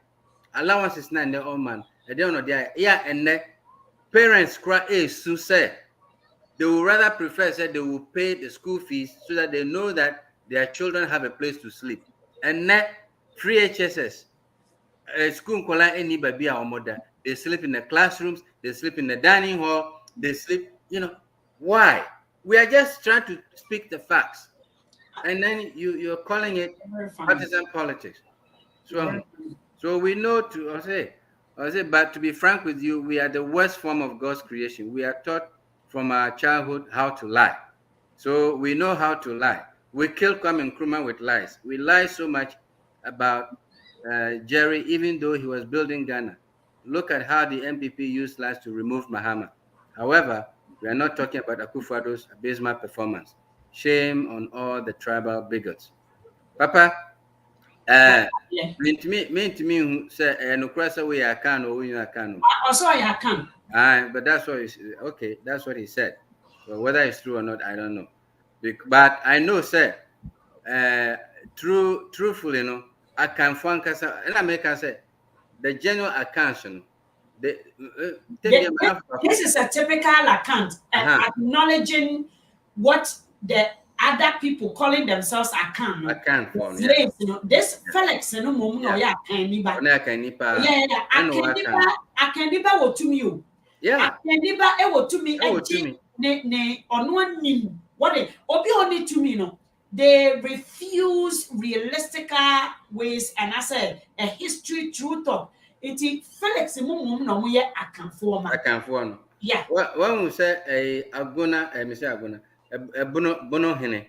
allowances not their own man. I don't know the and the parents cry to say they would rather prefer say they will pay the school fees so that they know that their children have a place to sleep. And net free HSS school kola any baby or mother. They sleep in the classrooms, they sleep in the dining hall, they sleep, why? We are just trying to speak the facts. And then you're calling it partisan politics. So we know I say, but to be frank with you, we are the worst form of God's creation. We are taught from our childhood how to lie. So we know how to lie. We kill Kwame Nkrumah with lies. We lie so much about Jerry, even though he was building Ghana. Look at how the NPP used lies to remove Mahama. However, we are not talking about Akufo-Addo's abysmal performance. Shame on all the tribal bigots. Papa, me say no cross away I can or you can. Also, I can. But that's what okay. That's what he said. But whether it's true or not, I don't know. But I know, sir. Truthfully, I can find and I make say the general accounts, the this is a typical account acknowledging what the other people calling themselves account. Slaves, this Felix, yeah, Akaniba will to me. Yeah, Akaniba will to me. Ne on one nim. What it obi only to me no. They refuse realistic ways and I said a history true talk. It Felix no mo ye akanfo ma. Akanfo no. Yeah. When we say a agona, me say agona, a bono hene.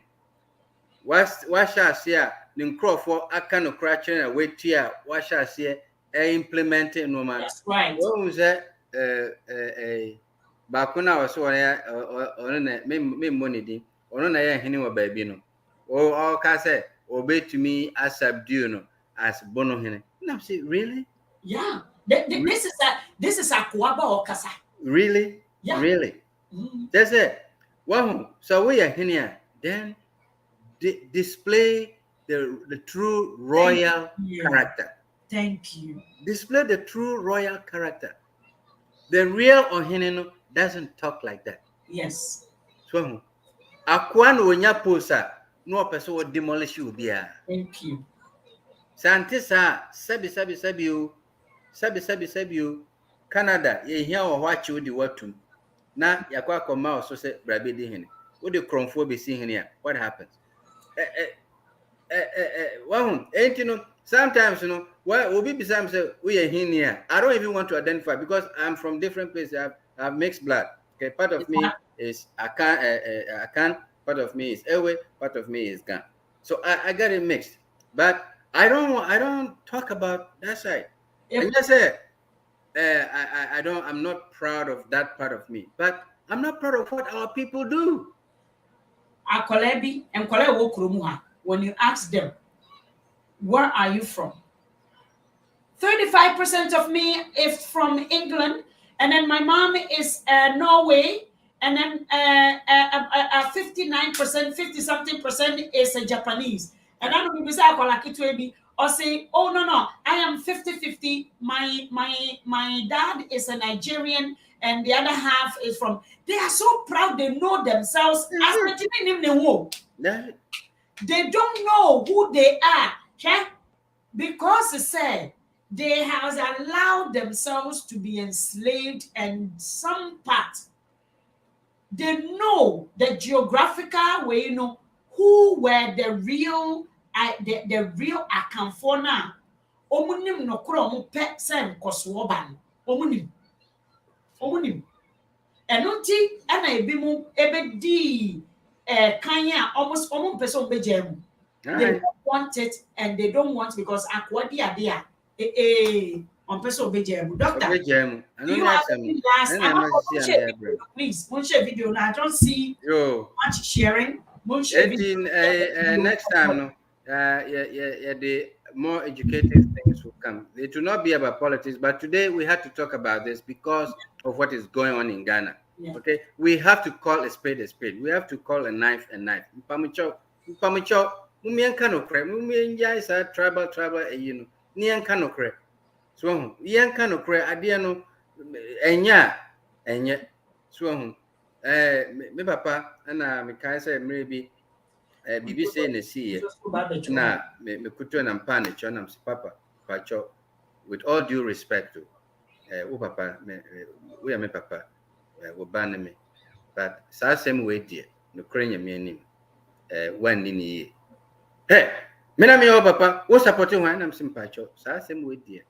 What shall see the Crawford aka no cracking a wait here, what shall see implementing no man. That's right. When we say a bakuna was so on me money din, or no ya hene wa baby no. Or all can say obey to me as subdue no as bono hene. No, see, really? Yeah. This is a kuaba or kasa. Really? Yeah. Really? That's it. Wow. So we are here. Then display the true royal character. Thank you. Display the true royal character. The real Ohineno doesn't talk like that. Yes. So, Akwan wonya posa no person will demolish you there. Thank you. Santisa sabi Canada ye here or watch you the watum. Na yakwa koma so say brabe di hene. Wo de kromfo be si hene a what happens? Well, ain't sometimes why will be some say we are here. I don't even want to identify because I'm from different places. I have mixed blood. Okay, part of me is Akan, part of me is Ewe, part of me is Gan. So I got it mixed. But I don't talk about that side. And just say I'm not proud of that part of me, but I'm not proud of what our people do. When you ask them, where are you from? 35% of me is from England, and then my mom is Norway, and then 59%, 50 something percent is Japanese. And I don't be or say, oh no, I am 50-50. My dad is a Nigerian, and the other half is from. They are so proud. They know themselves. They don't know who they are, okay? Because they said they have allowed themselves to be enslaved, and some part they know the geographical way, who were the real Akamfona. Omunim no kro omu pe sen koso ban. Omunim. Enunti ana ebimu ebedi kanya almost person bejemu. They don't want it, and they don't want because akwadi adea on person bejemu. Doctor, do you have any last? Please, share video now. I don't see much sharing. Next time, the more educated things will come. It will not be about politics, but today we had to talk about this because of what is going on in Ghana. Yeah. Okay, we have to call a spade a spade. We have to call a knife a knife. Tribal, so idea no enya so me papa na me kai say maybe bibi say na see na me kuto na mpa na cho na papa pacho with all due respect to papa we me papa we ban me but sa same way dear no krenya me anim one ni hey me na me papa wo support one na me pacho sa same way dear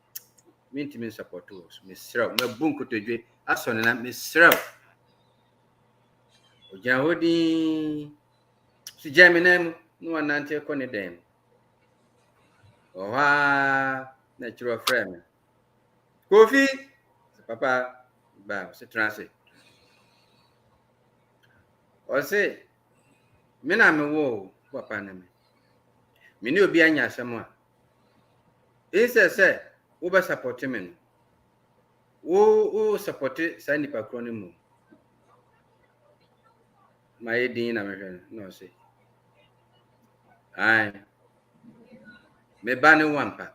me support us me sraw me bunko to dwe asone na me sraw ojahodi si jamina no anante ko ne den oha natural friend Kofi papa ba se transit o se me na me wo papa na me ni obi anya asem a se wo ba support me no wo support sa nipa kro no mu my din na me hwe no se ai me ba ne wampa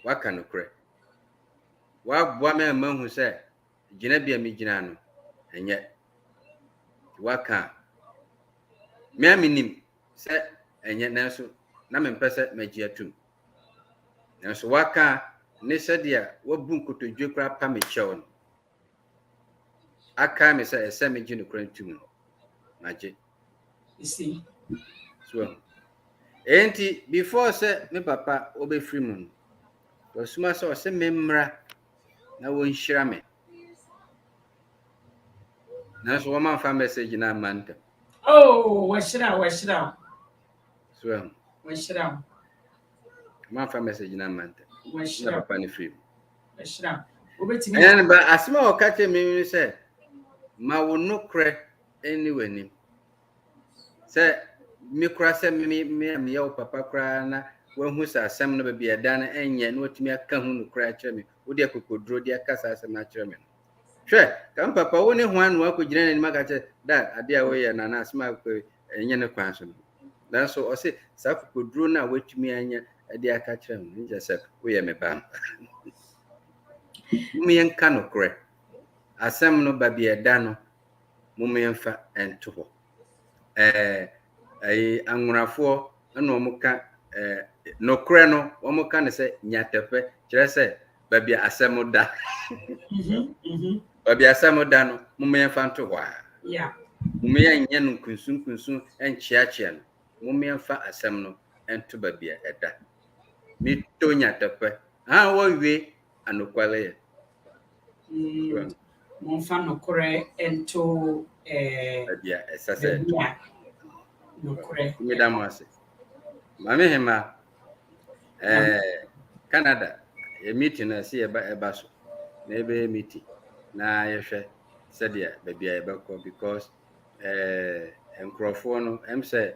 waka no kre wa bua me mahu se gina bia me gina no enye waka me aminim se enye nanso na me mpese magi atum nanso waka ne se dia wabu nkotodwe kra pa me chew no aka me se ese me gi no kra ntum magi you see so enti before se me papa obefri mu no wasuma se o se memra na won hira me nanso wo man fa message na manta oh washira so washira man fa message na manta na papa ni free washira obetimi and ba asma o ka che me say ma wo no kre anyway ni say me kra say me ya o papa kra na wo hu sa asem no ba bia dan enye na otimi aka hu no kra kire me wo de kokodro de aka sa asem na kire me hwe kam papa wo ne ho anu akogina ni maka che da ade a wo ye na na asma ko enye ne kwan so dan so o say sa kokodro na watimi anya ade aka kire me nje say wo ye me ba mumen ka no kre asem no ba bia da no mumen fa ento ho ai anwurafo na omuka no kre no omuka ne se nyatepe kire se ba bia asem da ba bia asem da no mumen fa ento ho yeah mumen nya no kunsun enchiachia no mumen fa asem no ento ba bia eda mi to nyatepe ha wo wie anokwale monfa nokore ento bia esase nokore mi da mo ase mame hema Canada a meeting na see eba so na ebe meeting na yehwe sadia babia ebeko because enkrofo no em say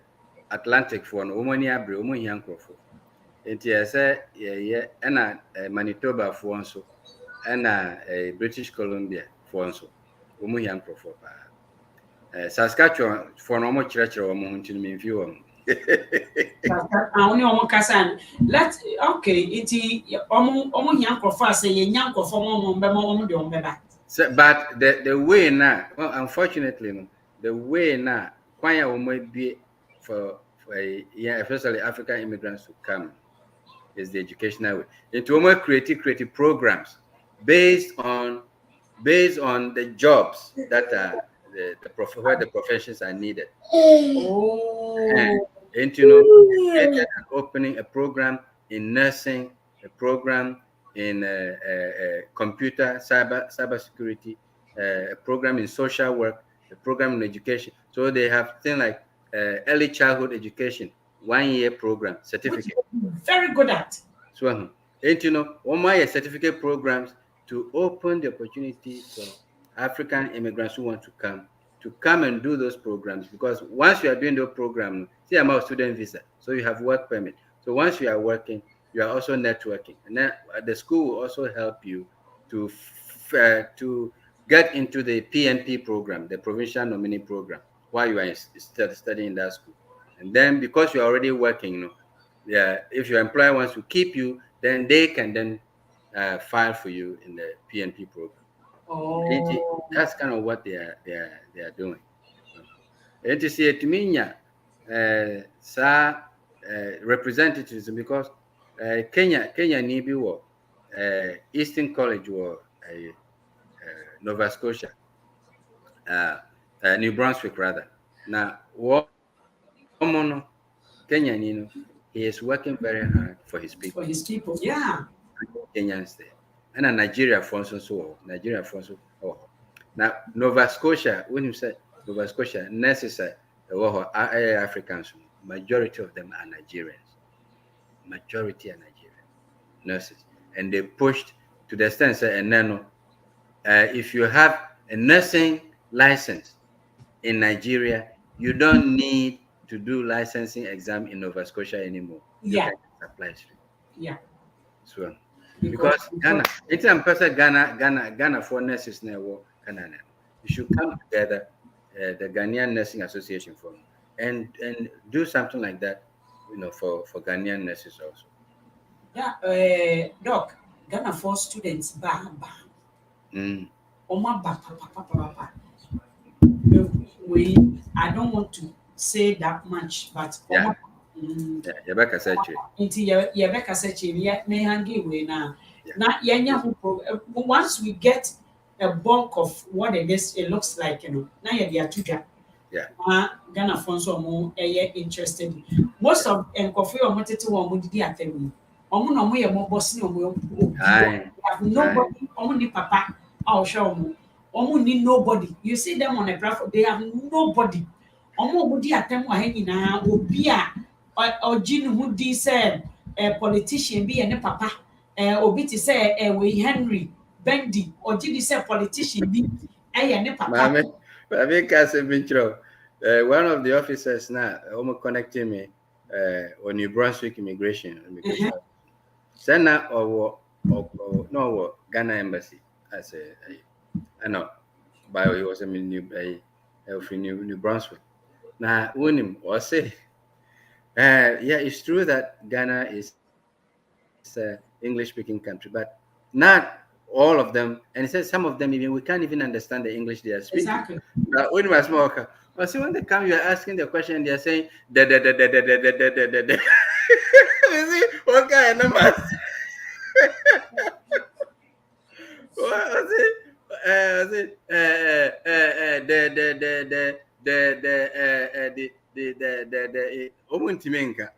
Atlantic for no omani abre omohia enkrofo enti ese ye na Manitoba for nso na British Columbia for nso omohia enkrofo pa Saskatchewan for no mo kirekire wo mo ntinu memfi wo only omo kasa let okay iti omo hia nkofo ase ye nya nkofo mo be mo de ombeba but the way now unfortunately no the way now kwan ya omo bie for yeah especially African immigrants to come is the educational way into omo creative programs based on the jobs that are where the professions are needed. And you know, opening a program in nursing, a program in computer, cyber security, a program in social work, a program in education. So they have things like early childhood education, 1 year program, certificate. Very good at. So, and you know, one more certificate programs to open the opportunity for African immigrants who want to come and do those programs, because once you are doing the program, see I'm a student visa, so you have work permit. So once you are working, you are also networking, and then the school will also help you to get into the PNP program, the provincial nominee program, while you are studying in that school. And then because you are already working, you know, yeah, if your employer wants to keep you, then they can then file for you in the PNP program. Oh, That's kind of what they are doing. And to see it minya representatives, because Kenya need be what Eastern College or Nova Scotia, New Brunswick rather. Now, Womono Kenya, you know, he is working very hard for his people. For his people, yeah. Kenyans there. And a Nigeria for instance, Nigeria for instance. Now Nova Scotia, when you say Nova Scotia, necessary Africans, majority of them are Nigerians. Majority are Nigerian nurses. And they pushed to the extent say, and then if you have a nursing license in Nigeria, you don't need to do licensing exam in Nova Scotia anymore. You Yeah. can just apply straight. Yeah. So because Ghana, it's a Ghana for nurses now, Canada. You should come together, the Ghanaian Nursing Association for and do something like that, for Ghanaian nurses also. Yeah, Doc, Ghana for students, Oma ba. I don't want to say that much, but Yeah. mm, Yeah, Yabaka Sachi. Nti yɛbɛkasa kyerɛ me hangi wei na Yeah. na yɛnya ho once we get a bulk of what it looks like, na yɛde ato dwa. Yeah. Ghana for nso ɔmo ɛyɛ interested. Most of nkɔfo yi ɔmo tete wɔ ɔmo didi atɛm yi, ɔmo na ɔmo yɛ mɔbɔ sini ɔmo obi. Aye. Have nobody, ɔmo ni papa a ɔhwɛ ɔmo ni nobody. You see them on the platform, they have nobody. Ɔmo di atɛm wɔ ha nyinaa obi a ɔgye ne ho di sɛ politician bi yɛ ne papa, obi te sɛ wei Henry Bendi ɔgye di sɛ politician bi ɛyɛ ne papa. Mame Kasebintro, one of the officers now almost connecting me on New Brunswick immigration. Send now or no Ghana embassy as I know, but he was in New Brunswick. Now, when him or say, yeah, it's true that Ghana is English speaking country, but not all of them. And he says some of them even we can't even understand the English they are speaking. Exactly. But when was more, but see when they come, you are asking the question, they are saying da. You see what kind of numbers? What was it? The Omuntimenka.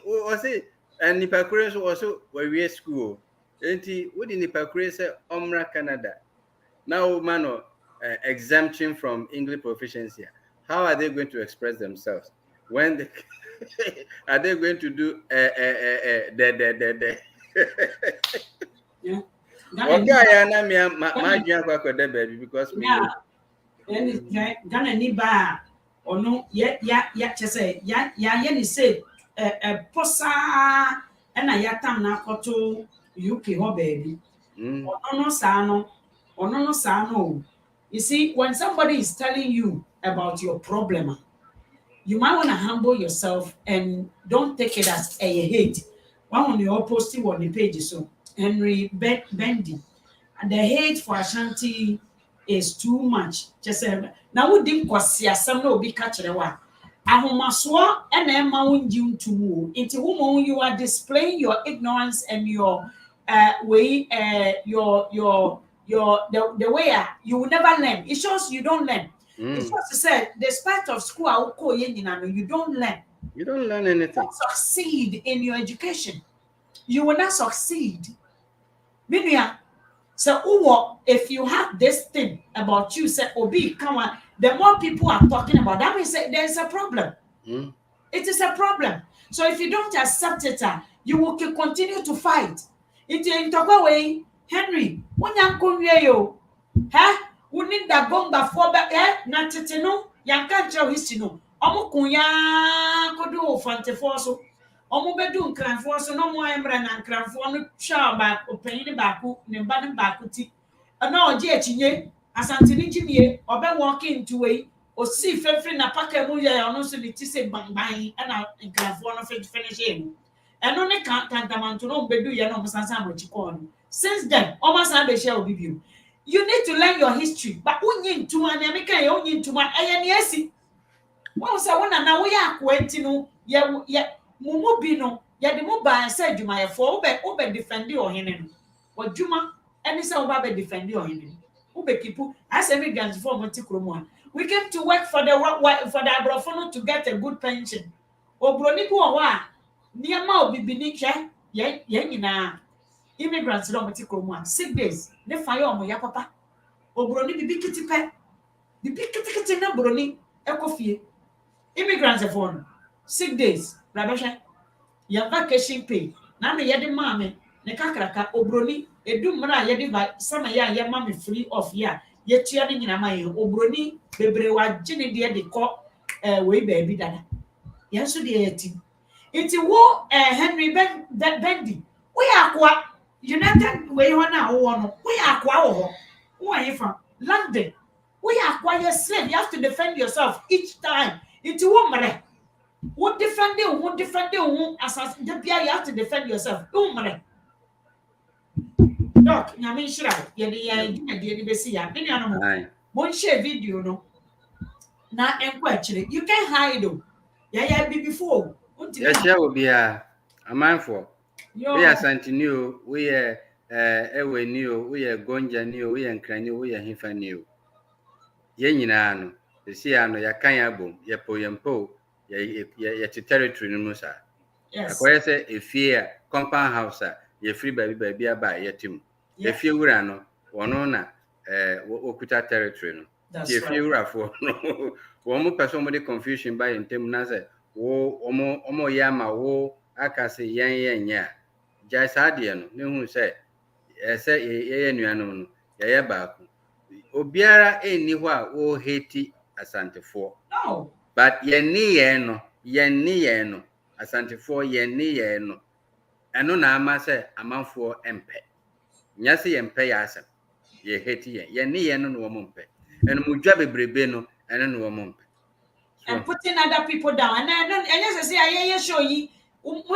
Was it? And Nipakure also were we school. Enti what in Nipakure say Omra Canada. Now mano exemption from English proficiency. How are they going to express themselves? When they are they going to do Yeah. Okay, na me my baby because me. Yeah. Ghana ni ba ɔno ya kyerɛ sɛ yɛayɛ ne sɛ posa ɛna yɛatam na akɔto UK hɔ baabi. Ɔno no saa no. You see, when somebody is telling you about your problem, you might want to humble yourself and don't take it as a hate. One on your posting on the page, so Henry Bendy. And the hate for Ashanti is too much. Just say, now we didn't kwasi asem na obi ka kire wa. Ahomaso and emma wunji ntumu. Into whom you are displaying your ignorance and your way the way you will never learn. It shows you don't learn. It's just to say, despite of school, you don't learn. You don't learn anything. You don't succeed in your education. You will not succeed. So, if you have this thing about you, say, Obi, come on, the more people are talking about that, means there's a problem. It is a problem. So, if you don't accept it, you will continue to fight. In talk way, Henry, when you come here, you, we need that gomba for na teteno, yanka jow history no. Omo kunya kodu fante so. Omo bedu nkranfo so no mo emra na nkranfo no twa ba opanyin baaku ne mba ne baaku ti. Na oje achinye asante ni jimie obe walk into way osi fefre na paka mu ye ono so ni ti se bangban na nkranfo no finish him. Eno ne kantamanto no bedu ye no musansa mochiko no. Since then, almost have a share of you. You need to learn your history, but when you to an American, you need to my ayaniesi. Once I want to know we are quentino, Mumubino, the mobile said you might for Obe defend your hen. What Juma, and it's over defend your hen. Ube Kipu, as immigrants for Monticromo. We came to work for the Abrofono to get a good pension. Obronipo, near Mau Bibinica, Yenina. Immigrants don't take 6 days. They fire on my papa. Obroni bibi kitipe. Bibi kitikiti na broni ekofie. Immigrants have won. 6 days. Rabasha. Your vacation pay. Now me yedi mame. Ne kakraka obroni. Edu mra yedi ba sama ya ye mame free off ya. Ye tua ni nyina ma ye obroni bebre wa gene de de ko we baby dada. Ye so de yeti. Iti wo Henry Bendy. We akwa United we ho na wo no. We akwa wo ho. Who are you from? London. We acquire slave. You have to defend yourself each time. Iti wo mre. What different day, assassin, you have to defend yourself. Don't matter. Doc, I mean, sure, you see, many animals. Won't share video, no. Now, actually, you can't hide them. Yeah, be before. Yes, yeah, will be a mindful. We are Santinio, we are Ewe Neo, we are Gonja Neo, we are Cranio, we are Hifa Neo. Yenino, the Siano, Yakayabo, Yapo, ya territory in Musa. Yes. I say a fear compound house, ye free baby by your team. The few rano, one owner, Okuta territory. The few for one more person confusion by in Temunaze, omo yama, aka say yan, just adian, no who say, say, no, ya baku. Obiara anywhere, Haiti Asante for. No. But yen no. Asante for yen no. Eno na ama se amanfo empe. Nya se yempe ya asem. Ye heti yen no wo mompe. Eno mudwa bebrebe no eno no wo mompe. And putting other people down. And I say I show you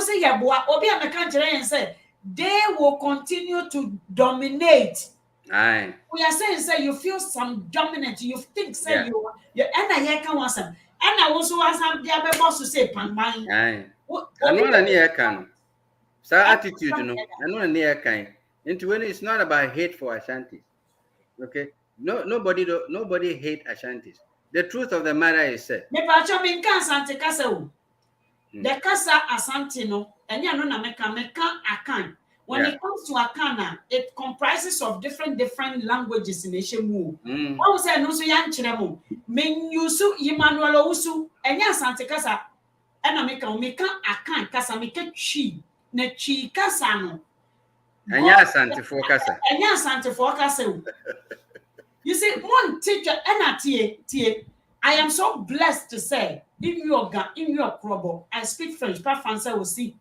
say ya boa obi a meka kire yen say they will continue to dominate. Aye. We are saying say you feel some dominant, you think say you and I hear can want some. And I also want some the other boss to say pan mine. Aye. Anu na ne kan. Sa attitude no. Anu na ne kan. Into when it's not about hate for Ashantis. Okay? Nobody hate Ashantis. The truth of the matter is said. Me pa cho me kan Asante kasa o. The kasa Asante no, enya no na meka akan. When it comes to Akana, it comprises of different languages in Eshemu. What was no so yan chiremo? Men yusu Emmanuel Usu, enya Asante kasa. Ena meka akan kasa meka chi. Na chi kasa no. Enya Asante for kasa. Enya Asante for kasa. You see, one teacher, tie. I am so blessed to say, in your crobble, I speak French, but France will see.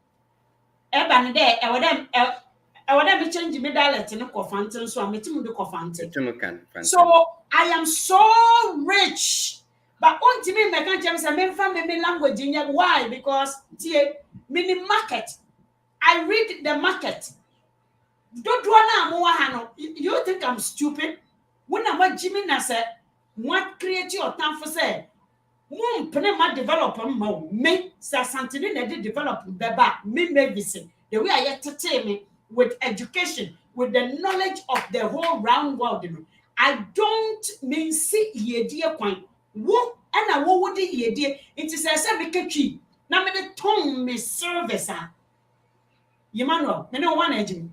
Eban there, I would change me dialect in a cofantin, so I'm meeting the cofantin. So I am so rich. But on to me, I can't just say, language in yet. Why? Because, tie, mini market. I read the market. Don't wanna you think I'm stupid? When I want Jimmy Nasa, what create your time for say? Moon Penema developer mo me Santini did develop beba me visit. The way I entertain me with education, with the knowledge of the whole round world. I don't mean see ye dear point. What and I would ye dear it is a semi-catchy. Now me the tongue me service. Yemano, me no one agent.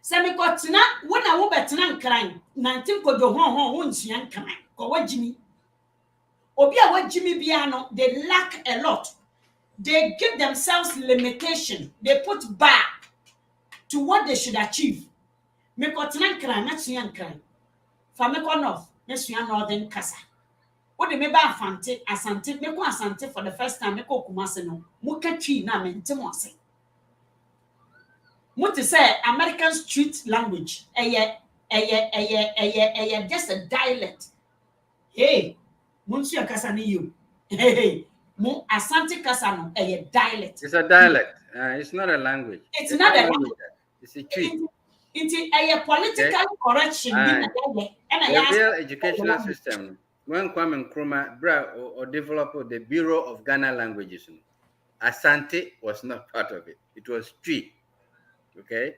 Semi kotina when I wo betena nkran 19 kodo hon wonsua nkran ko wagimi obi a wagimi bia no they lack a lot. They give themselves limitation. They put bar to what they should achieve. Me kotina nkran na sua nkran fa me ko north na sua northern kasa wo de me ba asante me ko asante for the first time me ko Kumasi no mo ka twi na me ntemo ase. What to say American street language? Just a dialect. Hey, Monsieur Kasani you. Hey, Mo Asante Kasano, a dialect. It's a dialect. It's not a language. It's not a language. It's a treat. It's a political correction. And the real educational system. When Kwame Nkrumah or developed the Bureau of Ghana Languages, Asante was not part of it. It was Twi. Okay,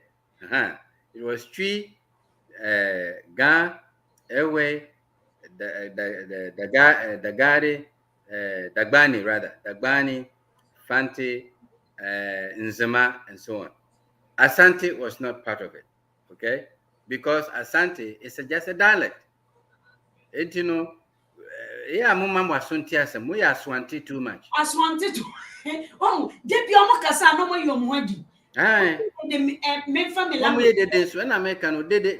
it was Twi, Ga, Ewe, Dagari, Dagbani, Fanti, Nzema, and so on. Asante was not part of it. Okay, because Asante is just a dialect. It, Yeah, mama was asem. We are swanty too much. Aswanti to. Oh, debi omo kasa no mo yom hwadi. Aye. Me family One language. way this when American they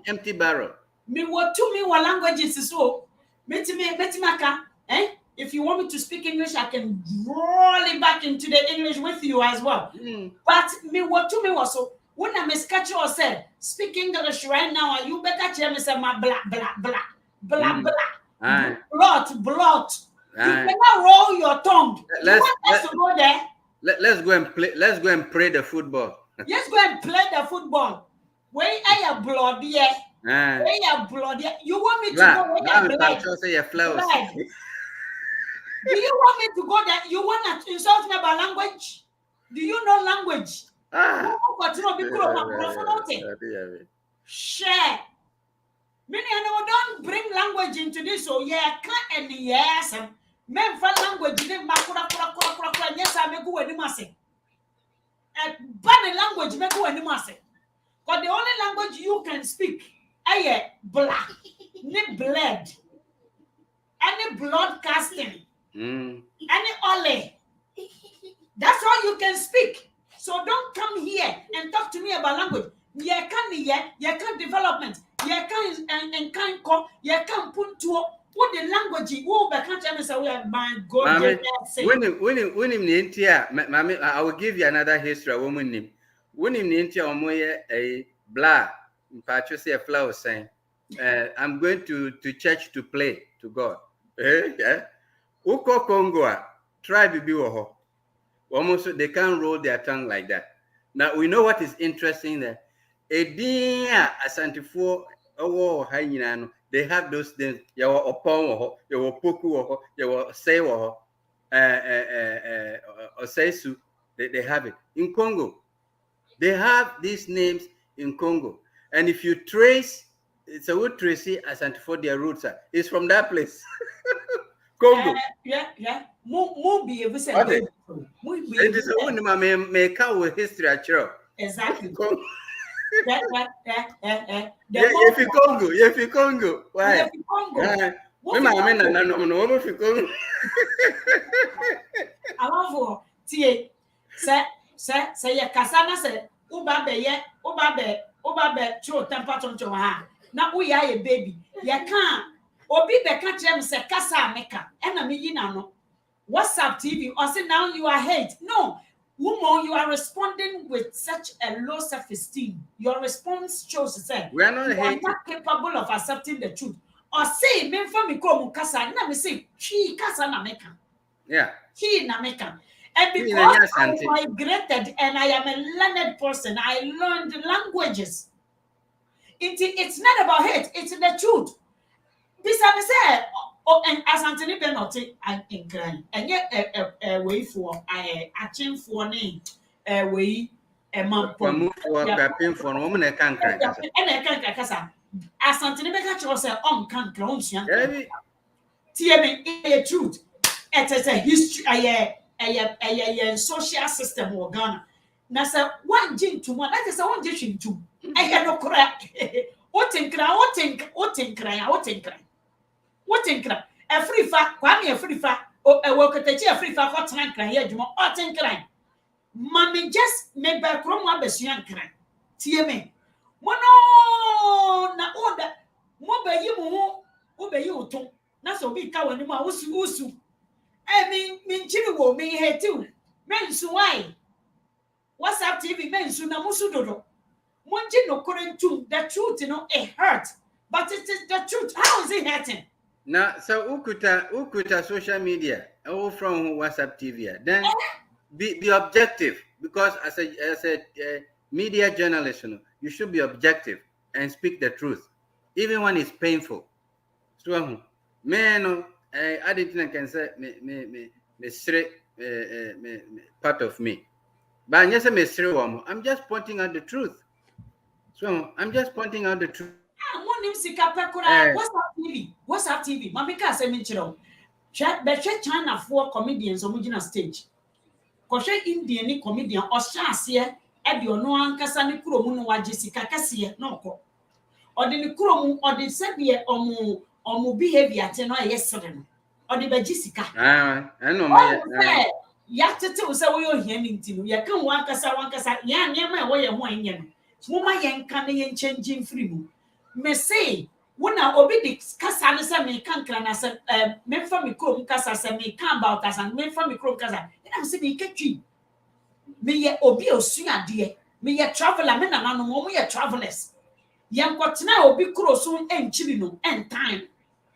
empty barrel. Me what to me what languages so. Metimaka. If you want me to speak English, I can roll it back into the English with you as well. But me what to me was so when I miscatch or said speak English right now, you better tell me say my blah blah blah blah blah blot. You cannot roll your tongue. You want us to go there? Let's go and play. Let's go and play the football. Let's go and play the football. Where are your blood? Yeah. Where your blood? Yeah. You want me to go where your blood? Do you want me to go there? You want to insult me about language? Do you know language? Share. Many don't bring language into this. So yeah, can't any yes. Men for language, yes, I may go anymore. Bad language, may go anymore. But the only language you can speak, black, any blood, any blood casting, any ole. That's all you can speak. So don't come here and talk to me about language. You can't development. You can't put to what the language you can't tell me say we are my God. When him India, I will give you another history. Woman name. When him India omoye a blah, in say a flower saying, I'm going to church to play to God. Uko Congo tribe be woho. Almost they can't roll their tongue like that. Now we know what is interesting there. Edia asantifo owo hanyina. They have those things. Yawo opon yawo poku yawo say oseisu. They have it in Congo. They have these names in Congo, and if you trace, it's a wood tracy asantifo their roots are. It's from that place. Congo. Yeah. Mubi ever said. It is a woman may come with history at you. Exactly. If you Congo, why? I love for tie. Say ya kasana say ubabe cho temperature cho ha. Na uya ye baby. Ya kan obi be kan tell me say kasa meka. E na me yi na no. WhatsApp TV or say now you are hate. No. Woman, you are responding with such a low self-esteem. Your response shows to say we are not capable of accepting the truth. Or say, me for me come kasa, na me say, she kasa na meka. Yeah. She na meka. And because I migrated and I am a learned person, I learned languages. It's not about hate, it's the truth. This I say, and as Anthony Benotti and in crying, and yet a way for a chin for name, a way a month for a woman, I can't cry. And I can't cry. As Anthony Benotti was on can't clone. TM a truth. It is a history, a social system or Ghana. Nasa one gin to one, that is a one dish to. I had no crack. What in cry. What in cry? A free fat, Kwame a free fat, or a worker a free fat, hot tank cry, you more hot and cry. Mammy just made back from one best young cry. TM. Mono na order. Mobe you obey you too. That's a big cow and my usu. I mean, chili will be here too. Men so why? What's up, TV? Men soon a musudo. Monty no current too. The truth, it hurts. But it is the truth. How is it hurting? Now, so ukuta social media, all from WhatsApp TV. Then be objective, because as a media journalist, you should be objective and speak the truth, even when it's painful. So, man, I didn't can say me straight part of me, but yes, I'm just pointing out the truth. So I'm just pointing out the truth. WhatsApp TV. Mamika say me chiro. China for comedians on stage. Koshe Indian comedian or shasiye e de ono ankasa ne kuromu no waje sika kase no ko. Ode ne kuromu ode sebie omo behavior te no yesere no odi be gisika no me ya tete wo se wo yo hia ni ntino ye kan wankasa ya nyema e wo ye ho anye no mo ma ye nka ne ye change free mu me say wona obi di kasa ne se me kan kra na se me fa me krom kasa se me kan about kasa me fa me krom kasa ina se me ketwi me ye obi osuade me ye traveler me na no mo ye travelers ye nkotena obi kroso enchiri no en time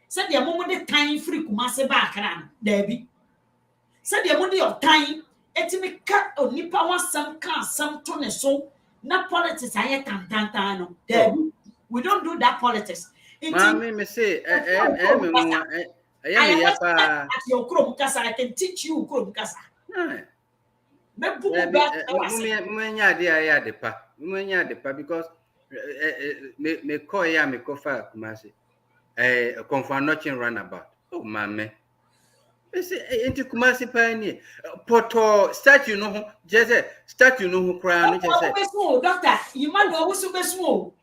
se de mo de time free kumase ba kra no da bi se de mo de your time etimi ka onipa wasam ka sam to ne so na politics aye tantantan no da bi we don't do that politics. Mami, me say, I am here pa. Your krom kasa, I can teach you krom kasa. Me buku ba Mumenya de pa. Mumenya de pa because me call ya me kofa kumasi. Konfa nothing run about. Oh mame. Me say into kumasi pa ni. Poto statue no just statue no who cry no just say. Doctor, you man no so be small.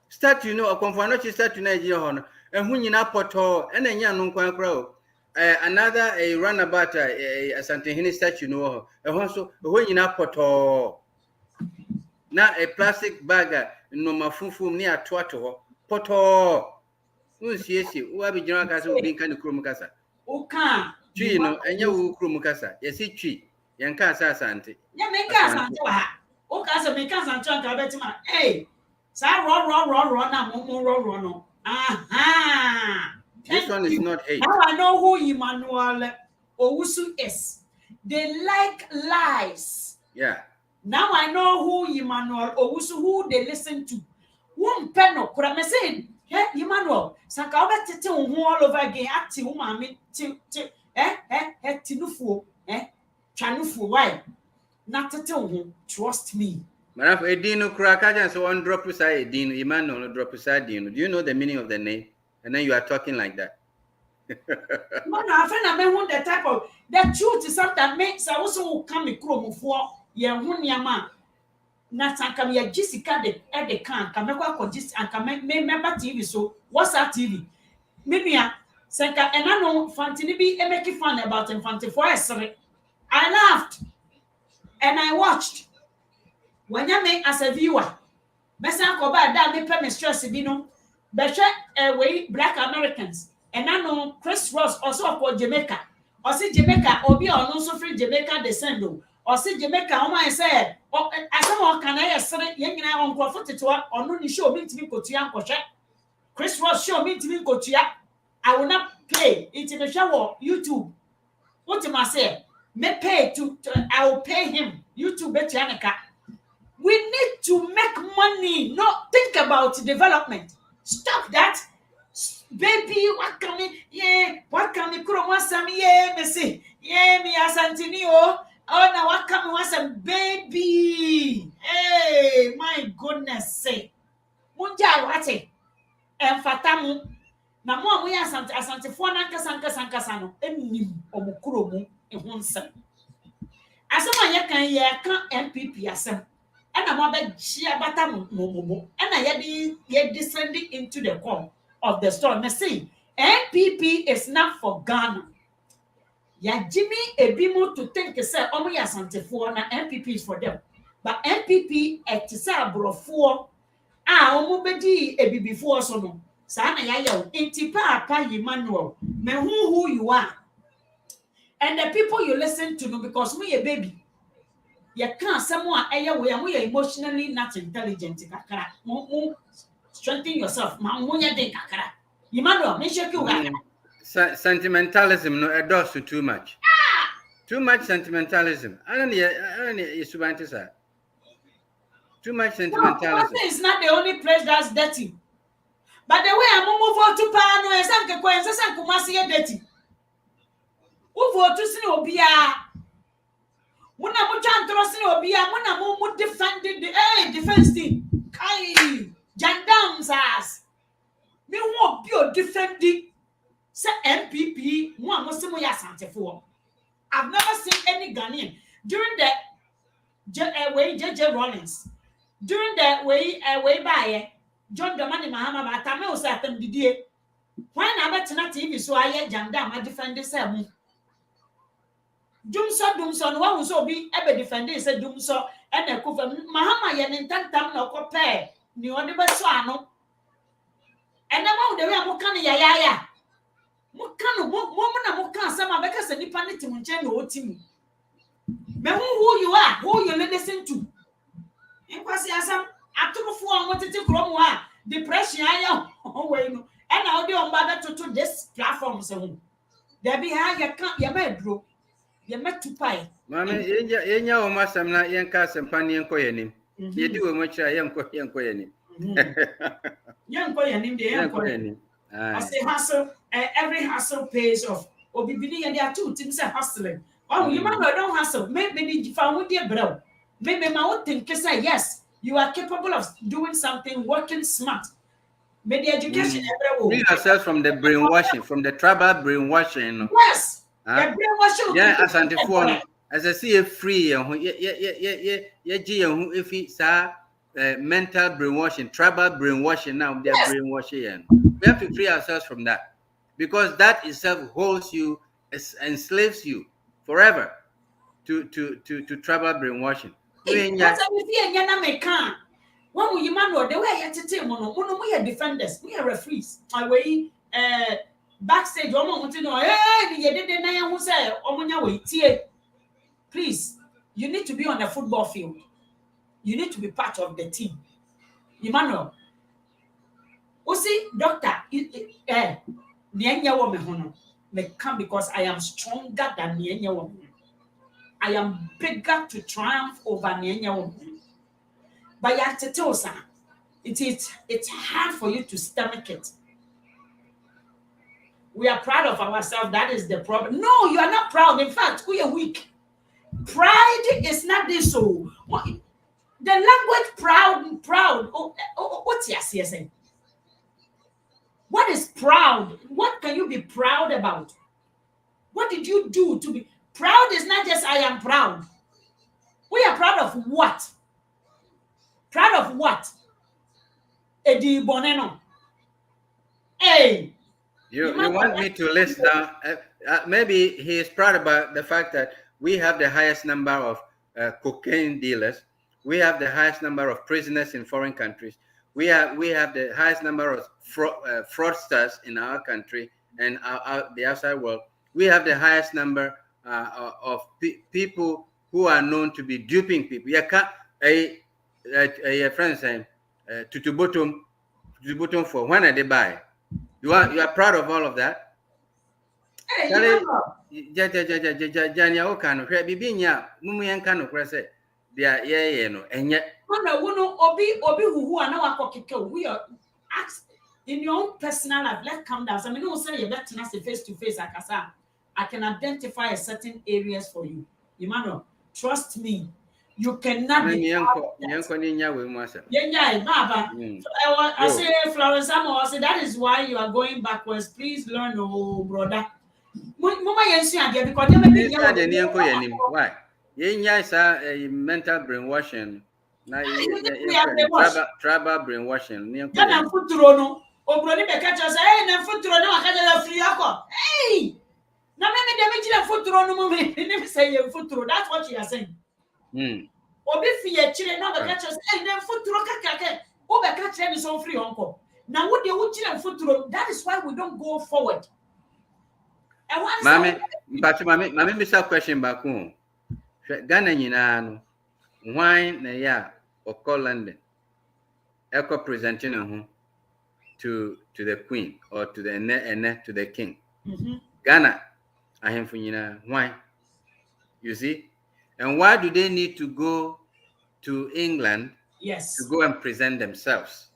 Statue no konfa nothing statue na je ho no. Ehu nyina poto e na nya no kwan kra o. Another a runabout Asante Hini statue no so nyina poto na a plastic bag no mafufum ni atoato ho poto unsiesi wo abigina kasa obi nka ne krom kasa o kan twi no enya wo krom kasa yesi twi yenka asa Asante ya me ka Asante wa ha o ka se me ka Asante nka betima sa ro na mo ro no aha. This one is not hate. Now I know who Emmanuel Owusu is. They like lies. Yeah. Now I know who Emmanuel Owusu, who they listen to. One penno, could I say, hey, Emmanuel, Sankawa tete all over again, acti umami, tinufu, chanufu, why? Not tete trust me. Manaf Edino Krakajan, so one drop beside Edino, Emmanuel drop beside Dino. Do you know the meaning of the name? And then you are talking like that. Man, I find I want the type of the truth is something makes I also come chrome for ye hunyama. Natanka me Jessica at the can come just and come member TV. So what's that TV? Maybe Sanka and I know Fantini be making fun about Infante for I laughed and I watched when you make as a viewer. Besa ko ba da me pay me stress bi no be hwe way black Americans and I know Chris Ross also for Jamaica or see Jamaica obi ono so free Jamaica descend or see Jamaica o man say asem can I sere ye nyina on crofo tetewa ono ni show me ntimi kotua nkwohwe Chris Ross show me ntimi kotua I will not pay it in the show YouTube what am I say me pay to I will pay him YouTube betianeka. We need to make money, not think about development. Stop that. Baby, what can me? Yeah, what can me? Kuro wasam, yeah, me say, yeah, me asantini oh. Oh, now what can me wasam, baby? Hey, my goodness sake. Munja wate. Enfatamu. Na mo amu ya asante fo na nkasa no. Enim omukuro mu ehun nsem. Asema ye kan NPP asem. And I'm about chia batam no and I had descending into the core of the storm. Now see, NPP is not for Ghana. Ya Jimmy Ebimo to think say omo ya santefo na NPP is for them. But NPP say abrofo omo bedi ebibifo so no. Sa na ya yaw enti pa Emmanuel. Me who you are. And the people you listen to no because me a baby. You can't someone we are emotionally not intelligent. Strengthen yourself. Emmanuel, make sure you sentimentalism no adores too much. Too much sentimentalism. I don't know. Too much sentimentalism. It's not the only place that's dirty. But the way I'm move on to Pano and Sanka Coins and Kumasi dirty. Who for to see Obia? Muna mo chantrosi obia muna mo defended the defense team kai jandams as me won bio defending say NPP mo amosimo ya santefo. I've never seen any Ghanaian during the way JJ Rollins during the way by John Dramani Mahama Batame o say atem didie When I met na TV so I janda ma defend say mu. Dumso no wa so bi e be defend say dumso e na kufa mahama ye ne ntantam na okope ni ode be so ano. E na ma de we amuka ne yaya. Muka no mo na muka asem abeka se nipa ne tim nche na otim. Me who you are, who you listen to. Nkwasi asem atorofo a wotete krom ha depression aya we no. E na ode on ba to this platform se ho. There be ha ye kan ye ma duro. Ye ma tupai. Mame yenya o masam na yenka sempa ne yenko yanim. Yedi wo mo kira yenko yanim. Yenko yanim de yenko yanim. I say hustle, every hustle pays off. Obibini and there are two things are hustling. Oh, you might don't hustle. Maybe you found dear bro. Maybe my own thing can say yes, you are capable of doing something, working smart. Maybe education free yourself from the brainwashing, from the tribal brainwashing. Yes. The brainwashing. Yeah, as anti-phone. As I see a free, if it's mental brainwashing, tribal brainwashing now, they're brainwashing. We have to free ourselves from that. Because that itself holds you, enslaves you forever to tribal brainwashing. When we man the way you tete mono we are defenders, we are referees. I way backstage want to know you did na ya hu say omonya we tie. Please, you need to be on the football field. You need to be part of the team. Emmanuel. See, doctor, nienya wo me hono. Me come because I am stronger than nienya wo. I am bigger to triumph over nienya wo. But it's hard for you to stomach it. We are proud of ourselves. That is the problem. No, you are not proud. In fact, we are weak. Pride is not this. So the language proud. What's your saying? What is proud? What can you be proud about? What did you do to be proud? Is not just I am proud. We are proud of what? Proud of what? Edi Boneno. Hey. You want me to list down? Maybe he is proud about the fact that we have the highest number of cocaine dealers. We have the highest number of prisoners in foreign countries. We have the highest number of fraudsters in our country and the outside world. We have the highest number of people who are known to be duping people. A friend saying, to bottom for when they buy. You are proud of all of that? Hey, we are in your own personal life. Let's calm down. I mean, don't say you're better face to face. I can identify a certain areas for you. Emmanuel, trust me. You cannot be. I say, Florence, I say that is why you are going backwards. Please learn, oh brother. Because why? A mental brainwashing. Tribal brainwashing. Hey, now that's what she is saying. Obi fie chire na be catch us na futuro kakake o be catch me so free uncle na wo de wo chire futuro. That is why we don't go forward. Mame Mr. Question back home. Ghana nyina no wine na ya okọ London echo presenting to the queen or to the to the king. Ghana ahemfo nyina wine. You see? And why do they need to go to England to go and present themselves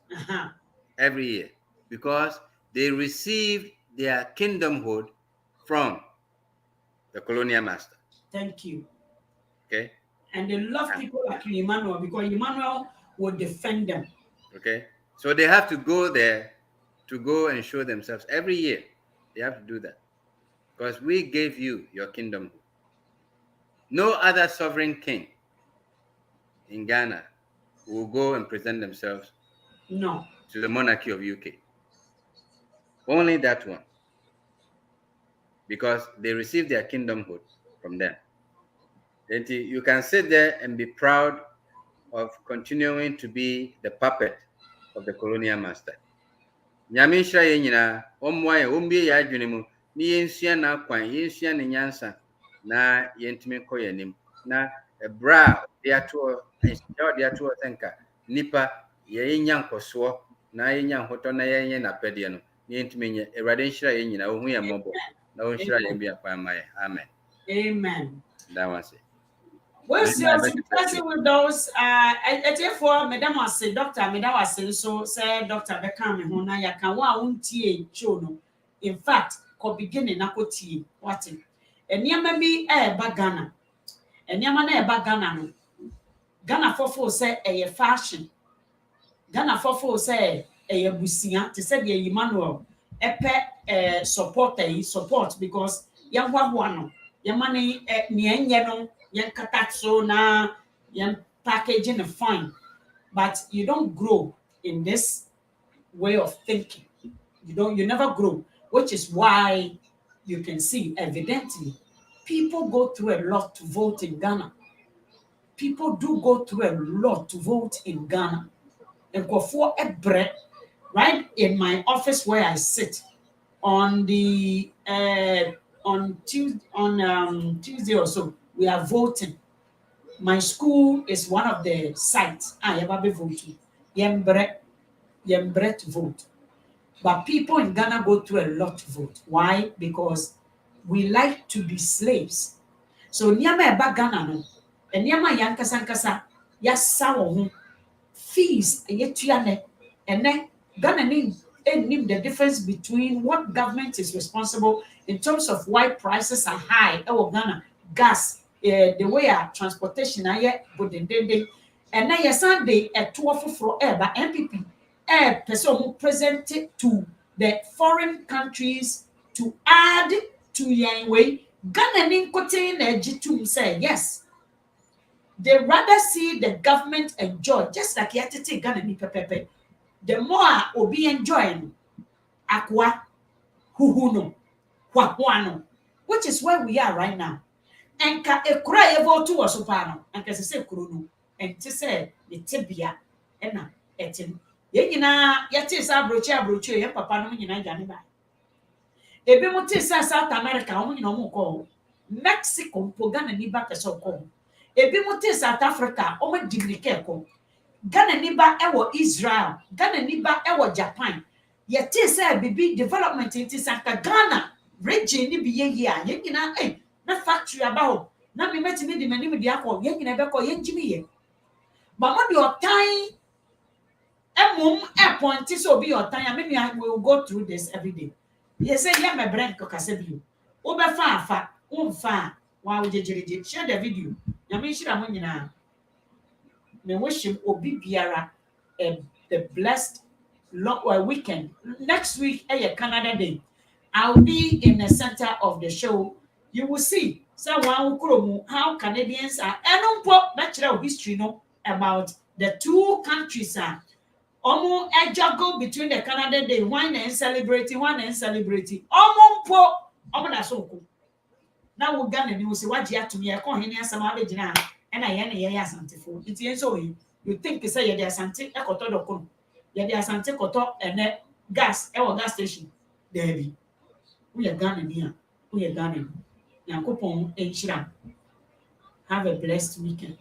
every year? Because they received their kingdomhood from the colonial master. Thank you. Okay. And they love people like Emmanuel because Emmanuel will defend them. Okay. So they have to go there to go and show themselves every year. They have to do that. Because we gave you your kingdomhood. No other sovereign king in Ghana will go and present themselves to the monarchy of UK. Only that one. Because they received their kingdomhood from them. Then you can sit there and be proud of continuing to be the puppet of the colonial master. Nyame nhyira yɛn nyinaa, ɔmmoa yɛn, ɔmbie yɛn adwene mu, na yɛnsua n'akwan, yɛnsua ne nyansa, na yɛntumi nkɔ yɛn anim. Na ɛberɛ a ɔde ato sɛ nka nnipa yɛnya nkɔsoɔ, na yɛnya nhotɔ, na yɛnyɛ n'apɛdeɛ no, na yɛntumi nyɛ. Awurade nhyira yɛn nyinaa, ɔhu yɛn mmɔbɔ, na ɔnhyira yɛn bi akwan ma yɛn. Amen. Amen. That was it. We'll see with those. For Madam was say, Doctor, Madam was say, so say, Doctor Beckham, Hona, Yaka, won't tea, Chono. In fact, co beginning, Nako tea, what it. And Yama me, Bagana. And Yamane Bagana. Ghana for say, a fashion. Ghana for say, a busia, to say, the Emmanuel, a support because young one, your money, Nien, yan katatso na yan packaging is fine, but you don't grow in this way of thinking. You never grow, which is why you can see evidently people go through a lot to vote in Ghana. People do go through a lot to vote in Ghana. And go for a bread right in my office where I sit on the on Tuesday or so. We are voting. My school is one of the sites I ever be voting. Yembre to vote. But people in Ghana go through a lot to vote. Why? Because we like to be slaves. So niyama eba Ghana no, niyama yankasa yasa wo fees yetuane ene Ghana nim the difference between what government is responsible in terms of why prices are high. Ghana gas. The way our transportation aye bodendende and na yesterday a tour for by NPP person present it to the foreign countries to add to your way Ghana nin kote na ejitum say yes they rather see the government enjoy just like yatete Ghana ni pepepe the more obi enjoying akwa huhuno kwakwano which is where we are right now. Enka ekura ye vote wo so pa no enka se ekuro no enti se ne tebia na etim ye nyina ye te sa abrochi ye papa no nyina gane ba ebe mo te sa South America o nyina mo ko Mexico mpo Ghana ni ba pese ko ebe mo te South Africa o mo Dominican ko Ghana ni ba ewo Israel Ghana ni ba ewo Japan ye te sa bibi development enti sa Ghana region ni bi ye a ye nyina na factory about na me metimi di mani di akọ ye nyina be ko ye njimi ye but mo di otan emum point so be otan ya me will go through this every day ye say ye me brain ko kase bi o be fa afa o fa wa wo jejereje share the video ya me shira mo nyina me wish him obi biara the blessed weekend next week Canada Day. I'll be in the center of the show. You will see how Canadians are natural history about the two countries are almost a juggle between the Canada Day one and celebrating now we Ghana you say what you have to me I call him and I asante for it so you think say you asante ekoto dokon you asante koto and gas gas station there be we are Ghana here. We are Ghana. Have a blessed weekend.